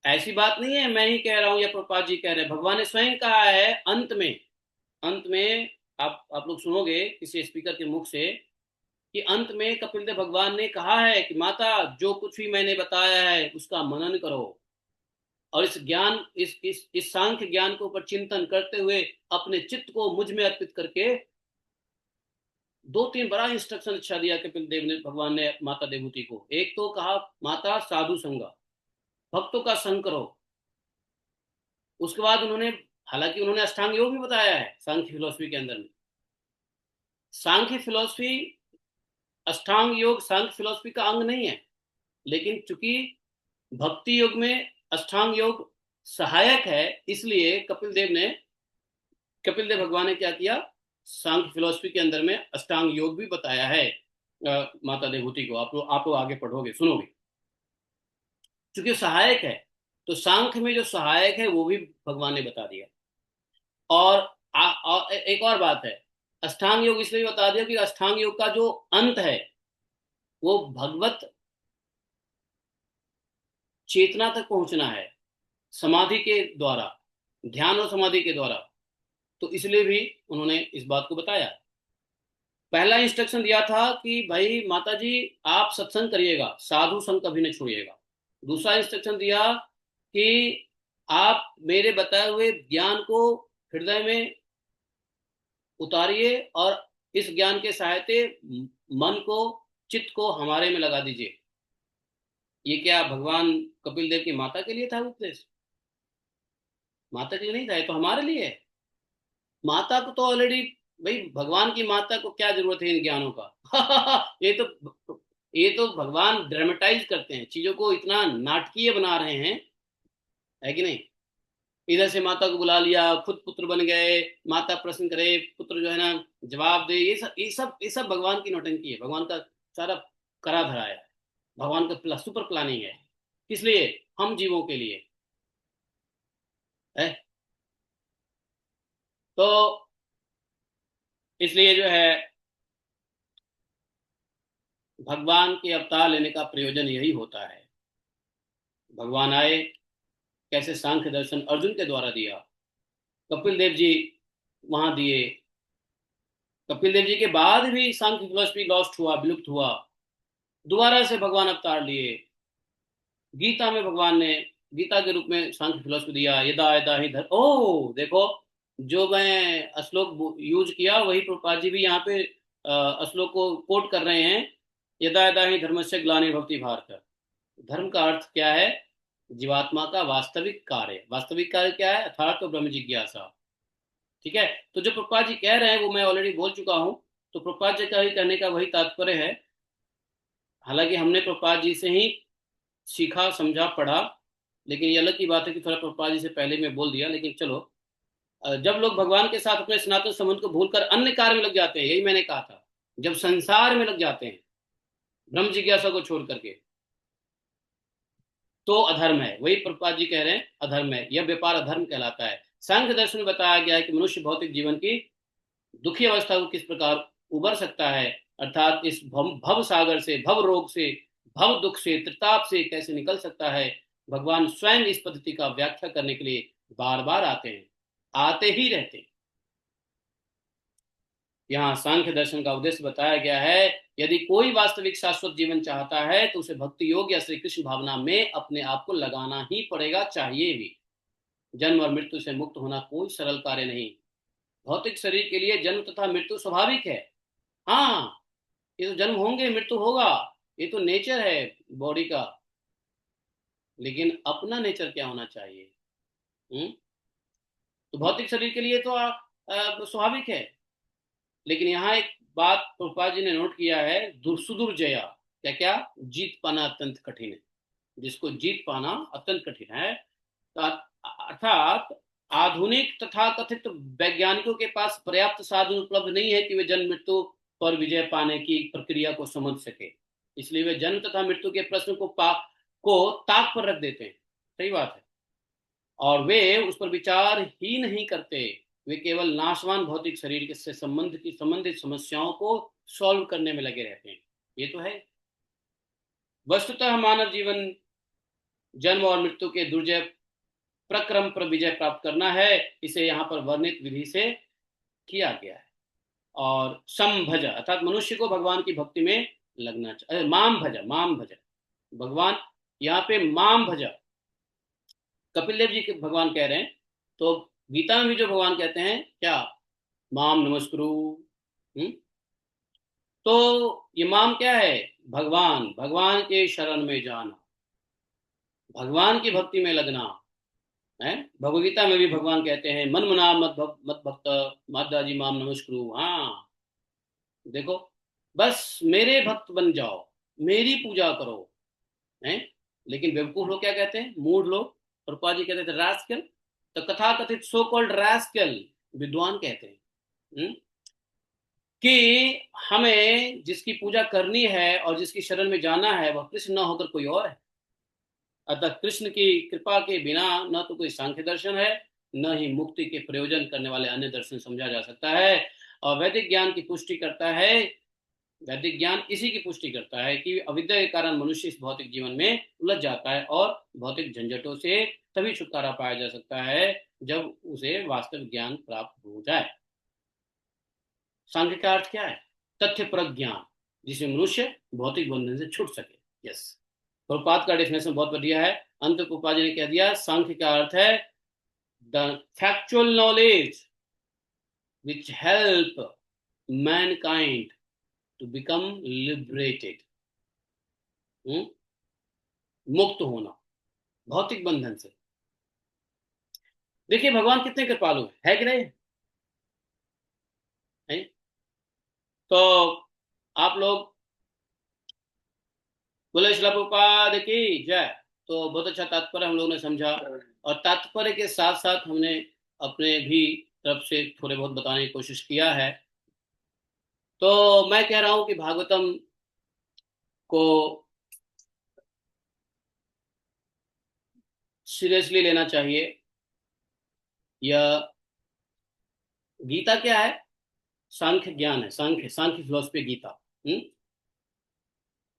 ऐसी बात नहीं है मैं ही कह रहा हूं या प्रभुपाद जी कह रहे हैं, भगवान ने स्वयं कहा है अंत में आप लोग सुनोगे किसी स्पीकर के मुख से कि अंत में कपिल देव भगवान ने कहा है कि माता जो कुछ भी मैंने बताया है उसका मनन करो, और इस ज्ञान इस सांख्य ज्ञान के ऊपर चिंतन करते हुए अपने चित्त को मुझ में अर्पित करके। 2-3 बड़ा इंस्ट्रक्शन अच्छा दिया कपिल देव ने, भगवान ने माता देवहूति को। एक तो कहा माता साधु संग, भक्तों का संग करो। उसके बाद उन्होंने, हालांकि उन्होंने अष्टांग योग भी बताया है सांख्य फिलोसफी के अंदर में। सांख्य फिलोसफी, अष्टांग योग सांख्य फिलोसफी का अंग नहीं है, लेकिन चूंकि भक्ति योग में अष्टांग योग सहायक है, इसलिए कपिल देव भगवान ने क्या किया, सांख्य फिलोसफी के अंदर में अष्टांग योग भी बताया है माता देवहूति को। आप लोग आगे पढ़ोगे, सुनोगे, क्योंकि सहायक है, तो सांख्य में जो सहायक है वो भी भगवान ने बता दिया। और एक और बात है, अष्टांग योग इसलिए बता दिया कि अष्टांग योग का जो अंत है वो भगवत चेतना तक पहुंचना है, समाधि के द्वारा, ध्यान और समाधि के द्वारा। तो इसलिए भी उन्होंने इस बात को बताया। पहला इंस्ट्रक्शन दिया था कि भाई माता जी आप सत्संग करिएगा, साधु संग कभी नहीं छोड़िएगा। दूसरा इंस्ट्रक्शन दिया कि आप मेरे बताए हुए ज्ञान को हृदय में उतारिए, और इस ज्ञान के सहायते मन को, चित्त को हमारे में लगा दीजिए। ये क्या भगवान कपिल देव की माता के लिए था उपदेश? माता के लिए नहीं था, ये तो हमारे लिए है। माता को तो ऑलरेडी, भाई भगवान की माता को क्या जरूरत है इन ज्ञानों का? ये तो ये तो भगवान ड्रामेटाइज करते हैं, चीजों को इतना नाटकीय बना रहे हैं, है कि नहीं। इधर से माता को बुला लिया, खुद पुत्र बन गए, माता प्रश्न करे, पुत्र जो है ना जवाब दे, ये सब भगवान की नौटंकी है, भगवान का सारा करा धरा है, भगवान का सुपर प्लानिंग है। किस लिए? हम जीवों के लिए है। तो इसलिए जो है भगवान के अवतार लेने का प्रयोजन यही होता है। भगवान आए, कैसे सांख्य दर्शन अर्जुन के द्वारा दिया, कपिल देव जी वहां दिए, कपिल देव जी के बाद भी सांख्य फिलोसफी लॉस्ट हुआ, विलुप्त हुआ, दोबारा से भगवान अवतार लिए। गीता में भगवान ने गीता के रूप में सांख्य फिलोसफी दिया, यदा यदा ही धर, ओ देखो, जो मैं श्लोक यूज किया वही प्रभुपाद जी भी यहाँ पे श्लोक को कोट कर रहे हैं। यदा यदा ही धर्मस्य ग्लानिर्भवति भारत। धर्म का अर्थ क्या है? जीवात्मा का वास्तविक कार्य। वास्तविक कार्य क्या है? अर्थात तो ब्रह्म जिज्ञासा। ठीक है, तो जो प्रभुपाद जी कह रहे हैं वो मैं ऑलरेडी बोल चुका हूं। तो प्रभुपाद जी का ही कहने का वही तात्पर्य है। हालांकि हमने प्रभुपाद जी से ही सीखा, समझा, पढ़ा, लेकिन ये अलग की बात है कि थोड़ा प्रभुपाद जी से पहले मैं बोल दिया। लेकिन चलो, जब लोग भगवान के साथ अपने सनातन संबंध को भूलकर अन्य कार्य में लग जाते हैं, यही मैंने कहा था, जब संसार में लग जाते हैं ब्रह्म जिज्ञासा को छोड़ करके, तो अधर्म है। वही प्रभुपाद जी कह रहे हैं, अधर्म है, यह व्यापार अधर्म कहलाता है। सांख्य दर्शन में बताया गया है कि मनुष्य भौतिक जीवन की दुखी अवस्था को किस प्रकार उबर सकता है, अर्थात इस भव सागर से, भव रोग से, भव दुख से, त्रिताप से कैसे निकल सकता है। भगवान स्वयं इस पद्धति का व्याख्या करने के लिए बार बार आते हैं, आते ही रहते हैं। यहाँ सांख्य दर्शन का उद्देश्य बताया गया है। यदि कोई वास्तविक शाश्वत जीवन चाहता है तो उसे भक्ति योग या श्री कृष्ण भावना में अपने आप को लगाना ही पड़ेगा, चाहिए भी। जन्म और मृत्यु से मुक्त होना कोई सरल कार्य नहीं। भौतिक शरीर के लिए जन्म तथा मृत्यु स्वाभाविक है। हाँ, ये तो जन्म होंगे, मृत्यु होगा, ये तो नेचर है बॉडी का। लेकिन अपना नेचर क्या होना चाहिए? तो भौतिक शरीर के लिए तो स्वाभाविक है। लेकिन यहाँ एक बात प्रभुपाद जी ने नोट किया है, सुदूर जया, क्या क्या? जीत पाना अत्यंत कठिन है। जिसको जीत पाना अत्यंत कठिन है, अर्थात आधुनिक तथा कथित वैज्ञानिकों के पास पर्याप्त साधन उपलब्ध नहीं है कि वे जन्म मृत्यु पर विजय पाने की प्रक्रिया को समझ सके। इसलिए वे जन्म तथा मृत्यु के प्रश्न को ताक पर रख देते हैं। सही बात है। और वे उस पर विचार ही नहीं करते। वे केवल नाशवान भौतिक शरीर से संबंधित समस्याओं को सॉल्व करने में लगे रहते हैं। ये तो है। वस्तुतः मानव जीवन जन्म और मृत्यु के दुर्जय प्रक्रम पर विजय प्राप्त करना है। इसे यहाँ पर वर्णित विधि से किया गया है। और समभज अर्थात मनुष्य को भगवान की भक्ति में लगना चाहिए। माम भज भगवान, यहाँ पे माम भज कपिल देव जी के भगवान कह रहे हैं। तो गीता में भी जो भगवान कहते हैं क्या? माम नमस्कुरु। तो ये माम क्या है? भगवान के शरण में जाना, भगवान की भक्ति में लगना है। भगवगीता में भी भगवान कहते हैं मन मना मत भक्त मादाजी माम नमस्कुरु। हाँ, देखो, बस मेरे भक्त बन जाओ, मेरी पूजा करो, हैं। लेकिन बेवकूफ लोग क्या कहते हैं? मूढ़ लोग। प्रभुपाद जी कहते थे रास्कल, तो कथा कथित सो कॉल्ड रास्कल विद्वान कहते हैं कि हमें जिसकी पूजा करनी है और जिसकी शरण में जाना है वह कृष्ण न होकर कोई और है। अतः कृष्ण की कृपा के बिना न तो कोई सांख्य दर्शन है, न ही मुक्ति के प्रयोजन करने वाले अन्य दर्शन समझा जा सकता है। और वैदिक ज्ञान की पुष्टि करता है, वैदिक ज्ञान इसी की पुष्टि करता है कि अविद्या के कारण मनुष्य इस भौतिक जीवन में उलझ जाता है और भौतिक झंझटों से तभी छुटकारा पाया जा सकता है जब उसे वास्तविक ज्ञान प्राप्त हो जाए। सांख्य का अर्थ क्या है? तथ्य प्रज्ञान, जिसे मनुष्य भौतिक बंधन से छूट सके। यस, प्रभुपाद का डेफिनेशन बहुत बढ़िया है। अंत प्रभुपाद जी ने कह दिया, सांख्य का अर्थ है the factual knowledge which help mankind to become liberated. मुक्त होना भौतिक बंधन से। देखिए भगवान कितने कृपालु है कि नहीं है? तो आप लोग बोले श्रील प्रभुपाद की जय। तो बहुत अच्छा तात्पर्य हम लोगों ने समझा, और तात्पर्य के साथ साथ हमने अपने भी तरफ से थोड़े बहुत बताने की कोशिश किया है। तो मैं कह रहा हूं कि भागवतम को सीरियसली लेना चाहिए। यह गीता क्या है? सांख्य ज्ञान है, सांख्य फिलोसफी गीता।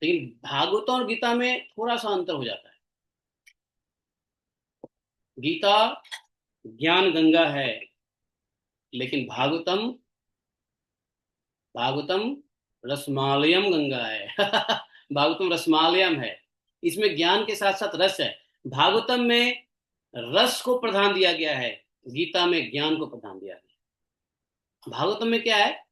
लेकिन भागवत और गीता में थोड़ा सा अंतर हो जाता है। गीता ज्ञान गंगा है, लेकिन भागवतम भागवतम रसमालयम गंगा है। भागवतम रसमालयम है, इसमें ज्ञान के साथ साथ रस है। भागवतम में रस को प्रधान दिया गया है, गीता में ज्ञान को प्रधान दिया गया। भागवतम में क्या है?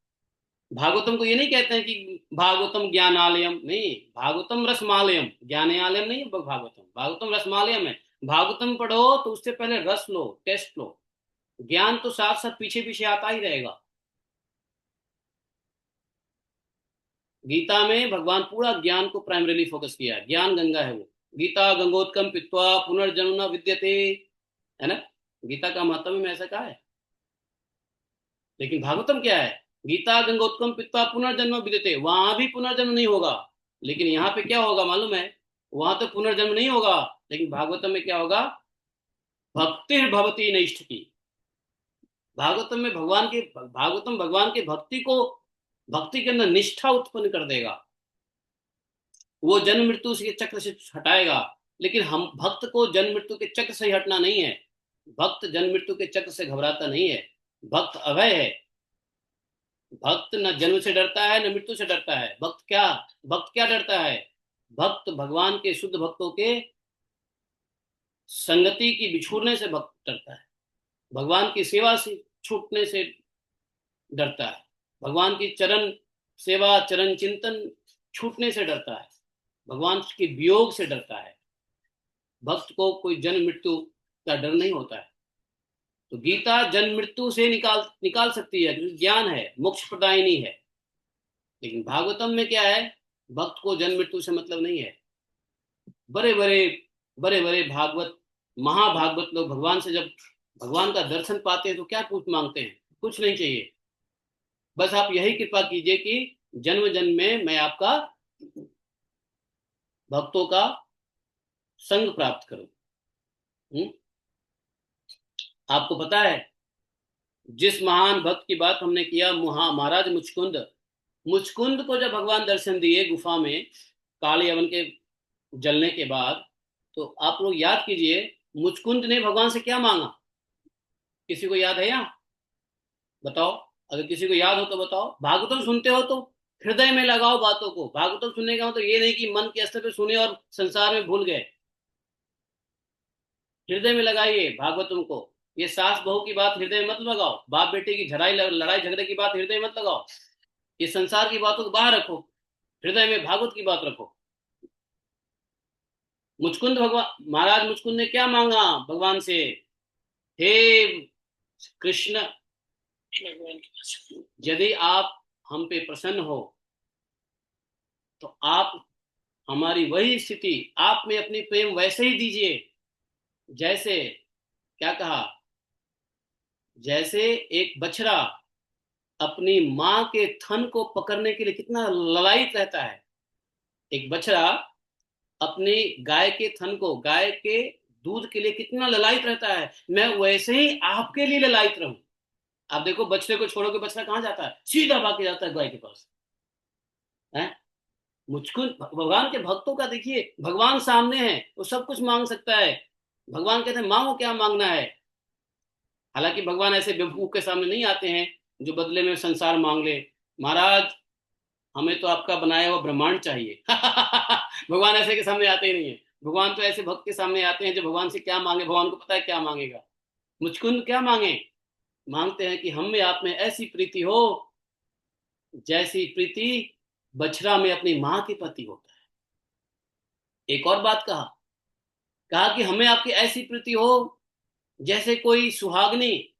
भागवतम को ये नहीं कहते हैं कि भागवतम ज्ञानालयम, नहीं, भागवतम रसमालयम, ज्ञानालयम नहीं है भागवतम। भागवतम रसमालयम है। भागवतम पढ़ो तो उससे पहले रस लो, टेस्ट लो। ज्ञान तो साथ साथ पीछे पीछे आता ही रहेगा। गीता में भगवान पूरा ज्ञान को प्राइमरीली फोकस किया है। ज्ञान गंगा है वो। गीता गंगोत्कम पीत्वा पुनर्जन्म न विद्यते, है ना? गीता का महत्व में ऐसा कहा है। लेकिन भागवतम क्या है? गीता गंगोत्कम पीत्वा पुनर्जन्म विद्यते, वहां भी पुनर्जन्म नहीं होगा। लेकिन यहाँ पे क्या होगा मालूम है? वहां तो पुनर्जन्म नहीं होगा, लेकिन भागवतम में क्या होगा? भक्ति भवती नैष्ठ की। भागवतम में भागवतम भगवान के भक्ति के अंदर निष्ठा उत्पन्न कर देगा। वो जन्म मृत्यु के चक्र से हटाएगा। लेकिन हम भक्त को जन्म मृत्यु के चक्र से ही हटना नहीं है। भक्त जन्म मृत्यु के चक्र से घबराता नहीं है। भक्त अभय है। भक्त न जन्म से डरता है, न मृत्यु से डरता है। भक्त क्या डरता है? भक्त भगवान के शुद्ध भक्तों के संगति की बिछुड़ने से भक्त डरता है। भगवान की सेवा से छूटने से डरता है। भगवान की चरण सेवा, चरण चिंतन छूटने से डरता है। भगवान के वियोग से डरता है। भक्त को कोई जन्म मृत्यु का डर नहीं होता है। तो गीता जन्म मृत्यु से निकाल सकती है, क्योंकि ज्ञान है, मोक्ष प्रदायिनी है। लेकिन भागवतम में क्या है? भक्त को जन्म मृत्यु से मतलब नहीं है। बड़े बड़े भागवत, महाभागवत लोग भगवान से जब भगवान का दर्शन पाते हैं तो क्या कुछ मांगते हैं? कुछ नहीं चाहिए। बस आप यही कृपा कीजिए कि जन्म जन्म में मैं आपका भक्तों का संग प्राप्त करूं। आपको पता है, जिस महान भक्त की बात हमने किया, महाराज मुचकुंद को जब भगवान दर्शन दिए गुफा में काले यवन के जलने के बाद, तो आप लोग याद कीजिए मुचकुंद ने भगवान से क्या मांगा? किसी को याद है? या बताओ, अगर किसी को याद हो तो बताओ। भागवतम सुनते हो तो हृदय में लगाओ बातों को। भागवतम सुनने का मतलब तो ये नहीं कि मन के स्तर पे सुने और संसार में भूल गए। हृदय में लगाइए भागवतम को। ये सास बहू की बात हृदय मत लगाओ। बाप बेटे की लड़ाई झगड़े की बात हृदय मत लगाओ। ये संसार की बातों को बाहर रखो, हृदय में भागवत की बात रखो। महाराज मुचकुंद ने क्या मांगा भगवान से? हे कृष्ण, यदि आप हम पे प्रसन्न हो तो आप हमारी वही स्थिति, आप में अपनी प्रेम वैसे ही दीजिए जैसे, क्या कहा? जैसे एक बछड़ा अपनी मां के थन को पकड़ने के लिए कितना ललायित रहता है। एक बछड़ा अपनी गाय के थन को, गाय के दूध के लिए कितना ललायित रहता है। मैं वैसे ही आपके लिए ललायित रहूं। आप देखो, बछड़े को छोड़ो के बछड़ा कहां जाता है? सीधा भाग के जाता है गाय के पास। है मुझको भगवान के भक्तों का देखिए, भगवान सामने है, वो सब कुछ मांग सकता है। भगवान कहते हैं मांगो, क्या मांगना है। हालांकि भगवान ऐसे बेवकूफ के सामने नहीं आते हैं जो बदले में संसार मांग ले। महाराज हमें तो आपका बनाया हुआ ब्रह्मांड चाहिए। भगवान ऐसे के सामने आते ही नहीं है। भगवान तो ऐसे भक्त के सामने आते हैं जो भगवान से क्या मांगे, भगवान को पता है क्या मांगेगा। मुचकुंद क्या मांगते हैं कि हम में आप में ऐसी प्रीति हो जैसी प्रीति बछड़ा में अपनी मां के प्रति होता है। एक और बात कहा कि हमें आपकी ऐसी प्रीति हो जैसे कोई सुहागनी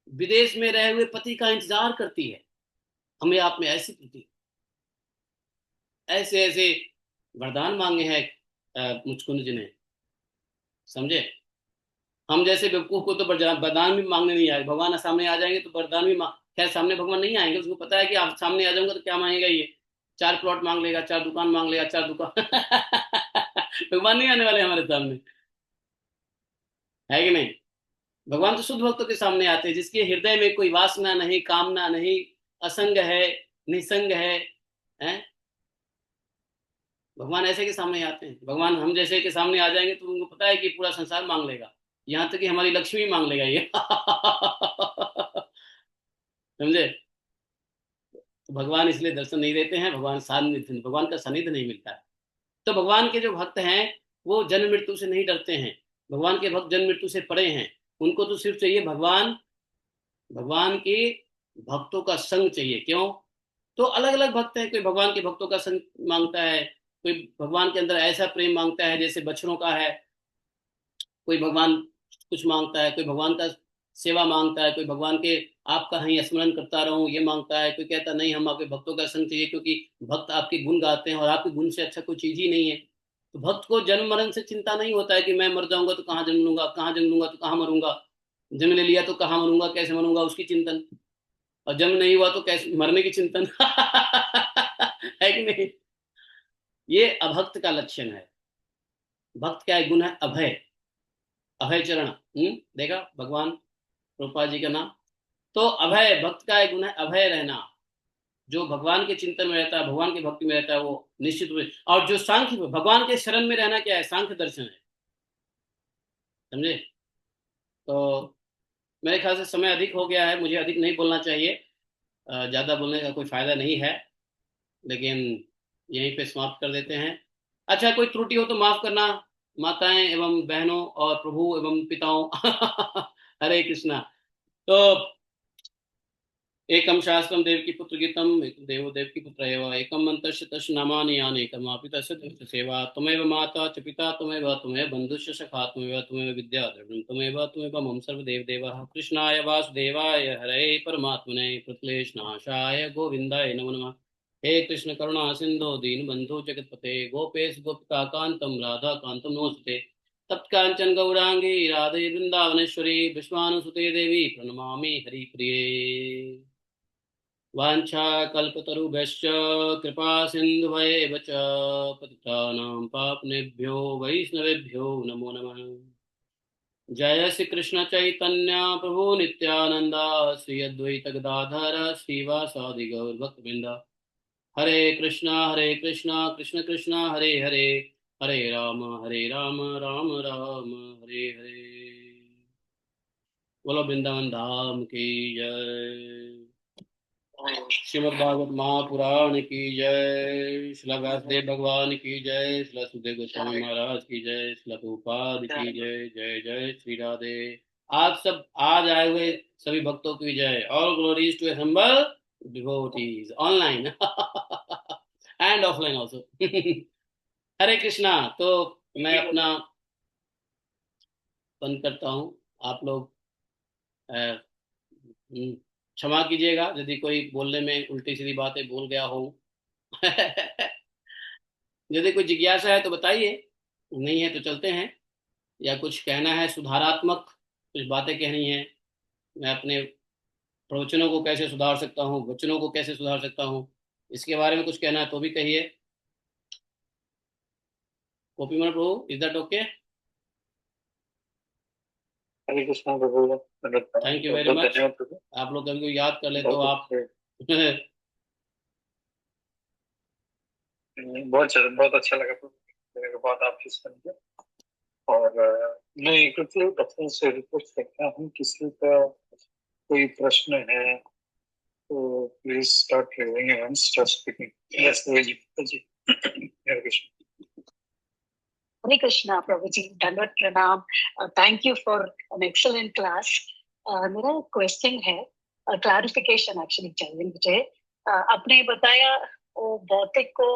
विदेश में रहे हुए पति का इंतजार करती है। हमें आप में ऐसी प्रीति। ऐसे ऐसे वरदान मांगे हैं मुचकुंद जी ने, समझे। हम जैसे बेवकूफ को तो वरदान भी मांगने नहीं आए, भगवान सामने आ जाएंगे तो वरदान भी खैर सामने भगवान नहीं आएंगे, उसको पता है कि आप सामने आ जाऊंगा तो क्या मांगेगा ये, 4 प्लॉट मांग लेगा, 4 दुकान मांग लेगा, 4 दुकान भगवान नहीं आने वाले हमारे सामने, है कि नहीं। भगवान तो शुद्ध भक्तों के सामने आते हैं, जिसके हृदय में कोई वासना नहीं, कामना नहीं, असंग है, निसंग है? भगवान ऐसे के सामने आते हैं। भगवान हम जैसे के सामने आ जाएंगे तो उनको पता है कि पूरा संसार मांग लेगा, यहाँ तक कि हमारी लक्ष्मी मांग लेगा ये समझे। तो भगवान इसलिए दर्शन नहीं देते हैं, भगवान सानिध्य, भगवान का सानिध्य नहीं मिलता है। तो भगवान के जो भक्त हैं वो जन्म मृत्यु से नहीं डरते हैं, भगवान के भक्त जन्म मृत्यु से परे हैं। उनको तो सिर्फ चाहिए भगवान के भक्तों का संग चाहिए। क्यों? तो अलग अलग भक्त हैं, कोई भगवान के भक्तों का संग मांगता है, कोई भगवान के अंदर ऐसा प्रेम मांगता है जैसे बछड़ों का है, कोई भगवान कुछ मांगता है, कोई भगवान का सेवा मांगता है, कोई भगवान के आपका ही स्मरण करता रहूं ये मांगता है, कोई कहता नहीं हम आपके भक्तों का संग चाहिए क्योंकि भक्त आपके गुण गाते हैं और आपके गुण से अच्छा कोई चीज ही नहीं है। तो भक्त को जन्म मरण से चिंता नहीं होता है कि मैं मर जाऊंगा तो कहाँ जन्म लूंगा, कहाँ जन्म लूंगा तो कहाँ मरूंगा, जन्म ले लिया तो कहाँ मरूंगा, कैसे मरूंगा उसकी चिंतन, और जन्म नहीं हुआ तो कैसे मरने की चिंतन है कि नहीं। ये अभक्त का लक्षण है। भक्त का एक गुण है अभय, अभय चरण। देखा भगवान रूपा जी का नाम। तो अभय, भक्त का एक गुण है अभय रहना। जो भगवान के चिंतन में रहता है, भगवान की भक्ति में रहता है, वो निश्चित रूप से। और जो सांख्य, भगवान के शरण में रहना क्या है? सांख्य दर्शन है, समझे। तो मेरे ख्याल से समय अधिक हो गया है, मुझे अधिक नहीं बोलना चाहिए, ज्यादा बोलने का कोई फायदा नहीं है, लेकिन यहीं पे समाप्त कर देते हैं। अच्छा, कोई त्रुटि हो तो माफ करना, माताएं एवं बहनों और प्रभु एवं पिताओं हरे कृष्णा। तो एकम शास्त्रम देवकी पुत्र गीतम, एक देवो देवकी पुत्र एव, एकम मंत्रस्य तस्य नामानि यानि, एकमापि तस्य तस्य सेवा, त्वमेव माता च पिता त्वमेव, त्वमेव बन्धुश्च सखा त्वमेव, त्वमेव विद्या द्रविणं त्वमेव, त्वमेव मम सर्वदेव देवः। कृष्णाय वासुदेवाय हरये परमात्मने प्रणतक्लेशनाशाय गोविन्दाय नमो नमः। हे कृष्ण करुणा सिंधु दीनबन्धु जगत्पते, गोपेश गोपिका कांतम राधा कांतम नमोस्तुते। तप्तकांचन गौरांगी राधे वृंदावनेश्वरी, विश्वानुसुते देवी प्रणमामि हरिप्रिये। वाञ्छाकल्पतरुभ्यश्च कृपा सिन्धुभैव च पतितानां पावनेभ्यो वैष्णवेभ्यो नमो नमः। जय श्री कृष्ण चैतन्य प्रभु नित्यानंद, श्री अद्वैत गदाधर श्रीवासादि गौर भक्तवृंद। हरे कृष्णा कृष्ण कृष्ण हरे हरे, हरे राम राम राम हरे हरे। बोलो वृंदावन धाम की जय। श्रीमद् भागवत महापुराण की जय। श्रील व्यासदेव भगवान की जय। श्रील सुखदेव गोस्वामी महाराज की जय। श्रील प्रभुपाद की जय। जय जय श्री राधे। आप सब आज आए हुए सभी भक्तों की जय। All glories to humble devotees online and offline also. Hare Krishna. तो मैं अपना बंद करता हूँ। आप लोग क्षमा कीजिएगा यदि कोई बोलने में उल्टी सीधी बातें बोल गया हो। यदि कोई जिज्ञासा है तो बताइए, नहीं है तो चलते हैं। या कुछ कहना है सुधारात्मक, कुछ बातें कहनी है, मैं अपने प्रवचनों को कैसे सुधार सकता हूँ, वचनों को कैसे सुधार सकता हूँ, इसके बारे में कुछ कहना है तो भी कहिए। Gopiman Prabhu, is that okay? Hare Krishna Prabhu. Thank you very much. आप लोग कभी याद कर ले तो आप बहुत अच्छा लगा मेरे को बात आपकी सुन। और मैं कुछ बच्चों से रिक्वेस्ट करता हूँ, किसी का कोई प्रश्न है तो please start raising and start speaking. Yes ji. Hare Krishna. Hare Krishna, Prabhuji, Dandavat Pranam. Thank you for an excellent class. मेरा क्वेश्चन है, क्लैरिफिकेशन एक्चुअली चाहिए मुझे। आपने बताया वो भौतिक को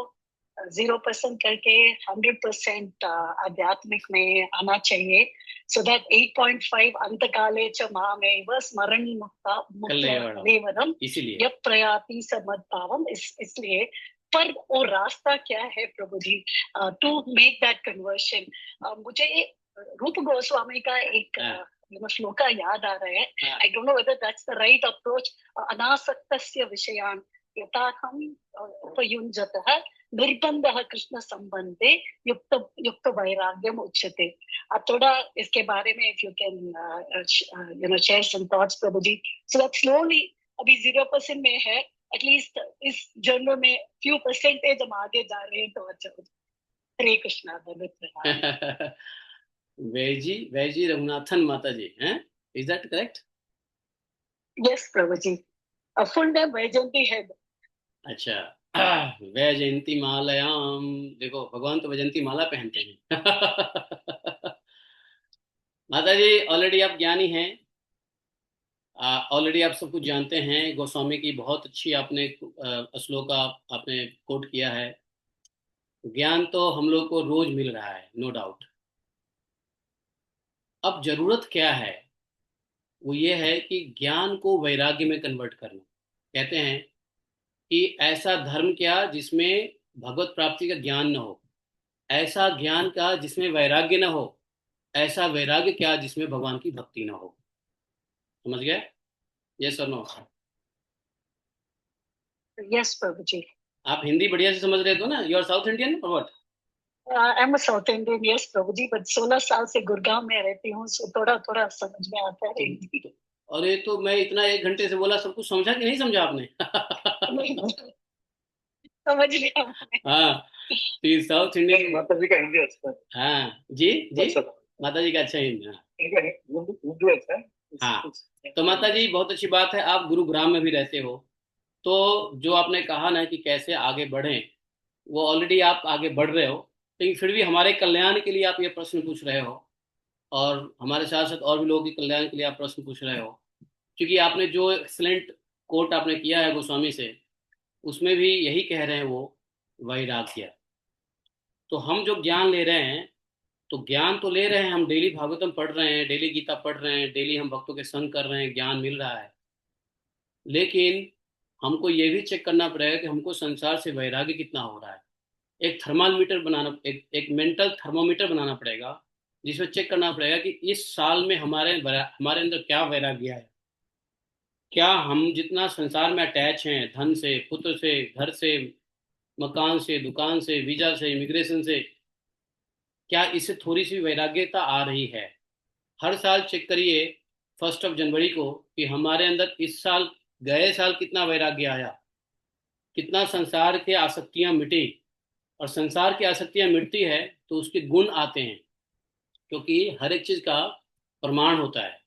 0% करके 100% आध्यात्मिक में आना चाहिए, so that 8.5 अंतकाले च मामेव स्मरण मुक्ता मुक्ता इसलिए यत् प्रयाति समद्भावम्। इसलिए पर वो रास्ता क्या है प्रभु जी टू मेक दैट कन्वर्शन? मुझे रूप गोस्वामी का एक श्लोका याद आ रहा है. I don't know whether that's the right approach. अनासक्तस्य विषयान् यथाहं उपयुञ्जतः निर्बंधः कृष्ण संबंधे युक्त युक्त वैराग्यम उच्यते. थोड़ा इसके बारे में if you can share some thoughts prabhu ji, so that slowly अभी 0% में है, एटलीस्ट इस जर्नी में फ्यू परसेंटेज हम आगे जा रहे हैं तो अच्छा. हरे कृष्णा. वैजी रघुनाथन माता जी हैं, is that correct? Yes prabhu ji. Full name Vaijayanti है. अच्छा, वैजयंती मालयाम. देखो भगवान तो वैजयंती माला पहनते हैं. माता जी ऑलरेडी आप ज्ञानी हैं, ऑलरेडी आप सब कुछ जानते हैं. गोस्वामी की बहुत अच्छी आपने श्लोक आपने कोट किया है. ज्ञान तो हम लोग को रोज मिल रहा है, नो डाउट. अब जरूरत क्या है, वो ये है कि ज्ञान को वैराग्य में कन्वर्ट करना. कहते हैं कि ऐसा धर्म क्या जिसमें भगवत प्राप्ति का ज्ञान न हो, ऐसा ज्ञान का जिसमें वैराग्य न हो, ऐसा वैराग्य क्या जिसमें भगवान की भक्ति न हो. समझ गए? यस और नो? यस प्रभु जी. आप हिंदी बढ़िया से समझ रहे हो ना? यू आर साउथ इंडियन और what? I am South Indian. Yes prabhu ji, but 16 साल से गुड़गांव में रहती हूँ, सो थोड़ा थोड़ा समझ में आता है हिंदी. और ये तो मैं इतना 1 घंटे से बोला, सब कुछ समझा कि नहीं समझा आपने? समझ लिया. हाँ, साउथ इंडियन. माता जी का हिंदी अच्छा है. हाँ जी जी, माता जी का अच्छा हिंदी. हिंदी अच्छा है. हाँ, तो माता जी बहुत अच्छी बात है. आप गुरुग्राम में भी रहते हो, तो जो आपने कहा ना कि कैसे आगे बढ़ें, वो ऑलरेडी आप आगे बढ़ रहे हो. लेकिन फिर भी हमारे कल्याण के लिए आप ये प्रश्न पूछ रहे हो, और हमारे साथ साथ और भी लोगों के कल्याण के लिए आप प्रश्न पूछ रहे हो. क्योंकि आपने जो एक्सलेंट कोट आपने किया है गोस्वामी से, उसमें भी यही कह रहे हैं वो वैराग्य. तो हम जो ज्ञान ले रहे हैं, तो ज्ञान तो ले रहे हैं, हम डेली भागवतम पढ़ रहे हैं, डेली गीता पढ़ रहे हैं, डेली हम भक्तों के संग कर रहे हैं, ज्ञान मिल रहा है. लेकिन हमको ये भी चेक करना पड़ेगा कि हमको संसार से वैराग्य कितना हो रहा है. एक थर्मामीटर बनाना, एक मेंटल थर्मोमीटर बनाना पड़ेगा, जिसमें चेक करना पड़ेगा कि इस साल में हमारे अंदर क्या वैराग्य है. क्या हम जितना संसार में अटैच हैं, धन से, पुत्र से, घर से, मकान से, दुकान से, वीजा से, इमिग्रेशन से, क्या इससे थोड़ी सी वैराग्यता आ रही है? हर साल चेक करिए 1 जनवरी को कि हमारे अंदर इस साल, गए साल कितना वैराग्य आया, कितना संसार के आसक्तियां मिटी. और संसार की आसक्तियां मिटती है तो उसके गुण आते हैं, क्योंकि हर एक चीज का प्रमाण होता है.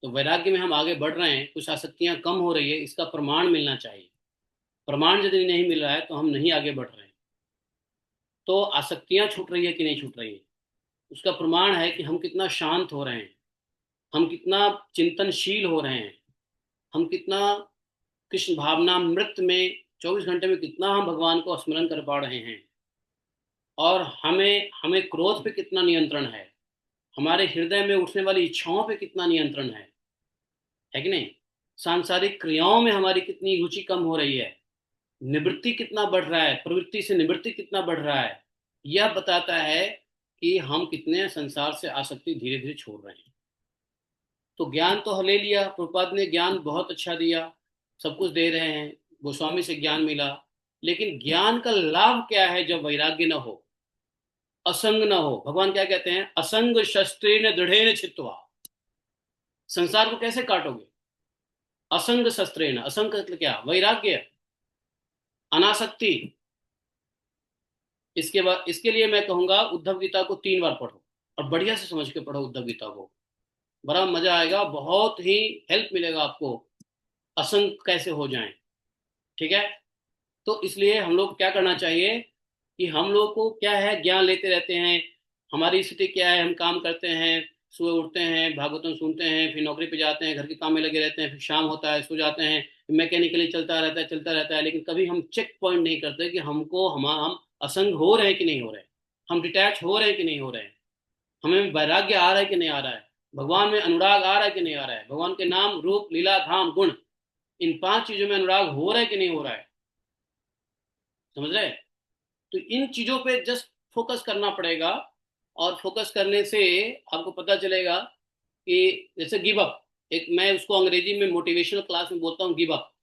तो वैराग्य में हम आगे बढ़ रहे हैं, कुछ आसक्तियां कम हो रही है, इसका प्रमाण मिलना चाहिए. प्रमाण यदि नहीं मिल रहा है तो हम नहीं आगे बढ़ रहे हैं. तो आसक्तियां छूट रही है कि नहीं छूट रही है, उसका प्रमाण है कि हम कितना शांत हो रहे हैं, हम कितना चिंतनशील हो रहे हैं, हम कितना कृष्ण भावनामृत में 24 घंटे में कितना हम भगवान को स्मरण कर पा रहे हैं. और हमें हमें क्रोध पे कितना नियंत्रण है, हमारे हृदय में उठने वाली इच्छाओं पे कितना नियंत्रण है कि नहीं. सांसारिक क्रियाओं में हमारी कितनी रुचि कम हो रही है, निवृत्ति कितना बढ़ रहा है, प्रवृत्ति से निवृत्ति कितना बढ़ रहा है. यह बताता है कि हम कितने संसार से आसक्ति धीरे धीरे छोड़ रहे हैं. तो ज्ञान तो ले लिया, प्रभुपाद ने ज्ञान बहुत अच्छा दिया, सब कुछ दे रहे हैं, गोस्वामी से ज्ञान मिला. लेकिन ज्ञान का लाभ क्या है जब वैराग्य न हो, असंग न हो. भगवान क्या कहते हैं? असंग शस्त्रेण दृढ़ेन छित्त्वा. संसार को कैसे काटोगे? असंग शस्त्रेण. असंग मतलब क्या? वैराग्य, अनासक्ति. इसके बाद, इसके लिए मैं कहूंगा उद्धव गीता को 3 बार पढ़ो, और बढ़िया से समझ के पढ़ो उद्धव गीता को. बड़ा मजा आएगा, बहुत ही हेल्प मिलेगा आपको असंग कैसे हो जाएं. ठीक है? तो इसलिए हम लोग क्या करना चाहिए कि हम लोग को क्या है, ज्ञान लेते रहते हैं. हमारी स्थिति क्या है, हम काम करते हैं, सुबह उठते हैं, भागवतम सुनते हैं, फिर नौकरी पे जाते हैं, घर के काम में लगे रहते हैं, फिर शाम होता है, सो जाते हैं, मैकेनिकली चलता रहता है. लेकिन कभी हम चेक पॉइंट नहीं करते कि हमको हम असंग हो रहे हैं कि नहीं हो रहे हैं, हम डिटैच हो रहे हैं कि नहीं हो रहे हैं, हमें वैराग्य आ रहा है कि नहीं आ रहा है, भगवान में अनुराग आ रहा है कि नहीं आ रहा है, भगवान के नाम, रूप, लीला, धाम, गुण, इन 5 चीजों में अनुराग हो रहा है कि नहीं हो रहा है. समझ रहे? तो इन चीजों पे जस्ट फोकस करना पड़ेगा, और फोकस करने से आपको पता चलेगा कि जैसे गिव अप, एक मैं उसको अंग्रेजी में मोटिवेशनल क्लास में बोलता हूँ गिव अप।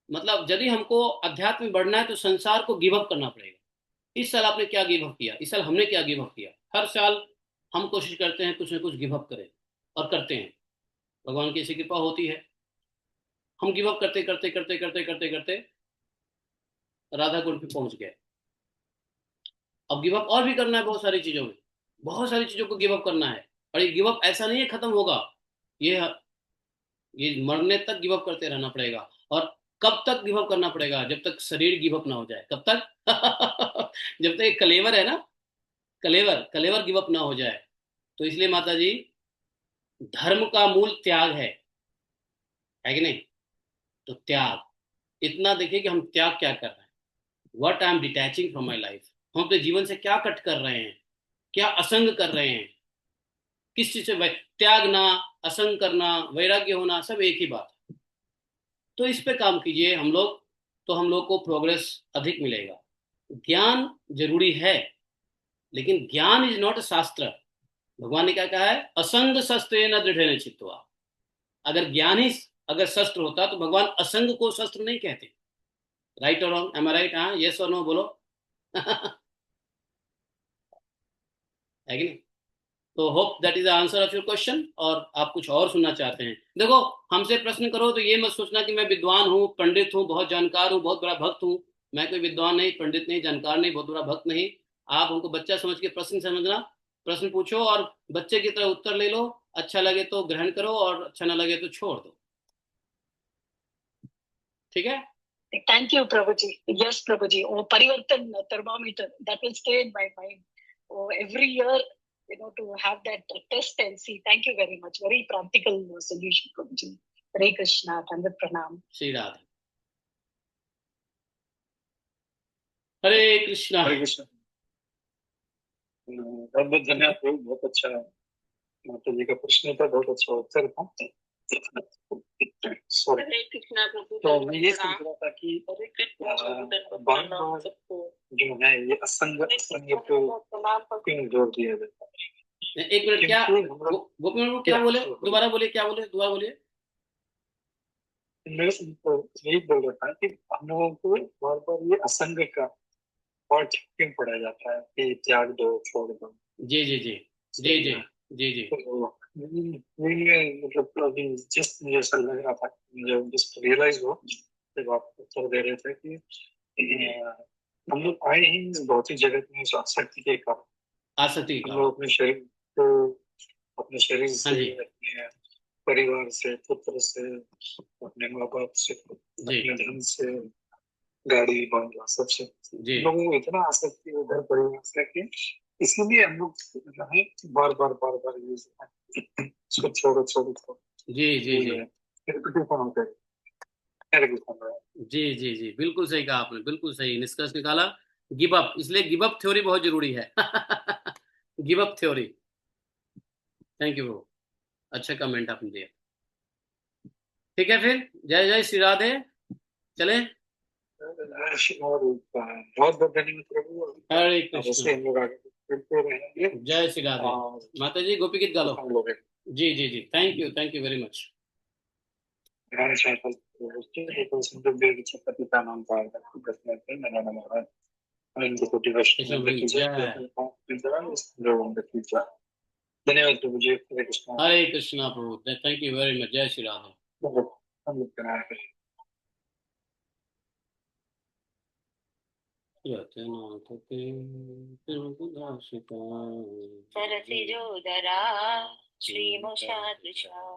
मतलब यदि हमको अध्यात्म में बढ़ना है तो संसार को गिव अप करना पड़ेगा। इस साल आपने क्या गिव अप किया? इस साल हमने क्या गिव अप किया? हर साल हम कोशिश करते हैं कुछ ना कुछ गिव अप करें, और करते हैं। भगवान की ऐसी कृपा होती है, हम गिव अप करते करते करते करते करते करते राधा कुंड पे पहुंच गए। अब गिव अप और भी करना है, बहुत सारी चीजों में, बहुत सारी चीजों को गिव अप करना है। और ये गिव अप ऐसा नहीं है खत्म होगा, ये ये मरने तक गिव अप करते रहना पड़ेगा। और कब तक गिव अप करना पड़ेगा? जब तक शरीर गिव अप ना हो जाए। कब तक? जब तक एक कलेवर है ना, कलेवर कलेवर गिव अप ना हो जाए। तो इसलिए माता जी, धर्म का मूल त्याग है कि नहीं? तो त्याग, इतना देखिए कि हम त्याग क्या कर रहे हैं। What I M detaching from my life. हम अपने जीवन से क्या कट कर रहे हैं, क्या असंग कर रहे हैं, किस चीज से त्यागना, असंग करना, वैराग्य होना, सब एक ही बात है। तो इस पे काम कीजिए हम लोग, तो हम लोग को प्रोग्रेस अधिक मिलेगा। ज्ञान जरूरी है, लेकिन ज्ञान इज नॉट अ शास्त्र। भगवान ने क्या कहा है? असंग शस्त्र न दृढ़ चित्वा। अगर ज्ञान ही अगर शस्त्र होता तो भगवान असंग को शस्त्र नहीं कहते। राइट और रॉन्ग? एम आई राइट? हाँ, यस और नो बोलो। है कि नहीं? तो hope that is the answer of your question. और आप कुछ और सुनना चाहते हैं? देखो, हमसे प्रश्न करो तो ये मत सोचना कि मैं विद्वान हूँ, पंडित हूँ, बहुत जानकार हूँ, बहुत बड़ा भक्त हूँ। मैं कोई विद्वान नहीं, पंडित नहीं, जानकार नहीं, बहुत बड़ा भक्त नहीं। आप हमको बच्चा समझ के प्रश्न समझना, प्रश्न पूछो और बच्चे की तरह उत्तर ले लो। अच्छा लगे तो ग्रहण करो, और अच्छा ना लगे तो छोड़ दो। ठीक है? Thank you, Prabhuji. Yes, Prabhuji. Oh, Parivartan thermometer, that will stay in my mind. Oh, every year, to have that test and see. Thank you very much. Very practical solution, Prabhuji. Hare Krishna, Tandat Pranam. Shri Radhe. हरे कृष्णा। हरे कृष्ण। बहुत बहुत धन्यवाद प्रभु, बहुत अच्छा माता जी का प्रश्न था, बहुत अच्छा उत्तर था। सॉरी, तो मैं ये सोच रहा था कि बार बार जो है ये असंग को क्यों जोड़ दिया जाता है? एक मिनट, क्या गोपी बाबू क्या बोले? दोबारा बोलिए, क्या बोले? दोबारा बोलिए। मैं यही बोल रहा था कि हम लोगों को बार बार ये असंग का पाठ क्यों पढ़ा जाता है कि त्याग दो, छोड़ दो। जी जी जी जी जी जी जी। मतलब अभी जस्ट मुझे ऐसा लग रहा था, मुझे जस्ट रियलाइज हुआ जब आप उत्तर दे रहे थे कि हम लोग आए ही इस भौतिक जगत में आसक्ति के कारण। आसक्ति हम लोग अपने शरीर को, अपने शरीर से, अपने परिवार से, पुत्र से, अपने माँ बाप से, अपने धन से, गाड़ी बंगला, सबसे लोगों को इतना आसक्ति उधर परिवार से कि इसलिए हम लोग जो है बार बार इसको छोड़ो छोड़ो छोड़ो। जी जी जी जी जी जी, बिल्कुल सही कहा आपने, बिल्कुल सही निष्कर्ष निकाला। गिव अप, इसलिए गिव अप थ्योरी बहुत जरूरी है। Give up theory. Thank you, अच्छा कमेंट आपने दिया। ठीक है, फिर जय जय श्री राधे, चलें। बहुत बहुत धन्यवाद प्रभु। हरे कृष्ण। जय श्री राधे। हाँ। माता जी गोपी गीत गा लो। जी जी जी, थैंक यू वेरी मच। धन्यवाद प्रभु जी। हरे कृष्ण। हरे Krishna Prabhu, thank you very much. जय श्री राधे। सरसिजोदरा श्रीमुषादृशा